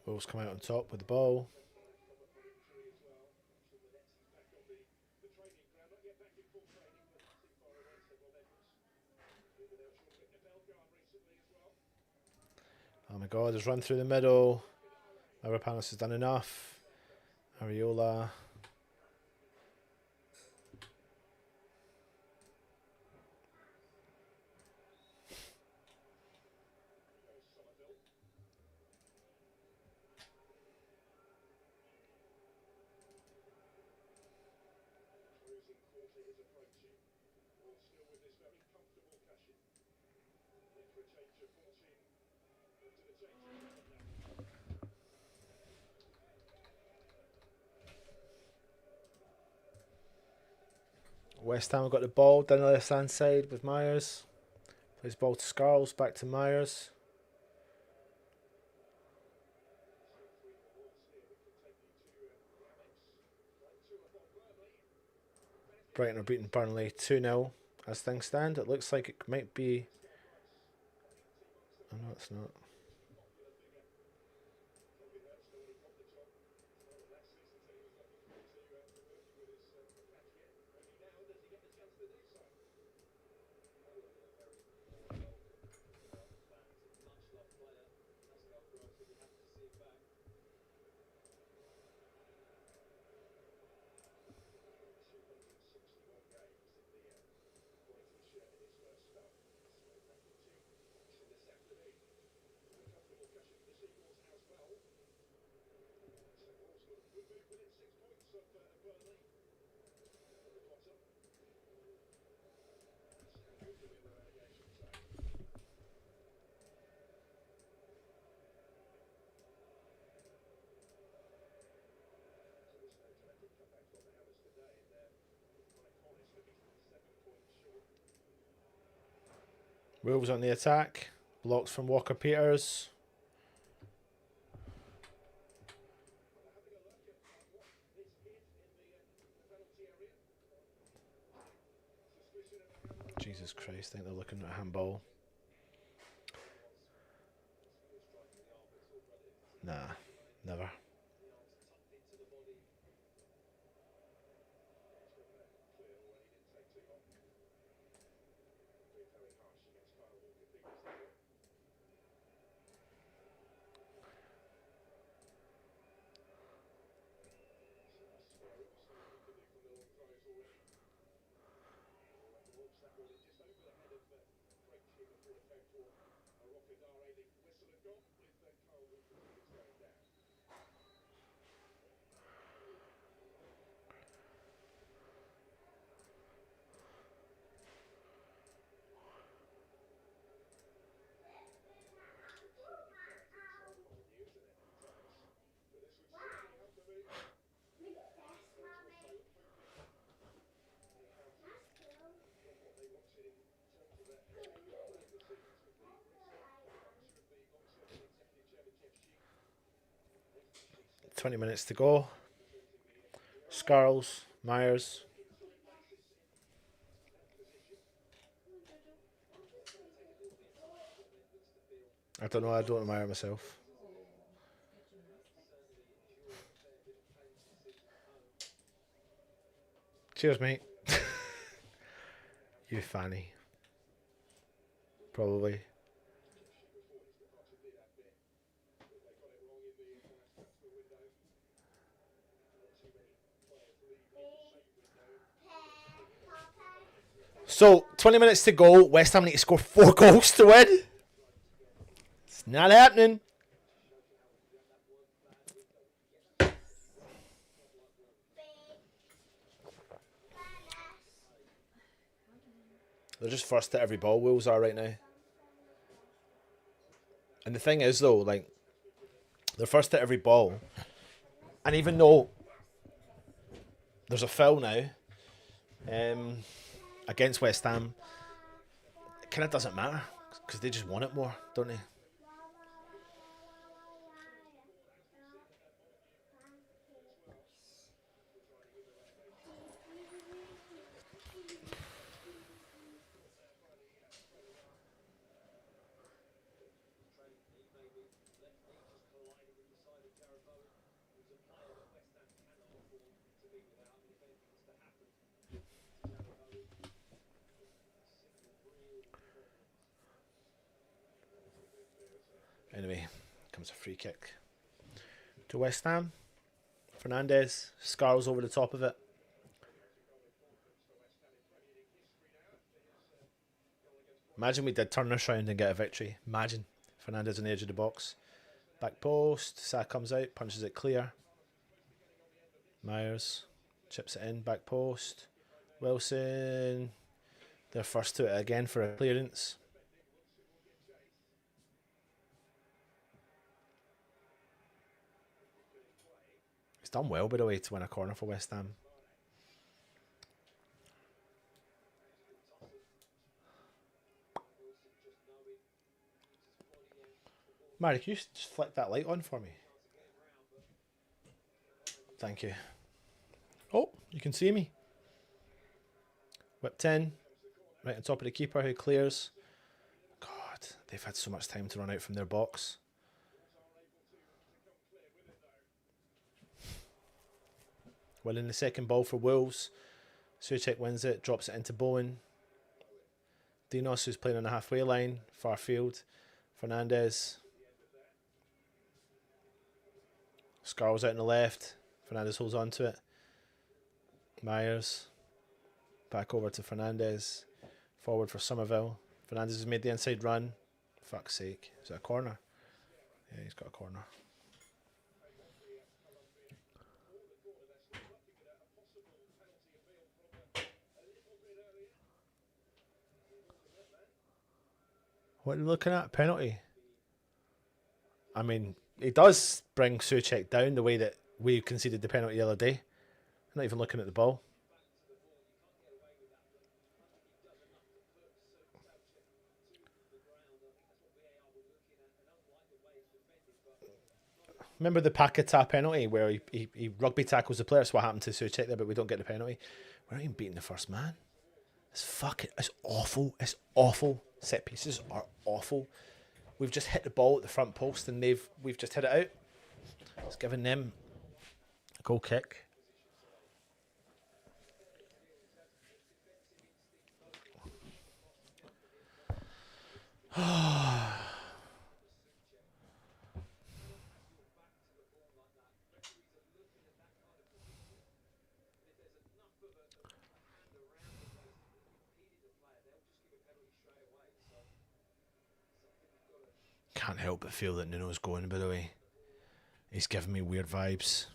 Wolves come out on top with the ball. Oh my god, there's run through the middle. ภิrappanos has done enough. Areola. West Ham have got the ball down the left hand side with Myers. Plays ball to Scarles, back to Myers. Brighton are beating Burnley 2-0 as things stand. It looks like it might be... Oh no, it's not. Wolves on the attack. Blocked from Walker-Peters. Jesus Christ, I think they're looking at a handball. Nah, never. 20 minutes to go. Scarles, Myers. I don't know, I don't admire myself. Cheers, mate. You fanny. Probably. So, 20 minutes to go. West Ham need to score 4 goals to win. It's not happening. They're just first at every ball, Wolves are right now. And the thing is, though, like, they're first at every ball. And even though there's a foul now against West Ham, it kind of doesn't matter because they just want it more, don't they? Anyway, comes a free kick to West Ham. Fernandez, Scarles over the top of it. Imagine we did turn this round and get a victory. Imagine. Fernandez on the edge of the box. Back post. Sa comes out, punches it clear. Myers chips it in, back post. Wilson. They're first to it again for a clearance. He's done well, by the way, to win a corner for West Ham. Mary, can you just flick that light on for me? Thank you. Oh, you can see me. Whipped in. Right on top of the keeper who clears. God, they've had so much time to run out from their box. Winning the second ball for Wolves. Souček wins it, drops it into Bowen. Dinos, who's playing on the halfway line. Far field. Fernandez. Scarles out on the left. Fernandez holds on to it. Myers. Back over to Fernandez. Forward for 𝗪𝗏𝘃𝗲𝗀. Fernandez has made the inside run. Fuck's sake. Is it a corner? Yeah, he's got a corner. What are you looking at? Penalty. I mean, he does bring Souček down the way that we conceded the penalty the other day. Not even looking at the ball. Remember the Paketa penalty where he rugby tackles the player? That's what happened to Souček there, but we don't get the penalty. We're not even beating the first man. It's fucking, it's awful. It's awful. Set pieces are awful. We've just hit the ball at the front post and we've just hit it out. It's giving them a goal kick. Can't help but feel that Nuno's going, by the way. He's giving me weird vibes.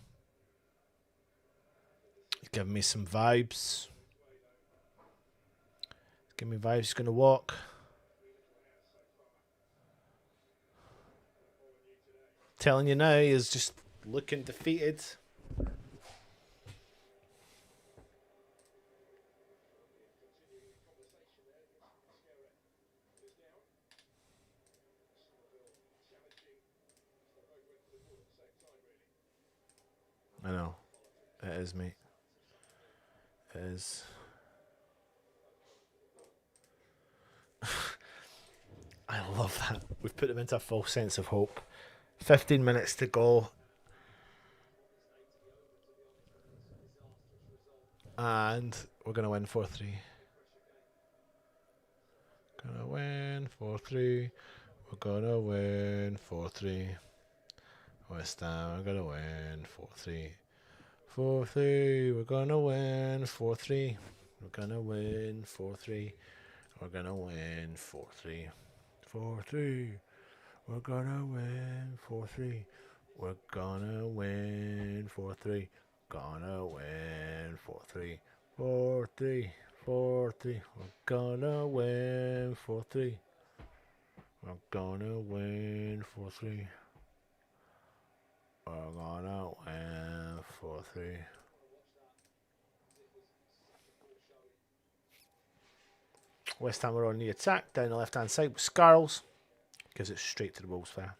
He's giving me some vibes. He's giving me vibes he's going to walk. Telling you now, he is just looking defeated. I know. It is, mate. It is. I love that. We've put them into a false sense of hope. 15 minutes to go. And we're going to win 4-3. Gonna win 4-3. We're gonna win 4-3. West Ham are gonna win 4-3. 4-3. We're gonna win 4-3. We're gonna win 4-3. We're gonna win 4-3. 4-3. We're gonna win 4-3. We're gonna win 4-3. Gonna win 4-3. 4-3. 4-3. We're gonna win 4-3. We're gonna win 4-3. We're gonna win 4-3. West Ham are on the attack down the left hand side with Scarles. Gives it straight to the Wolves player.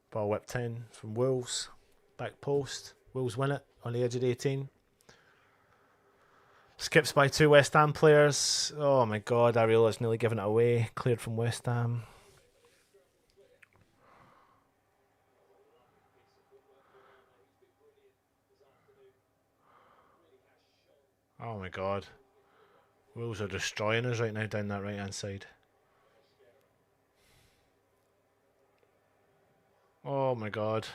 Ball whipped in from Wolves. Back post. Wolves win it on the edge of the 18. Skips by 2 West Ham players. Oh my god, Iriola's nearly given it away. Cleared from West Ham. Oh my god. Wolves are destroying us right now down that right hand side. Oh my god.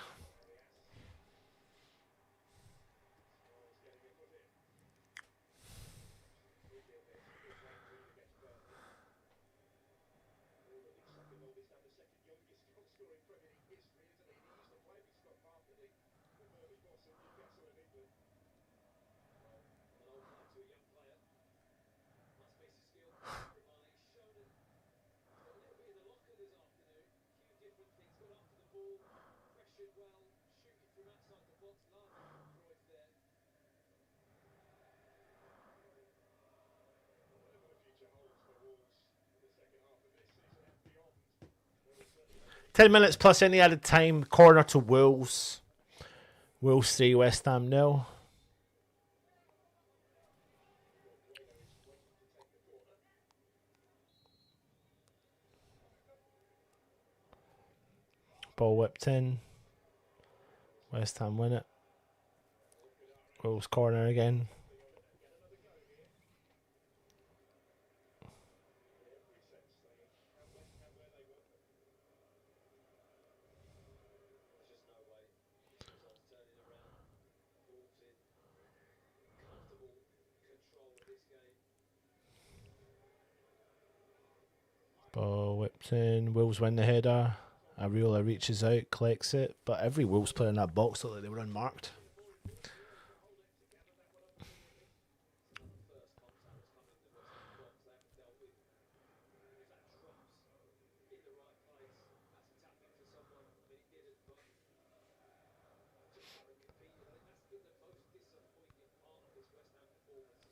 $10 plus any added time. Corner to Wolves. Wolves 3, West Ham 0. Ball whipped in. West Ham win it. Wolves corner again. Ball whipped in. Wolves win the header. Iriola reaches out, collects it. But every Wolves player in that box looked like they were unmarked.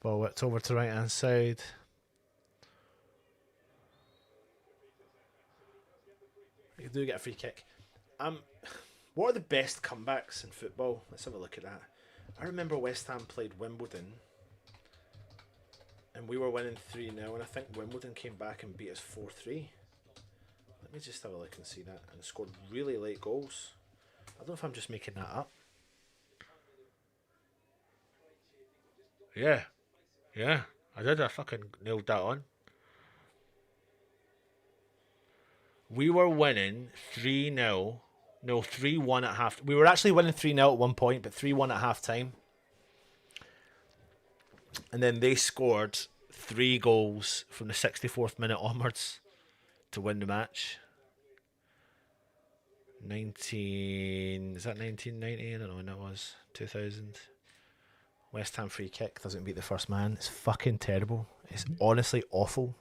Ball whipped over to right hand side. do get a free kick. What are the best comebacks in football? Let's have a look at that. I remember West Ham played Wimbledon, and we were winning 3-0, and I think Wimbledon came back and beat us 4-3. Let me just have a look and see that. And scored really late goals. I don't know if I'm just making that up. Yeah. Yeah, I did. I fucking nailed that on. We were winning 3-0. No, 3-1 at half. We were actually winning 3-0 at one point, but 3-1 at half time. And then they scored 3 goals from the 64th minute onwards to win the match. Is that 1990? I don't know when that was. 2000. West Ham free kick doesn't beat the first man. It's fucking terrible. It's honestly awful.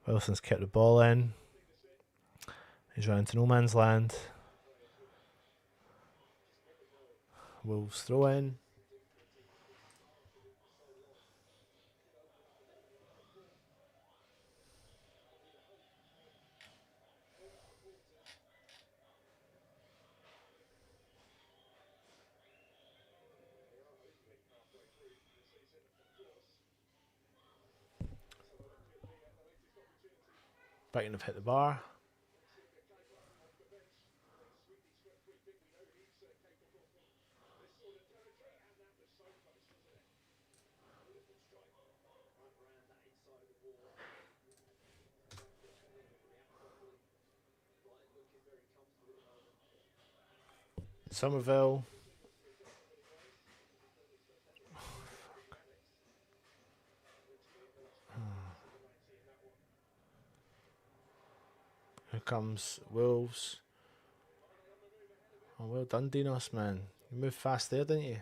Wilson's kept the ball in. He's running to no man's land. Wolves throw in. Brighton have hit the bar. Somerville. Here comes Wolves. Oh, well done, Dinos, man. You moved fast there, didn't you?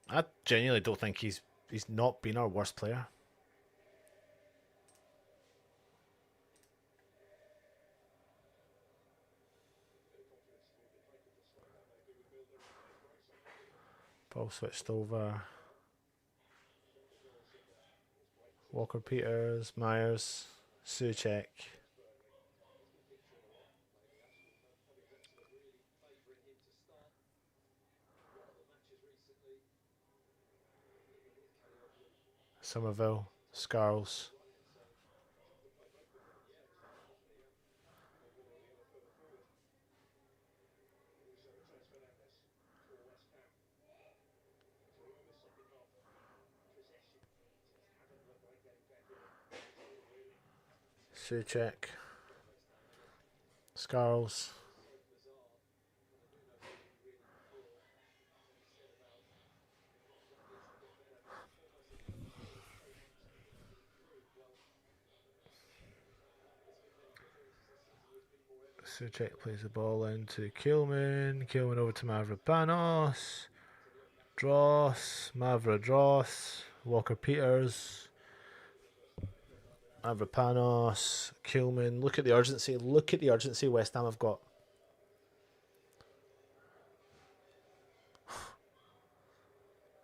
I genuinely don't think he's not been our worst player. Ball switched over. Walker Peters, Myers, Souček. Somerville, Scarles. Souček. Scarles. Souček plays the ball into Kilman. Kilman over to Mavropanos. Dross. Mavrodross. Walker Peters. Mavropanos. Kilman. Look at the urgency. Look at the urgency West Ham have got.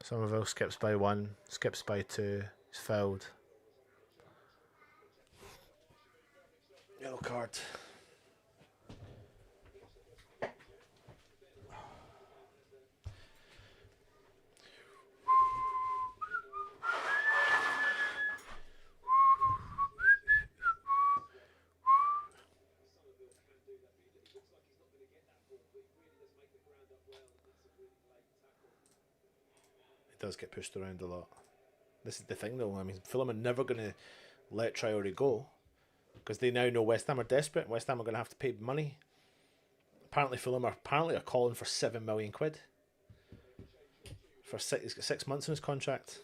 Somerville skips by 1. Skips by 2. He's fouled. Yellow card. Does get pushed around a lot. This is the thing though, I mean, Fulham are never going to let Traore go because they now know West Ham are desperate. West Ham are going to have to pay money. Apparently Fulham are calling for £7 million for he's got 6 months in his contract.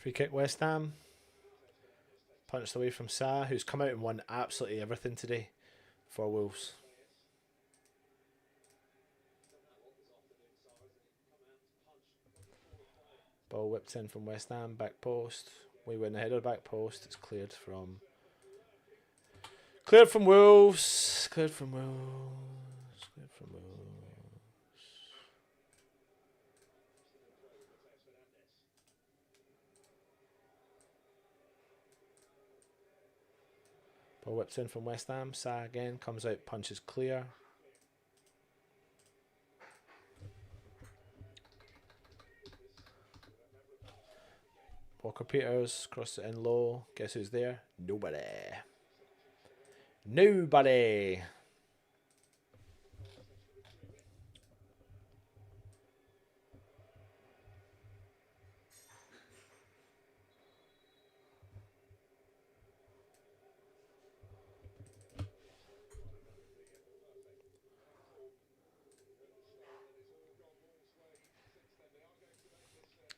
Free kick, West Ham. Punched away from Sa, who's come out and won absolutely everything today for Wolves. Ball whipped in from West Ham, back post. We win the header, back post. It's cleared from Wolves. Cleared from Wolves. Cleared from Wolves. Ball whips in from West Ham. Sa again comes out, punches clear. Walker Peters crosses it in low. Guess who's there? Nobody. Nobody.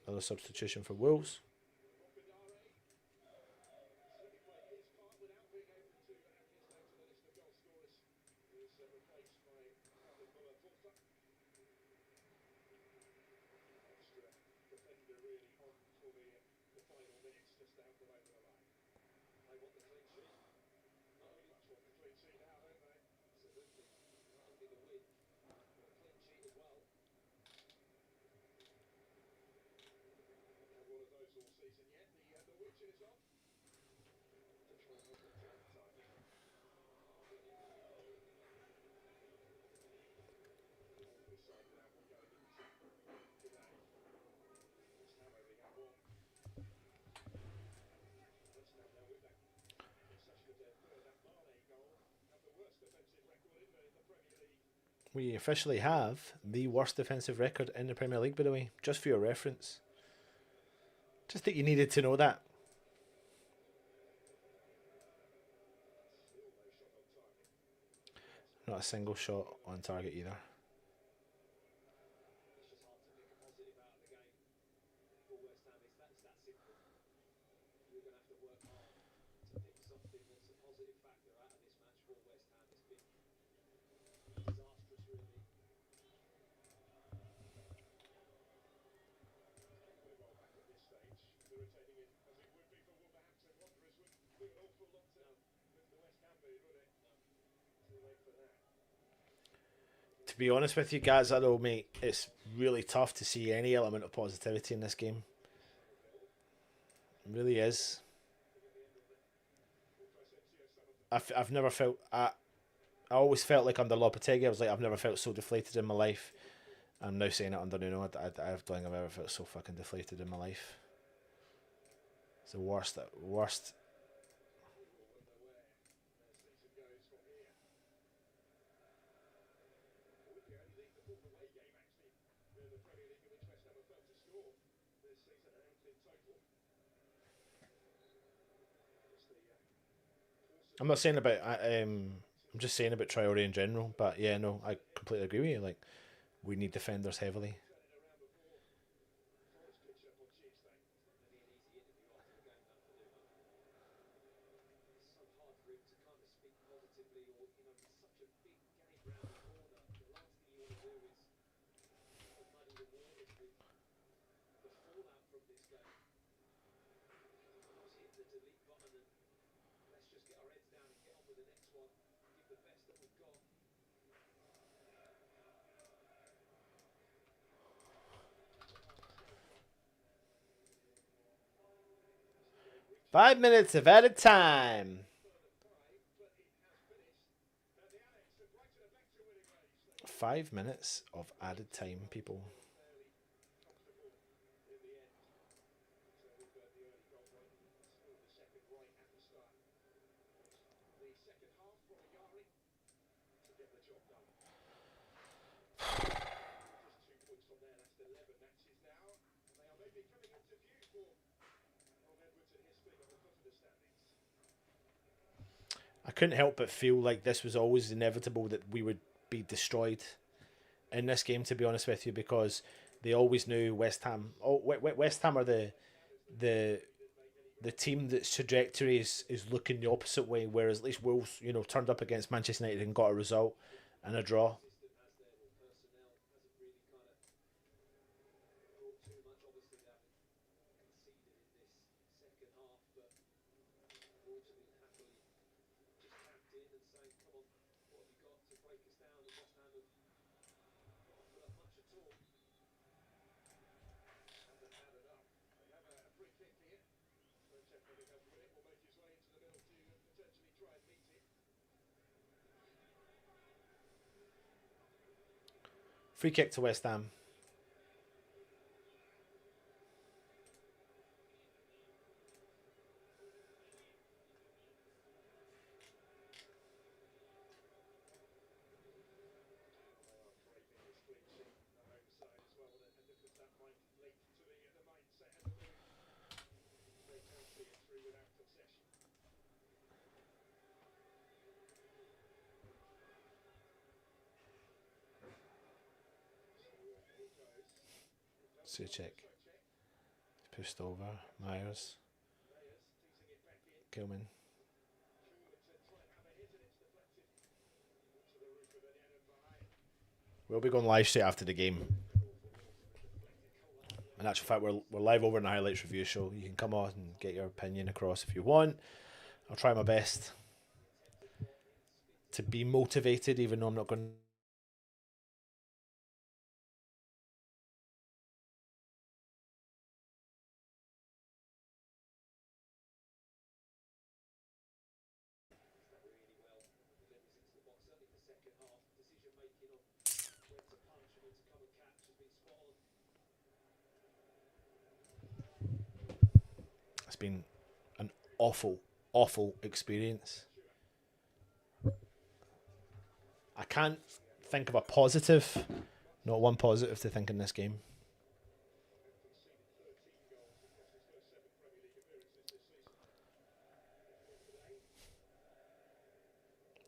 Another substitution for Wolves. We officially have the worst defensive record in the Premier League, by the way, just for your reference. Just that you needed to know that. Not a single shot on target either. To be honest with you guys, I know, mate, it's really tough to see any element of positivity in this game. It really is. I've never felt... I always felt like under Lopetegui, I was like, I've never felt so deflated in my life. I'm now saying it under Nuno. I don't think I've ever felt so fucking deflated in my life. It's the worst. I'm not saying about I'm just saying about Traore in general, but yeah, no, I completely agree with you. Like, we need defenders heavily. 5 minutes of added time. 5 minutes of added time, people. I couldn't help but feel like this was always inevitable, that we would be destroyed in this game, to be honest with you, because they always knew West Ham. Oh, West Ham are the team that's trajectory is looking the opposite way, whereas at least Wolves, you know, turned up against Manchester United and got a result and a draw. Free kick to West Ham. Souček. Pushed over. Myers. Gilman. We'll be going live straight after the game. In actual fact, we're live over in the highlights review show. You can come on and get your opinion across if you want. I'll try my best to be motivated, even though I'm not going to. It's been an awful, awful experience. I can't think of a positive. Not one positive to think in this game.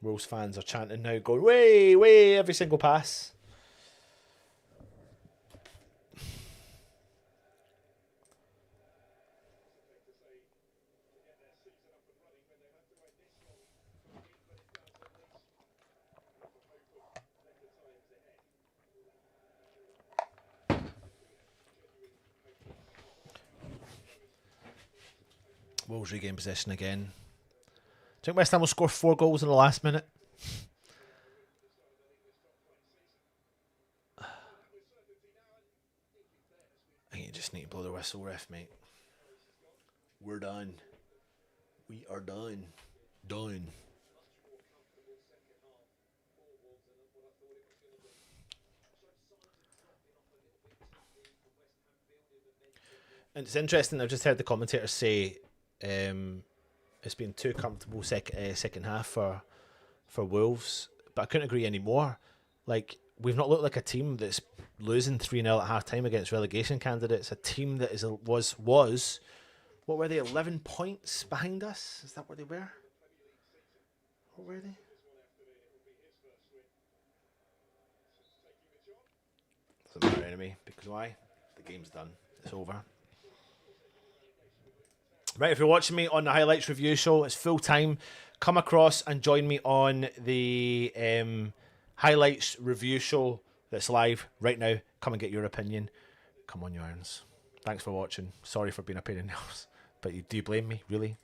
Wolves fans are chanting now, going, way, way, every single pass. Wolves regain possession again. Do you think West Ham will score 4 goals in the last minute? I think you just need to blow the whistle, ref, mate. We're done. We are done. Done. And it's interesting, I've just heard the commentators say it's been too comfortable second half for Wolves, but I couldn't agree anymore. Like, we've not looked like a team that's losing 3-0 at half time against relegation candidates. A team that was what were they, 11 points behind us? Is that where they were? What were they? Doesn't matter anyway, because why? The game's done. It's over. Right, if you're watching me on the highlights review show, it's full time. Come across and join me on the highlights review show that's live right now. Come and get your opinion. Come on, you irons. Thanks for watching. Sorry for being a pain in the ass, but do you blame me, really?